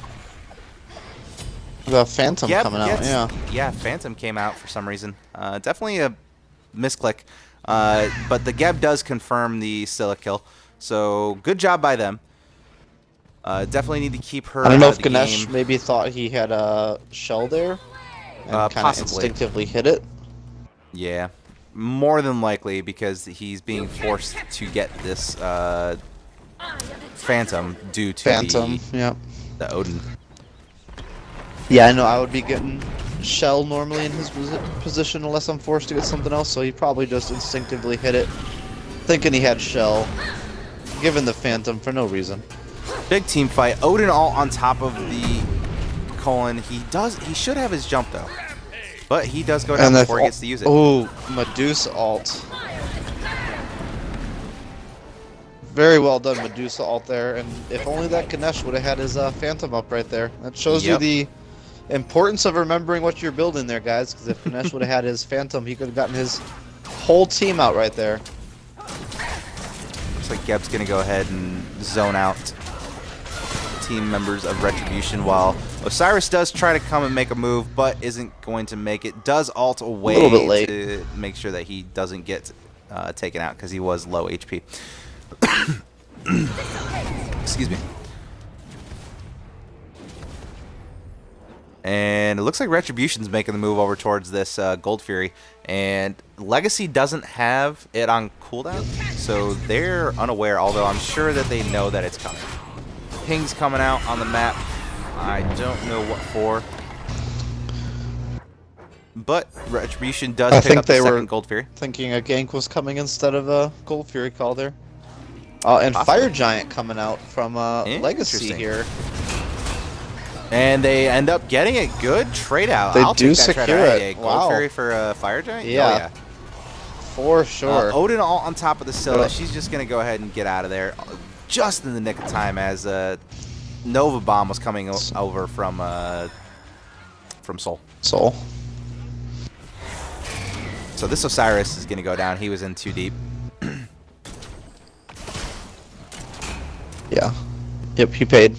The Phantom Yep, coming out, yeah. Yeah, Phantom came out for some reason. Definitely a misclick. But the Geb does confirm the Scylla kill, so good job by them. Definitely need to keep her. I don't know out if of the Ganesh game. maybe thought he had a shell there and kind of Possibly. instinctively hit it. Yeah, more than likely because he's being forced to get this Phantom due to the Odin. Yeah, I know. I would be getting shell normally in his position unless I'm forced to get something else, so he probably just instinctively hit it, thinking he had shell, given the Phantom for no reason. Big team fight. Odin all on top of the colon. He should have his jump though, but he does go down before he gets to use it. Oh, Medusa ult. Very well done, Medusa ult there. And if only that Ganesh would have had his Phantom up right there. That shows you the importance of remembering what you're building there, guys. Because if Ganesh would have had his Phantom, he could have gotten his whole team out right there. Looks like Geb's going to go ahead and zone out team members of Retribution, while Osiris does try to come and make a move, but isn't going to make it. Does ult away a little bit late to make sure that he doesn't get taken out because he was low HP. Excuse me. And it looks like Retribution's making the move over towards this Gold Fury, and Legacy doesn't have it on cooldown, so they're unaware, although I'm sure that they know that it's coming. Ping's coming out on the map. I don't know what for. But Retribution does pick up the second Gold Fury. Thinking a gank was coming instead of a Gold Fury call there. And Fire Giant coming out from Legacy here. And they end up getting a good trade out. They I'll do take that secure trade out. it. Gold Wow. Fury for a Fire Giant? Yeah. Oh, yeah. For sure. Odin all on top of the Scylla. She's just going to go ahead and get out of there just in the nick of time as Nova Bomb was coming over from Soul. So this Osiris is going to go down. He was in too deep. yeah. Yep, he paid.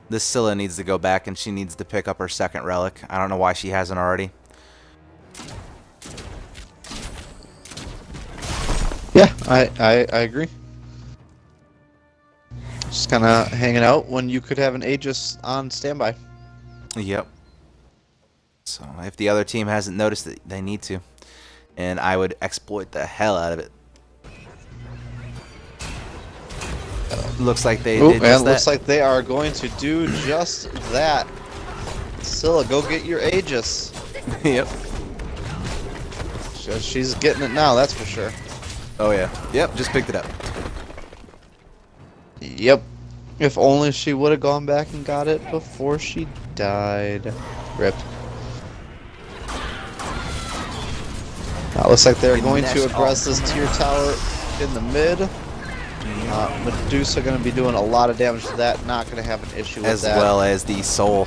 This Scylla needs to go back, and she needs to pick up her second relic. I don't know why she hasn't already. Yeah, I agree. Just kind of hanging out when you could have an Aegis on standby. Yep. So if the other team hasn't noticed it, they need to. And I would exploit the hell out of it. Looks like they did just that. Looks like they are going to do just that. Scylla, go get your Aegis. Yep. She's getting it now, that's for sure. Oh yeah. Yep, just picked it up. Yep. If only she would have gone back and got it before she died. Rip. Looks like they're going to aggress this tier tower in the mid. Medusa going to be doing a lot of damage to that. Not going to have an issue with that. As well as the Soul.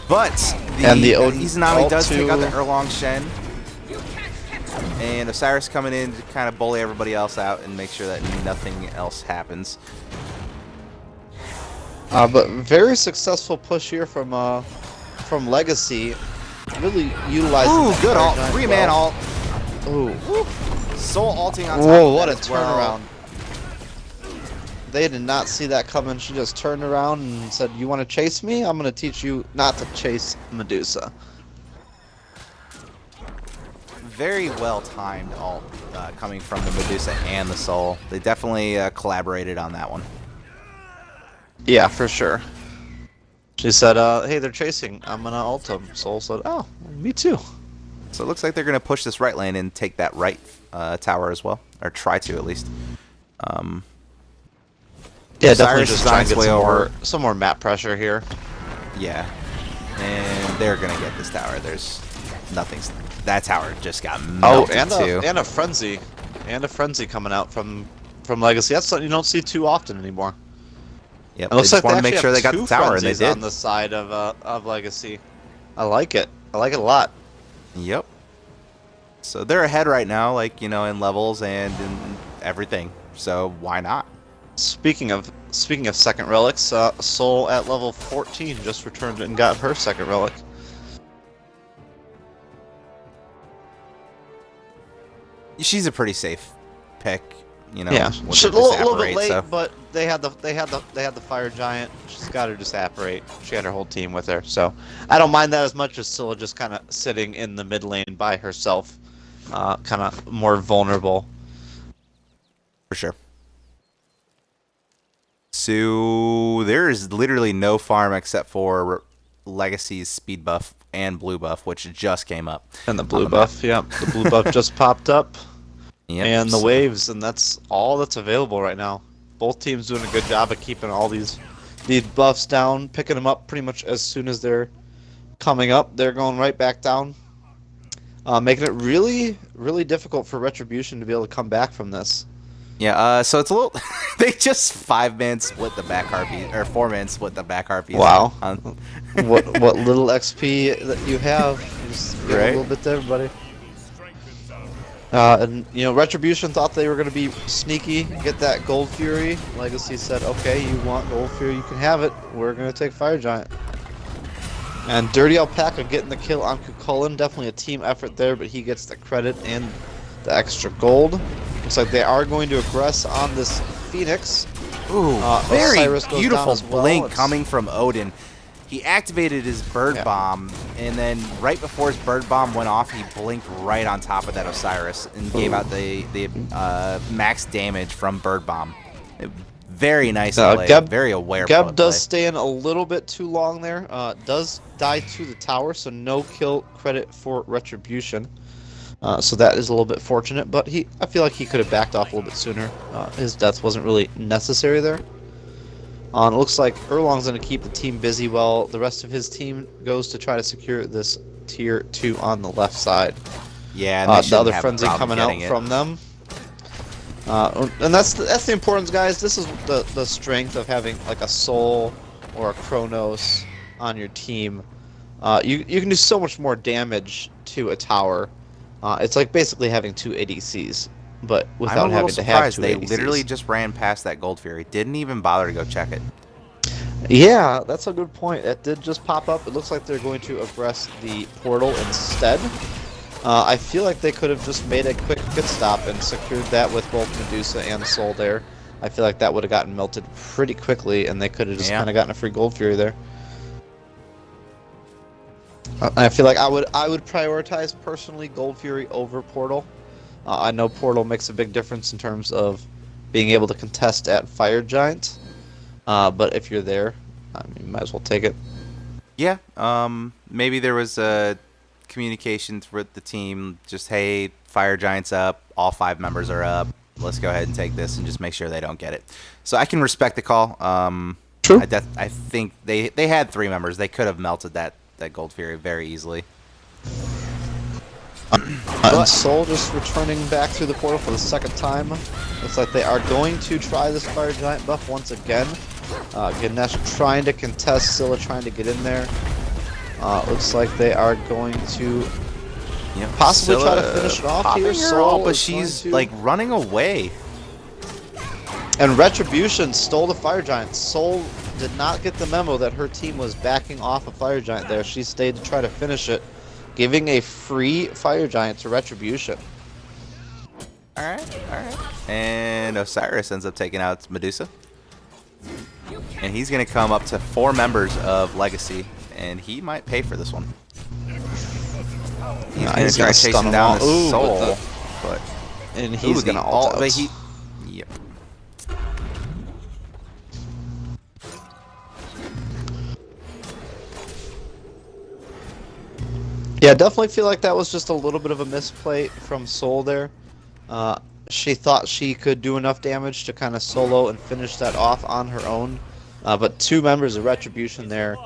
But the Odin Izanami does take out the too. Erlong Shen. And Osiris coming in to kind of bully everybody else out and make sure that nothing else happens. But very successful push here from Legacy. Really utilizing. Ooh, good ult. Giant 3-man well. ult. Ooh. Soul ulting on top Whoa, of what that a as well. turnaround. They did not see that coming. She just turned around and said, "You want to chase me? I'm going to teach you not to chase Medusa." very well timed ult coming from the Medusa and the Soul. They definitely collaborated on that one. Yeah, for sure. She said, hey, they're chasing. I'm gonna ult them. Soul said, oh, me too. So it looks like they're going to push this right lane and take that right tower as well. Or try to, at least. Yeah, definitely Osiris just is on trying his to get way over. some more map pressure here. Yeah. And they're going to get this tower. There's nothing. That tower just got melted too. And a frenzy. And a frenzy coming out from Legacy. That's something you don't see too often anymore. Yep, It looks they like just want they to make actually sure they have got the two tower, and they frenzies did. on the side of Legacy. I like it. I like it a lot. Yep. So they're ahead right now, like, you know, in levels and in everything. So why not? Speaking of second relics, Soul at level 14 just returned and got her second relic. She's a pretty safe pick, you know. Yeah, with she's a the little bit disapparate, late, so. but they had the fire giant. She's got her disapparate. She had her whole team with her, so I don't mind that as much as Scylla just kind of sitting in the mid lane by herself, kind of more vulnerable. For sure. So there is literally no farm except for Legacy's speed buff and blue buff, which just came up. And the blue buff, yeah, the blue buff just popped up. Yep, And the so- waves, and that's all that's available right now. Both teams doing a good job of keeping all these buffs down, picking them up pretty much as soon as they're coming up. They're going right back down, making it really, really difficult for Retribution to be able to come back from this. Yeah, so it's a little. They just 5-man split the back harpies, or 4-man split the back harpies. Wow. On- what little XP that you have, you just give Right. a little bit to everybody. Strengthens our And you know, Retribution thought they were going to be sneaky, get that Gold Fury. Legacy said, "Okay, you want Gold Fury, you can have it. We're going to take Fire Giant." And Dirty Alpaca getting the kill on Kukulin, definitely a team effort there, but he gets the credit and the extra gold. Looks like they are going to aggress on this Phoenix. Ooh, Osiris very goes down beautiful as well. blink It's- coming from Odin. He activated his bird Yeah. bomb, and then right before his bird bomb went off, he blinked right on top of that Osiris and gave out the max damage from bird bomb. Very nice play. Very aware. Geb does play. stay in a little bit too long there. Does die to the tower, so no kill credit for Retribution. So that is a little bit fortunate, but I feel like he could have backed off a little bit sooner. His death wasn't really necessary there. It looks like Erlong's going to keep the team busy while the rest of his team goes to try to secure this tier 2 on the left side. Yeah, and they The shouldn't other have a frenzy problem coming out getting it. from them. And that's the importance, guys. This is the strength of having like a Soul or a Kronos on your team. You can do so much more damage to a tower. It's like basically having two ADCs, but I'm without a little having to have surprised. two They ADCs. literally just ran past that Gold Fury. Didn't even bother to go check it. Yeah, that's a good point. It did just pop up. It looks like they're going to aggress the portal instead. I feel like they could have just made a quick pit stop and secured that with both Medusa and Soul there. I feel like that would have gotten melted pretty quickly, and they could have just Yeah. kind of gotten a free Gold Fury there. I feel like I would prioritize personally Gold Fury over Portal. I know Portal makes a big difference in terms of being able to contest at Fire Giant, but if you're there, I mean, you might as well take it. Yeah, maybe there was a communication with the team. Just, hey, Fire Giant's up. All 5 members are up. Let's go ahead and take this and just make sure they don't get it. So I can respect the call. True. I think they had 3 members. They could have melted that Gold Fury very easily. But Soul just returning back through the portal for the second time. Looks like they are going to try this Fire Giant buff once again. Ganesh trying to contest, Scylla trying to get in there. Looks like they are going to Yeah, possibly try to Scylla finish it off popping here. her Soul ult, but is she's going to- like running away. And Retribution stole the Fire Giant. Soul did not get the memo that her team was backing off a Fire Giant there. She stayed to try to finish it, giving a free Fire Giant to Retribution. All right. And Osiris ends up taking out Medusa. And he's going to come up to 4 members of Legacy, and he might pay for this one. He's Nah, gonna try stun chasing him down all. the Ooh, soul, with but and he's the gonna ult out. but yep. Yeah, definitely feel like that was just a little bit of a misplay from Soul there. She thought she could do enough damage to kind of solo and finish that off on her own. But two members of Retribution there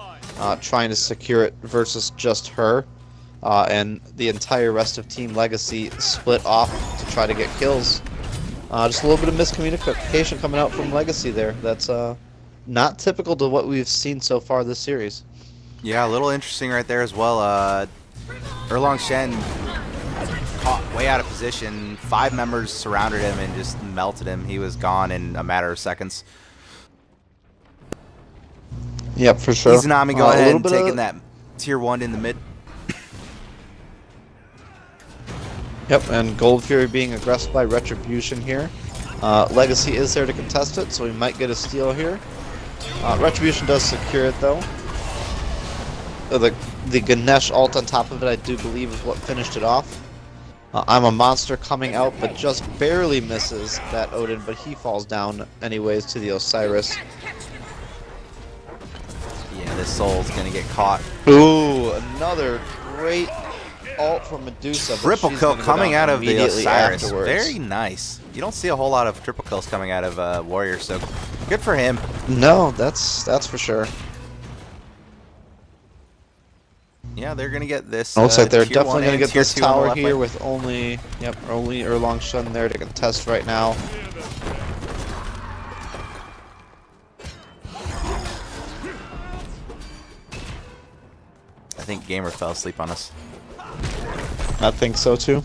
trying to secure it versus just her. And the entire rest of Team Legacy split off to try to get kills. Just a little bit of miscommunication coming out from Legacy there. That's not typical to what we've seen so far this series. Yeah, a little interesting right there as well. Erlong Shen caught way out of position. 5 members surrounded him and just melted him. He was gone in a matter of seconds. Yep, for sure. Izanami go ahead and taking that tier 1 in the mid. Yep, and Gold Fury being aggressed by Retribution here. Legacy is there to contest it, so we might get a steal here. Retribution does secure it though. The Ganesh ult on top of it, I do believe, is what finished it off. I'm a monster coming out, but just barely misses that Odin, but he falls down anyways to the Osiris. Yeah, this soul's gonna get caught. Ooh, another great ult from Medusa. but Triple she's kill gonna go coming down out of the immediately Osiris. afterwards. Very nice. You don't see a whole lot of triple kills coming out of Warrior, so good for him. No, that's for sure. Yeah, they're gonna get this. Looks like they're tier definitely 1 going to and get tier this 2 on the tower left here lane. with only Erlong Shen there to contest right now. I think Gamer fell asleep on us. I think so too.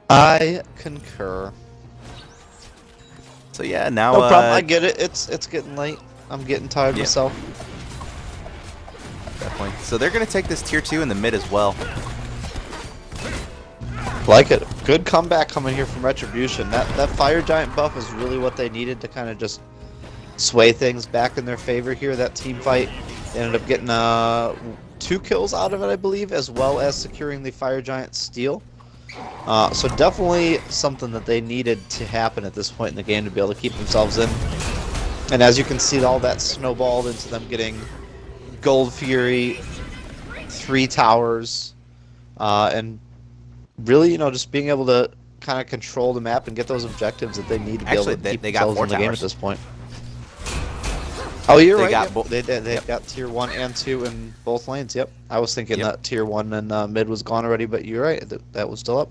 I concur. So yeah, now No problem. I get it. It's getting late. I'm getting tired Yeah. myself. definitely. So they're gonna take this tier 2 in the mid as well. Like it. Good comeback coming here from Retribution. That Fire Giant buff is really what they needed to kind of just sway things back in their favor here. That team fight, they ended up getting 2 kills out of it, I believe, as well as securing the Fire Giant steal. So definitely something that they needed to happen at this point in the game to be able to keep themselves in. And as you can see, all that snowballed into them getting Gold Fury, 3 towers, and really, just being able to kind of control the map and get those objectives that they need to be able to keep they got themselves 4 in the game at towers. this point. Oh, you're They right. got Yep. both. They Yep. got tier 1 and 2 in both lanes. Yep. I was thinking Yep. that tier 1 and mid was gone already, but you're right. That was still up.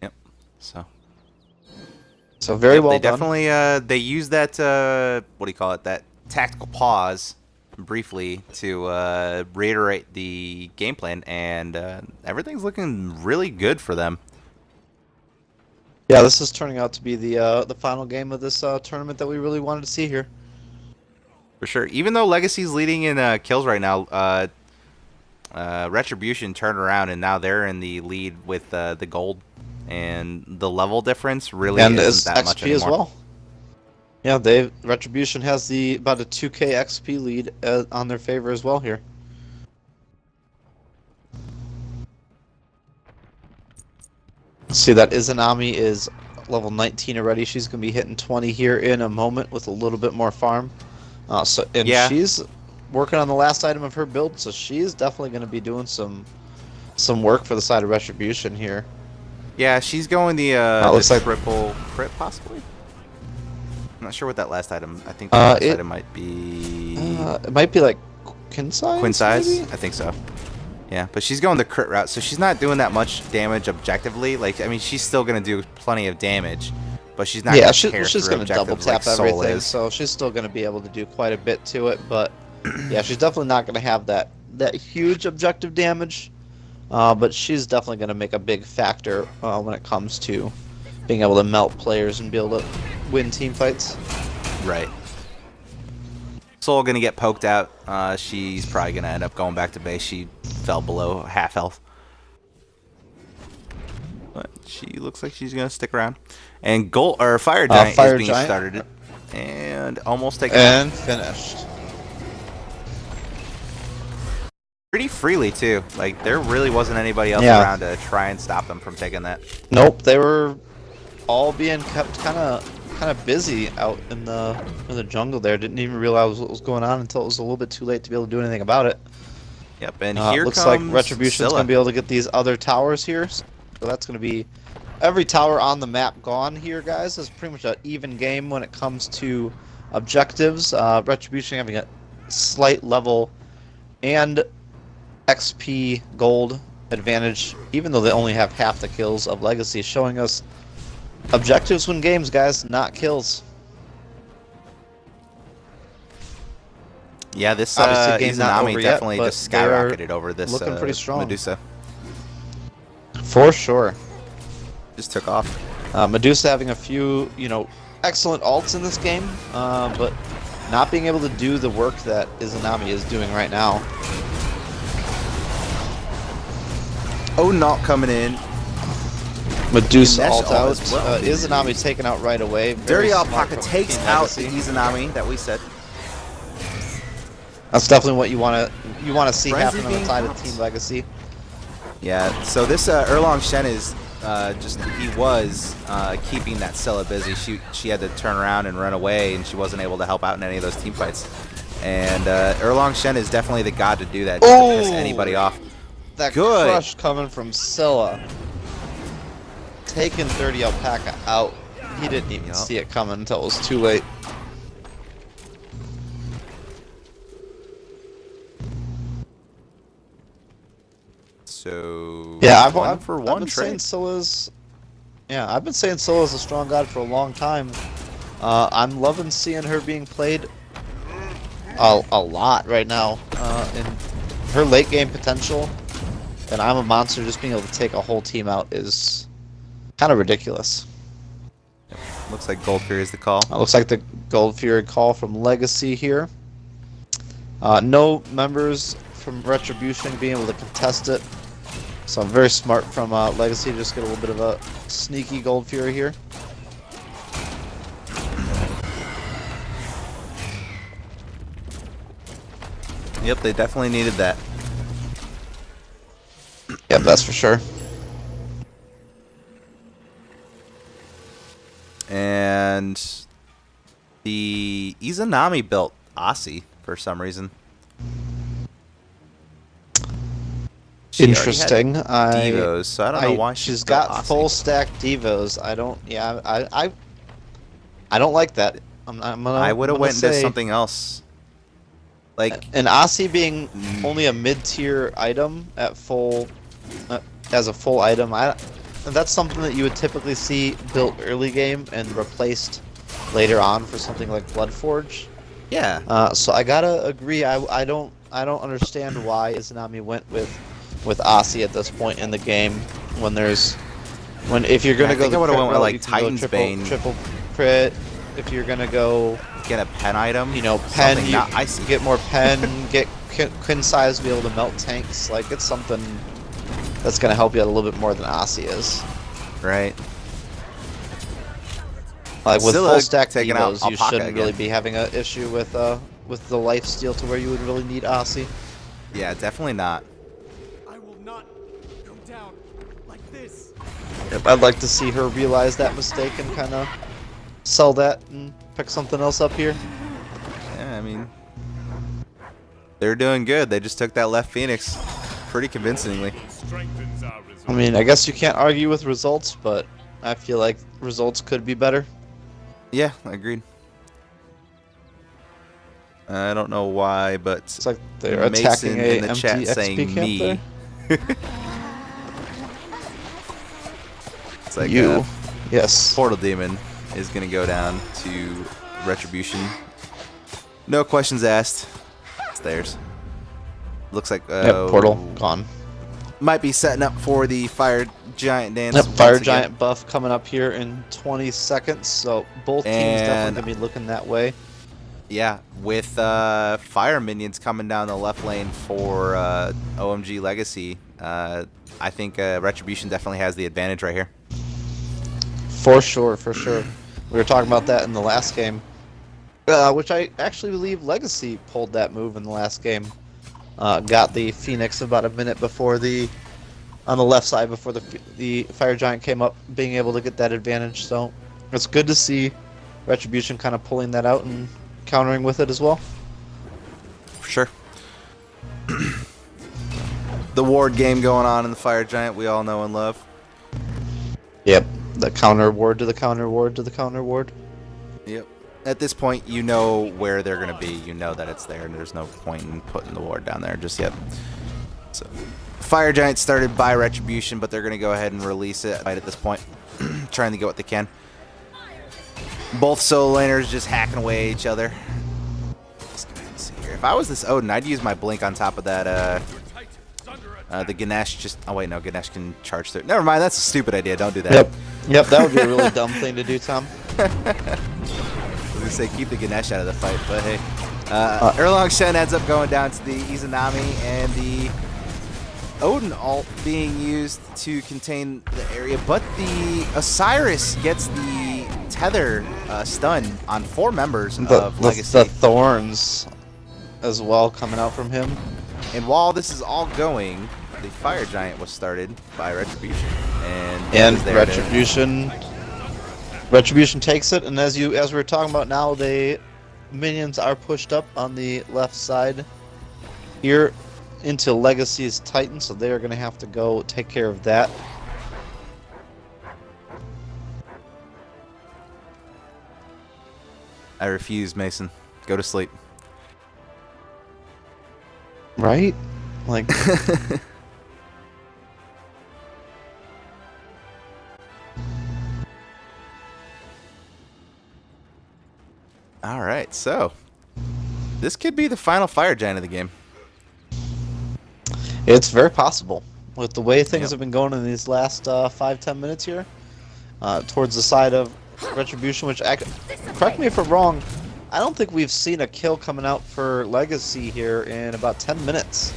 Yep. So Very yep, well they done. definitely they use that what do you call it? That tactical pause briefly to reiterate the game plan, and everything's looking really good for them. Yeah, this is turning out to be the final game of this tournament that we really wanted to see here. For sure. Even though Legacy's leading in kills right now, Retribution turned around and now they're in the lead with the gold, and the level difference really And isn't that XP much anymore. as well. Yeah, Retribution has about a 2k XP lead on their favor as well here. See that Izanami is level 19 already. She's gonna be hitting 20 here in a moment with a little bit more farm. Yeah. She's working on the last item of her build, so she's definitely gonna be doing some work for the side of Retribution here. Yeah, she's going the looks like- triple crit possibly. I'm not sure what that last item. I think the last item might be It might be like Quinn size. Quinn size. maybe? I think so. Yeah, but she's going the crit route, so she's not doing that much damage objectively. Like, I mean, she's still gonna do plenty of damage, but she's not. Yeah, gonna she's tear going through to double objectives like tap Soul everything, is. so she's still going to be able to do quite a bit to it. But yeah, she's definitely not going to have that huge objective damage. But she's definitely going to make a big factor when it comes to being able to melt players and be able to win team fights. Right. Soul gonna get poked out. She's probably gonna end up going back to base. She fell below half health. But she looks like she's gonna stick around. And Fire Giant Fire is being Giant. started and almost taken out. And finished. pretty freely too. Like there really wasn't anybody else Yeah. around to try and stop them from taking that. Nope, they were all being kept kind of busy out in the jungle there. Didn't even realize what was going on until it was a little bit too late to be able to do anything about it. Yep, and here looks comes like Retribution's Scylla. gonna be able to get these other towers here. So that's gonna be every tower on the map gone here, guys. It's pretty much an even game when it comes to objectives. Retribution having a slight level and XP gold advantage, even though they only have half the kills of Legacy, showing us objectives win games, guys, not kills. Yeah, this Obviously, game not Izanami over yet, definitely but just they are skyrocketed over this looking pretty strong. Medusa. For sure. Just took off. Medusa having a few, excellent ults in this game, but not being able to do the work that Izanami is doing right now. Oh, not coming in. Medusa Mesh ult ult out. as well. Izanami taken out right away. Dirty Very smart Alpaca from takes Team out the Legacy. Izanami that we said. That's definitely what you want to see Frenzy happen on the being side of popped. Team Legacy. Yeah, so this Erlong Shen is he was keeping that Scylla busy. She had to turn around and run away, and she wasn't able to help out in any of those team fights. And Erlong Shen is definitely the god to do that, just to piss anybody off. That Good. crush coming from Scylla. Taking 30 Alpaca out. He didn't even Yup. see it coming until it was too late. So Yeah, I've one for one been trade. saying Scylla's. Yeah, I've been saying Scylla's a strong god for a long time. I'm loving seeing her being played a lot right now. And her late game potential, and I'm a monster, just being able to take a whole team out is kind of ridiculous. Looks like Gold Fury is the call. Looks like the Gold Fury call from Legacy here. No members from Retribution being able to contest it. So very smart from Legacy to just get a little bit of a sneaky Gold Fury here. Yep, they definitely needed that. Yep, that's for sure. And the Izanami built Aussie for some reason. She already had Interesting. Devos, so I don't know why she's built got Aussie. full stack Devos. I don't. Yeah, I don't like that. I would have went into something else. Like An Aussie being only a mid-tier item at full, as a full item, that's something that you would typically see built early game and replaced later on for something like Bloodforge. yeah, So I gotta agree. I don't understand why Izanami went with Aussie at this point in the game if you're gonna I go think the I would've crit went with, route, like, you can go Titan's Bane. triple crit. If you're gonna go, get a pen item. pen, something you not icy. get more pen, get Quinn size to be able to melt tanks. Like, it's something that's gonna help you out a little bit more than Aussie is. Right. Like with Scylla full stack taking out Devos, you Alpaca shouldn't really again. be having an issue with the life steal to where you would really need Aussie. Yeah, definitely not. I will not go down like this. Yep, I'd like to see her realize that mistake and kind of sell that and pick something else up here. Yeah, I mean, they're doing good. They just took that left Phoenix pretty convincingly. Strengthens our resolve. I mean, I guess you can't argue with results, but I feel like results could be better. Yeah, agreed. I don't know why, but It's like they're Mason attacking a in the empty chat XP saying camp me. there. It's like You, yes. Portal Demon is gonna go down to Retribution. No questions asked. It's theirs. Looks like Yep, portal gone. might be setting up for the Fire Giant dance. Yep, once Fire again. Giant buff coming up here in 20 seconds, so both teams And- definitely gonna be looking that way. Yeah, with fire minions coming down the left lane for OMG Legacy, I think Retribution definitely has the advantage right here. For sure, for sure. We were talking about that in the last game, which I actually believe Legacy pulled that move in the last game. got the Phoenix about a minute before on the left side before the Fire Giant came up, being able to get that advantage. So it's good to see Retribution kind of pulling that out and countering with it as well. For sure. The ward game going on in the Fire Giant we all know and love. Yep. The counter ward to the counter ward to the counter ward. Yep. At this point, you know where they're going to be. You know that it's there, and there's no point in putting the ward down there just yet. So, Fire Giant started by Retribution, but they're going to go ahead and release it right at this point, trying to get what they can. Both solo laners just hacking away at each other. Let's go ahead and see here. If I was this Odin, I'd use my blink on top of that. The Ganesh just... Oh, wait, no. Ganesh can charge through. Never mind. That's a stupid idea. Don't do that. Yep, that would be a really dumb thing to do, Tom. I was going to say keep the Ganesh out of the fight, but hey. Erlong Shen ends up going down to the Izanami, and the Odin ult being used to contain the area, but the Osiris gets the tether stun on 4 members of Legacy. The thorns as well coming out from him. And while this is all going, the Fire Giant was started by Retribution, and Retribution takes it, and as we were talking about now, the minions are pushed up on the left side here into Legacy's Titan, so they are going to have to go take care of that. I refuse, Mason. Go to sleep. Right? Like... Alright, so this could be the final Fire Giant of the game. It's very possible. With the way things have been going in these last 5-10 minutes here, towards the side of Retribution, which, correct me if I'm wrong, I don't think we've seen a kill coming out for Legacy here in about 10 minutes.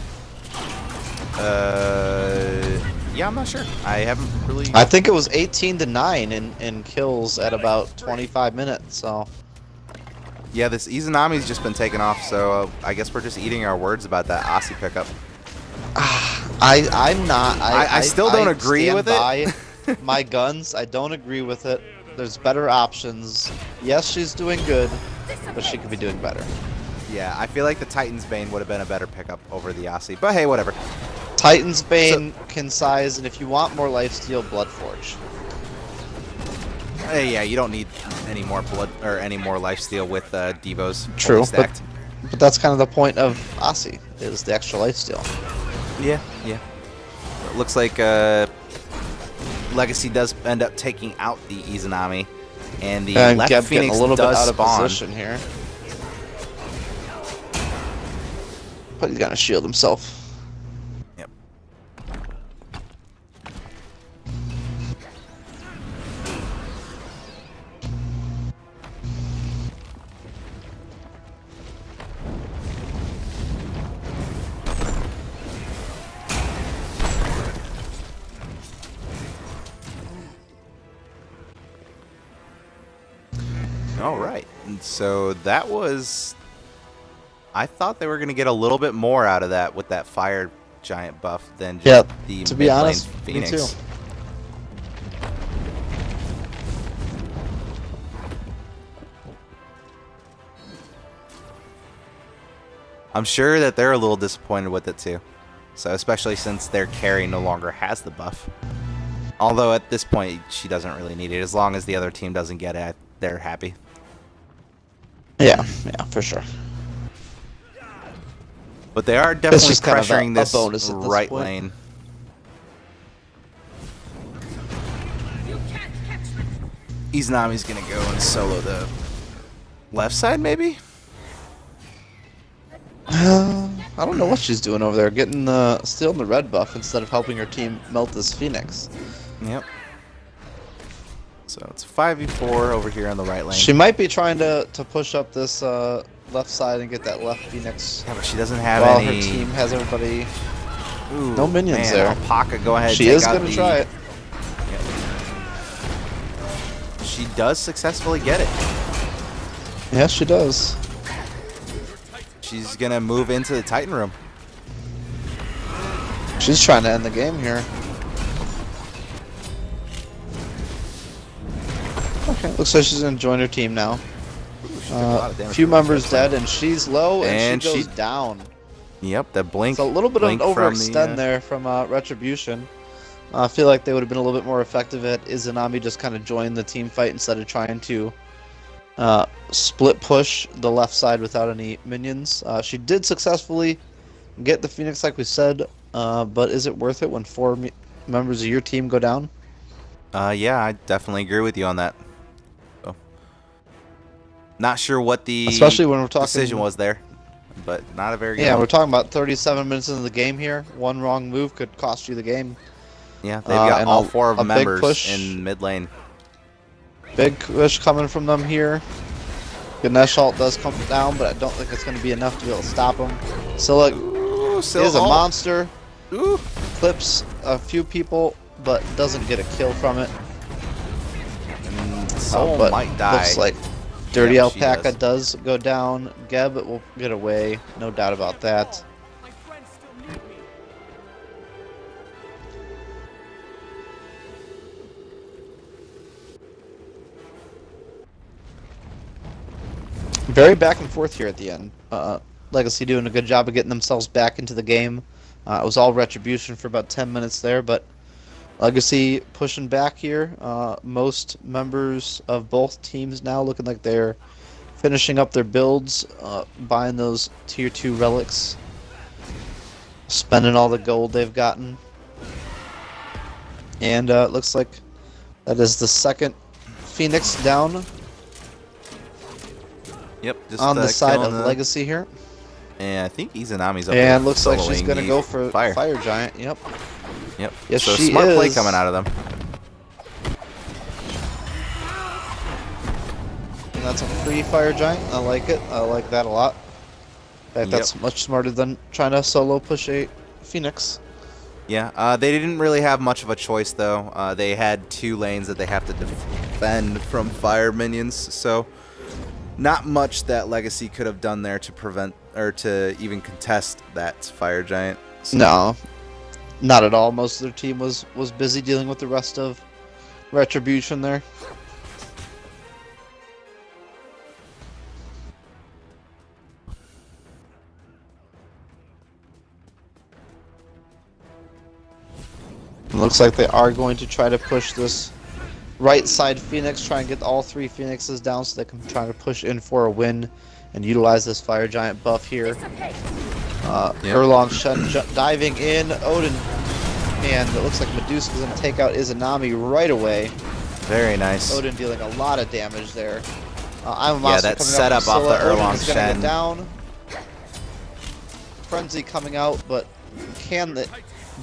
Yeah, I'm not sure. I haven't really... I think it was 18-9 in kills at about 25 minutes, so... Yeah, this Izanami's just been taken off, so I guess we're just eating our words about that Aussie pickup. I'm not. I still don't agree with it. My guns, I don't agree with it. There's better options. Yes, she's doing good, but she could be doing better. Yeah, I feel like the Titan's Bane would have been a better pickup over the Aussie, but hey, whatever. Titan's Bane can size, and if you want more lifesteal, Bloodforge. Yeah, you don't need any more blood or any more lifesteal with Devo's True, stacked. But that's kind of the point of Aussie, is the extra lifesteal. Yeah. It looks like Legacy does end up taking out the Izanami, and the left Phoenix a little does bit out spawn. of position here. But he's gonna shield himself. Yep. All right, and so that was... I thought they were going to get a little bit more out of that with that Fire Giant buff than just the to be honest, Phoenix. me too. I'm sure that they're a little disappointed with it too. So especially since their carry no longer has the buff. Although at this point she doesn't really need it. As long as the other team doesn't get it, they're happy. Yeah, for sure. But they are definitely just kind of pressuring a this bonus at this right point. lane. Izanami's gonna go and solo the left side, maybe? I don't know what she's doing over there, getting stealing the red buff instead of helping her team melt this Phoenix. Yep. So it's 5v4 over here on the right lane. She might be trying to push up this left side and get that left Phoenix. Yeah, but she doesn't have while any... her team has everybody. Ooh, No minions man, there. Alpaca, go ahead. She take is out gonna the... try it. Yep. She does successfully get it. Yes, she does. She's gonna move into the Titan room. She's trying to end the game here. Okay, looks like she's gonna join her team now. A few members dead, and she's low, and she goes down. Yep, that blink. It's a little bit of an blink from overextend there from Retribution. I feel like they would have been a little bit more effective at Izanami just kind of joining the team fight instead of trying to split push the left side without any minions. She did successfully get the Phoenix like we said, but is it worth it when 4 members of your team go down? Yeah, I definitely agree with you on that. So, not sure what the Especially when we're talking decision was there, but not a very good Yeah, one. we're talking about 37 minutes into the game here. One wrong move could cost you the game. Yeah, they've got all 4 big members push. in mid lane. Big push coming from them here. Ganesh ult does come down, but I don't think it's going to be enough to be able to stop him. Scylla is a monster. Ooh. Clips a few people, but doesn't get a kill from it. Soul But might die. looks like Dirty Yep, she Alpaca does go down. Geb will get away, no doubt about that. My friends still need me. Very back and forth here at the end. Legacy doing a good job of getting themselves back into the game. It was all Retribution for about 10 minutes there, but Legacy pushing back here. Most members of both teams now looking like they're finishing up their builds, buying those tier 2 relics, spending all the gold they've gotten. And it looks like that is the second Phoenix down Yep, just on the side of killing Legacy here. And I think Izanami's up there. And looks like she's soloing gonna the go for Fire Giant. Yep. Yep. Yes, so she smart play is. coming out of them. And that's a free Fire Giant. I like it. I like that a lot. In fact, that's much smarter than trying to solo push a Phoenix. Yeah, they didn't really have much of a choice though. They had 2 lanes that they have to defend from fire minions, so not much that Legacy could have done there to prevent or to even contest that Fire Giant. So, No, not at all. Most of their team was busy dealing with the rest of Retribution there. It looks like they are going to try to push this right side Phoenix, try and get all 3 Phoenixes down so they can try to push in for a win and utilize this Fire Giant buff here. Erlong Shen diving in, Odin, and it looks like Medusa's going to take out Izanami right away. very nice. Odin dealing a lot of damage there. I'm a Yeah, monster that coming setup out from off the Scylla. Odin Erlong is gonna get Shen. down. Frenzy coming out, but can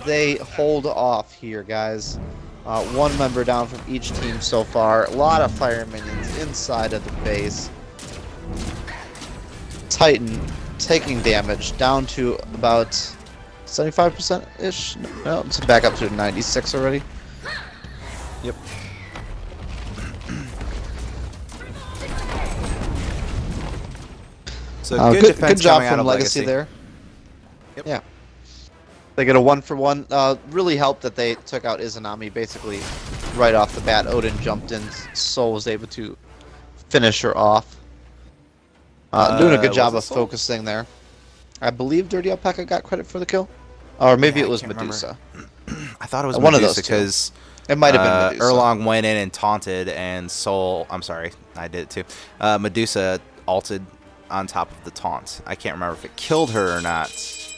they hold off here, guys? 1 member down from each team so far. A lot of fire minions inside of the base. Titan taking damage down to about 75%-ish. No, it's back up to 96 already. Yep. So good defense good job coming out from of Legacy there. Yep. Yeah. They get a 1-for-1. Really helped that they took out Izanami basically right off the bat. Odin jumped in, Soul was able to finish her off. Doing a good job of was it Soul? focusing there. I believe Dirty Alpaca got credit for the kill. Or maybe Yeah, it was I can't Medusa. I thought it was One of Medusa those two. because It might have been Medusa. Erlong went in and taunted, and Soul. I'm sorry, I did it too. Medusa ulted on top of the taunt. I can't remember if it killed her or not,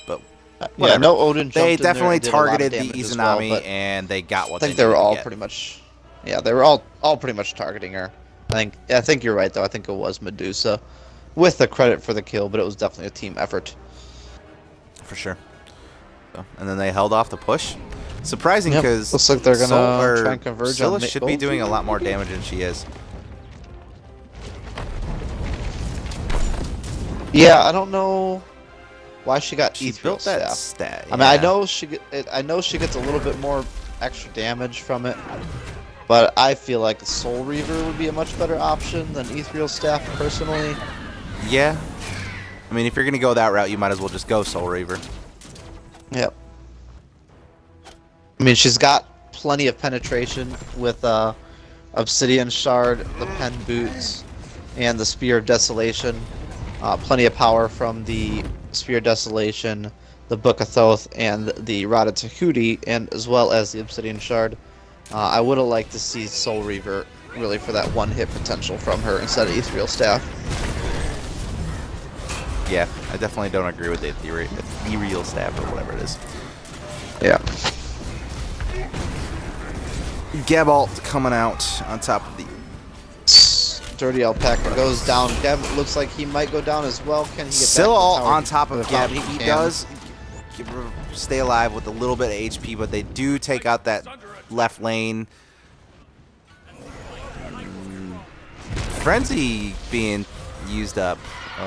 but Yeah, whatever. no Odin jumped They in there definitely and did a lot of targeted the damage as well, Izanami, but and they got what I think they they were needed to all get. pretty much. Yeah, they were all pretty much targeting her. I think you're right though. I think it was Medusa, with the credit for the kill, but it was definitely a team effort. For sure. So, and then they held off the push. Surprising Yep, because looks like they're gonna try and converge Scylla on should be both. doing a lot more damage than she is. Yeah, I don't know why she got She Ethereal built that Staff. stat. I mean, I yeah. know she gets a little bit more extra damage from it, but I feel like Soul Reaver would be a much better option than Ethereal Staff personally. Yeah. I mean, if you're gonna go that route, you might as well just go Soul Reaver. Yep. I mean, she's got plenty of penetration with Obsidian Shard, the Pen Boots, and the Spear of Desolation. Plenty of power from the Spear of Desolation, the Book of Thoth, and the Rod of Tahuti, and as well as the Obsidian Shard. I would have liked to see Soul Reaver really for that one-hit potential from her instead of Ethereal Staff. Yeah, I definitely don't agree with the ethereal staff or whatever it is. Yeah. Gauntlet coming out on top of the... Dirty Alpaca goes down. Geb looks like he might go down as well. Can he get Still back to all the tower? on top of Gab. He can. does stay alive with a little bit of HP, but they do take out that left lane. Frenzy being used up.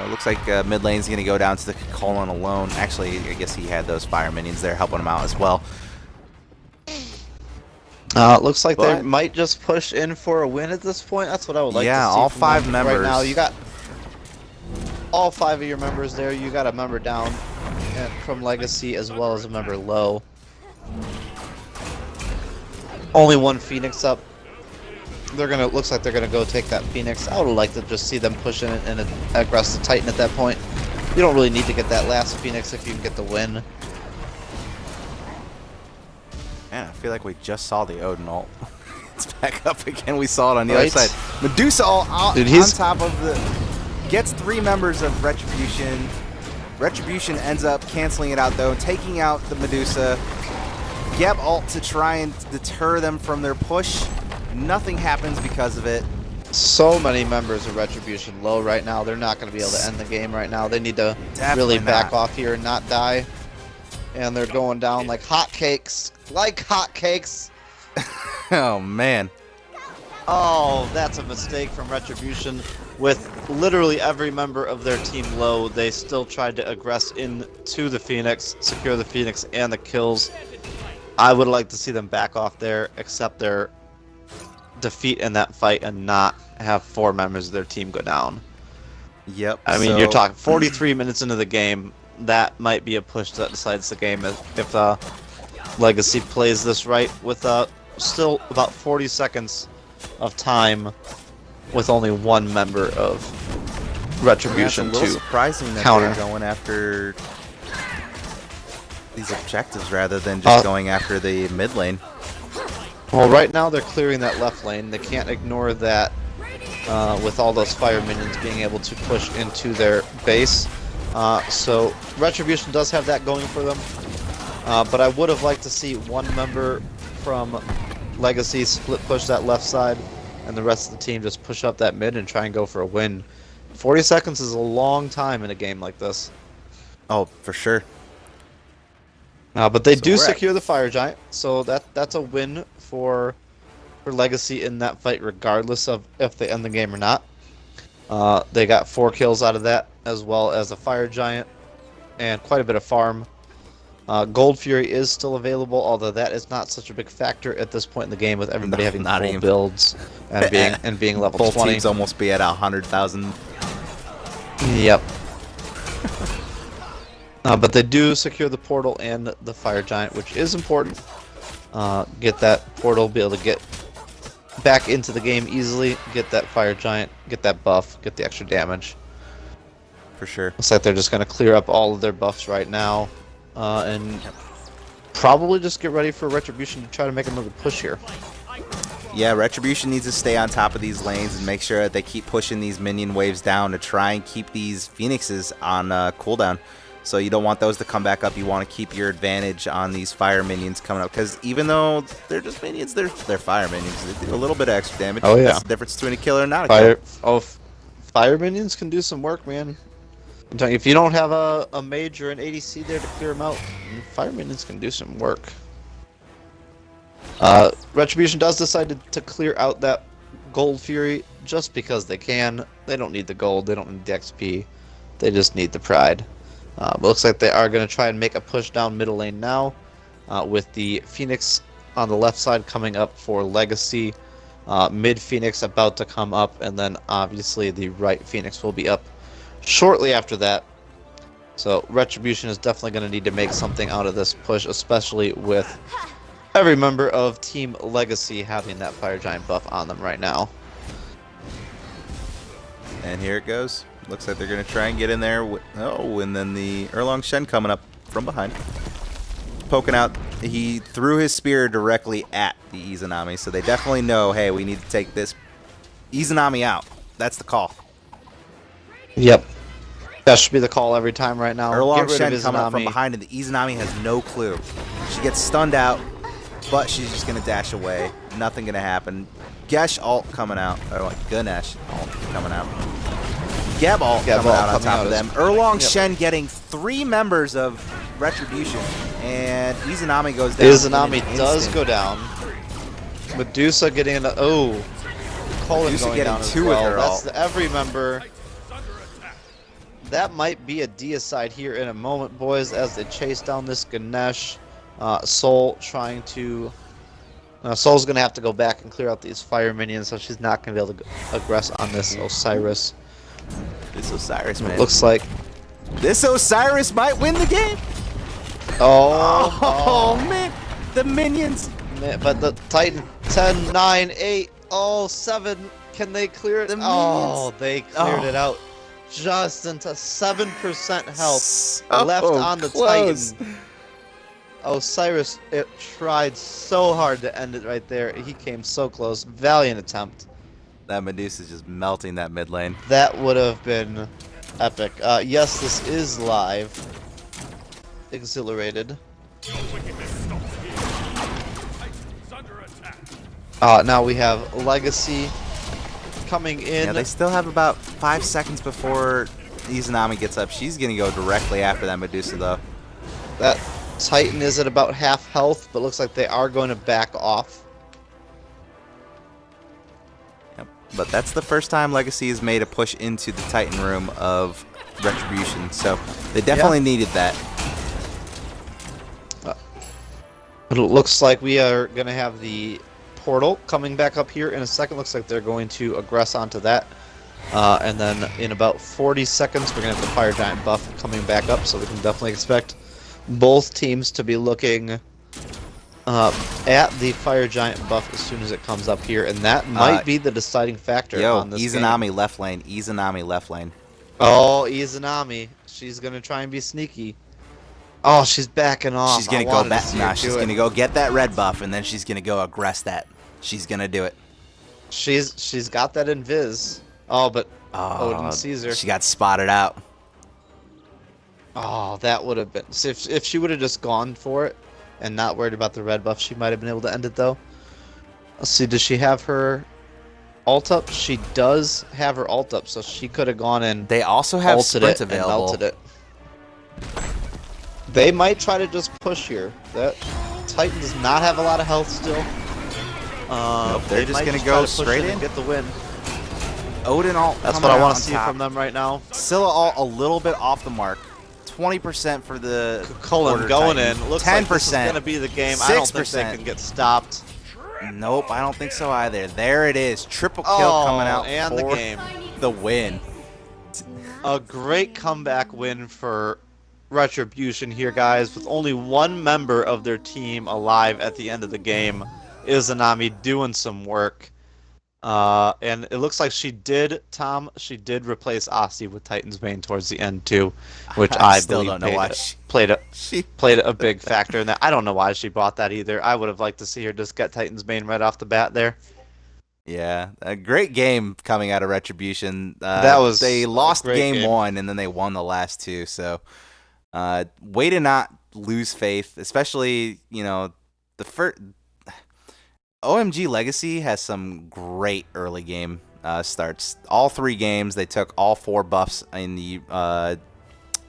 Looks like mid lane's going to go down to the Colon alone. Actually, I guess he had those fire minions there helping him out as well. Looks like they might just push in for a win at this point. That's what I would like to see. Yeah, all from 5 them. members. Right now, you got all 5 of your members there. You got a member down from Legacy as well as a member low. Only 1 Phoenix up. Looks like they're gonna go take that Phoenix. I would like to just see them push in and aggress the Titan at that point. You don't really need to get that last Phoenix if you can get the win. Man, I feel like we just saw the Odin ult. It's back up again. We saw it on the other side. Medusa ult out. Dude, on top of the... Gets 3 members of Retribution. Retribution ends up canceling it out, though, taking out the Medusa. Geb ult to try and deter them from their push. Nothing happens because of it. So many members of Retribution low right now. They're not going to be able to end the game right now. They need to really back off here and not die. And they're going down like hotcakes. Like hotcakes. Oh, man. Oh, that's a mistake from Retribution. With literally every member of their team low, they still tried to aggress into the Phoenix, secure the Phoenix and the kills. I would like to see them back off there, accept their defeat in that fight, and not have 4 members of their team go down. Yep. I mean, you're talking 43 minutes into the game. That might be a push that decides the game if Legacy plays this right with still about 40 seconds of time with only 1 member of Retribution it's a little to surprising that counter. they're going after these objectives rather than just going after the mid lane. Well, right now they're clearing that left lane. They can't ignore that with all those fire minions being able to push into their base. So Retribution does have that going for them. But I would have liked to see 1 member from Legacy split push that left side, and the rest of the team just push up that mid and try and go for a win. 40 seconds is a long time in a game like this. Oh, for sure. But they do secure the Fire Giant, so that's a win for Legacy in that fight, regardless of if they end the game or not. They got 4 kills out of that, as well as a Fire Giant, and quite a bit of farm. Gold Fury is still available, although that is not such a big factor at this point in the game, with everybody having full builds and being level Both 20. teams almost be at 100,000. Yep. But they do secure the portal and the Fire Giant, which is important. Get that portal, be able to get back into the game easily, get that Fire Giant, get that buff, get the extra damage. For sure. Looks like they're just going to clear up all of their buffs right now. And probably just get ready for Retribution to try to make another push here. Yeah, Retribution needs to stay on top of these lanes and make sure that they keep pushing these minion waves down to try and keep these Phoenixes on cooldown. So you don't want those to come back up. You want to keep your advantage on these fire minions coming up. Because even though they're just minions, they're fire minions. They do a little bit of extra damage. Oh, yeah. That's the difference between a killer and not a killer. Fire minions can do some work, man. I'm telling you, if you don't have a mage or an ADC there to clear them out, fire minions can do some work. Retribution does decide to clear out that Gold Fury just because they can. They don't need the gold, they don't need the XP, they just need the pride. But looks like they are going to try and make a push down middle lane now, with the Phoenix on the left side coming up for Legacy. Mid Phoenix about to come up, and then obviously the right Phoenix will be up shortly after that. So Retribution is definitely going to need to make something out of this push, especially with every member of Team Legacy having that Fire Giant buff on them right now. And here it goes. Looks like they're going to try and get in there. Oh, and then the Erlong Shen coming up from behind. Poking out. He threw his spear directly at the Izanami, so they definitely know, hey, we need to take this Izanami out. That's the call. Yep. That should be the call every time right now. Erlong Get rid Shen of coming up from Izanami. behind, and the Izanami has no clue. She gets stunned out, but she's just going to dash away. Nothing going to happen. Gesh ult coming out. Or like Ganesh ult coming out. Geb ult coming out on top of them. Erlong Shen getting 3 members of Retribution, and Izanami goes down. Izanami does go down. Medusa getting in the... Oh. Colin Medusa going getting down as 2 with well. her That's ult. the every member. That might be a deicide here in a moment, boys, as they chase down this Ganesh. Soul trying to... Soul's going to have to go back and clear out these fire minions, so she's not going to be able to aggress on this Osiris. This Osiris, man. Looks like... This Osiris might win the game. Oh, Man. The minions. man, but the Titan 10, 9, 8, 7. Can they clear it? The Oh, they cleared Oh. it out. Just into 7% health So left on the close. Titan. Osiris, it tried so hard to end it right there. He came so close. Valiant attempt. That Medusa's just melting that mid lane. That would have been epic. Yes, this is live. Exhilarated. Now we have Legacy coming in. Yeah, they still have about 5 seconds before Izanami gets up. She's going to go directly after that Medusa, though. That Titan is at about half health, but looks like they are going to back off. Yep. But that's the first time Legacy has made a push into the Titan room of Retribution, so they definitely needed that. It looks like we are going to have the portal coming back up here in a second. Looks like they're going to aggress onto that. And then in about 40 seconds, we're going to have the Fire Giant buff coming back up, so we can definitely expect both teams to be looking at the Fire Giant buff as soon as it comes up here, and that might be the deciding factor on this Izanami game. left lane. Izanami left lane. Oh, Izanami. She's going to try and be sneaky. Oh, she's backing off. She's going to go back. Nah, she's going to go get that red buff, and then she's going to go aggress that. She's going to do it. She's got that invis. Oh, but Odin sees her. She got spotted out. Oh, that would have been... If she would have just gone for it and not worried about the red buff, she might have been able to end it, though. Let's see, does she have her ult up? She does have her ult up, so she could have gone and They also have ulted sprint it and available. melted it. They might try to just push here. That Titan does not have a lot of health still. Nope, they're they just might gonna try go to push straight and in. get the win. Odin ult That's coming what I out want on to see top. from them right now. Scylla ult a little bit off the mark. 20% for the Cullen Order going Titan. in. Looks 10%. like this is going to be the game. I don't think they 6%. can get stopped. Nope, I don't think so either. There it is. Triple kill Oh, coming out and for the game. the win. A great comeback win for Retribution here, guys, with only one member of their team alive at the end of the game. Izanami doing some work. And it looks like she did replace Asti with Titan's Bane towards the end too, which I still believe don't know why played she a big factor in that. I don't know why she bought that either. I would have liked to see her just get Titan's Bane right off the bat there. Yeah, a great game coming out of Retribution. That was they a lost great game game. 1 and then they won the last 2. So, way to not lose faith, especially the first. OMG Legacy has some great early game starts. All 3 games they took all 4 buffs in the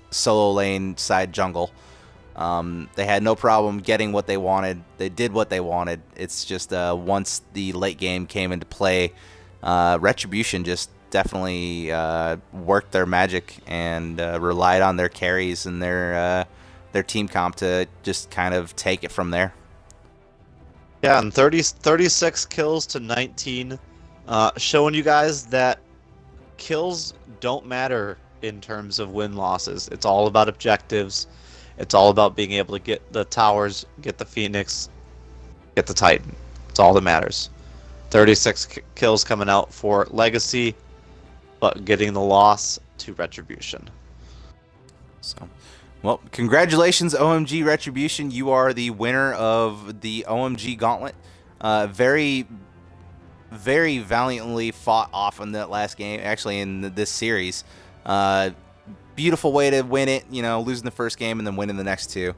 solo lane side jungle. They had no problem getting what they wanted. They did what they wanted. It's just once the late game came into play, Retribution just definitely worked their magic and relied on their carries and their team comp to just kind of take it from there. Yeah, and 36 kills to 19, showing you guys that kills don't matter in terms of win-losses. It's all about objectives. It's all about being able to get the towers, get the Phoenix, get the Titan. It's all that matters. 36 kills coming out for Legacy, but getting the loss to Retribution. So, well, congratulations, OMG Retribution. You are the winner of the OMG Gauntlet. Very, very valiantly fought off in that last game, actually in this series. Beautiful way to win it, losing the first game and then winning the next two.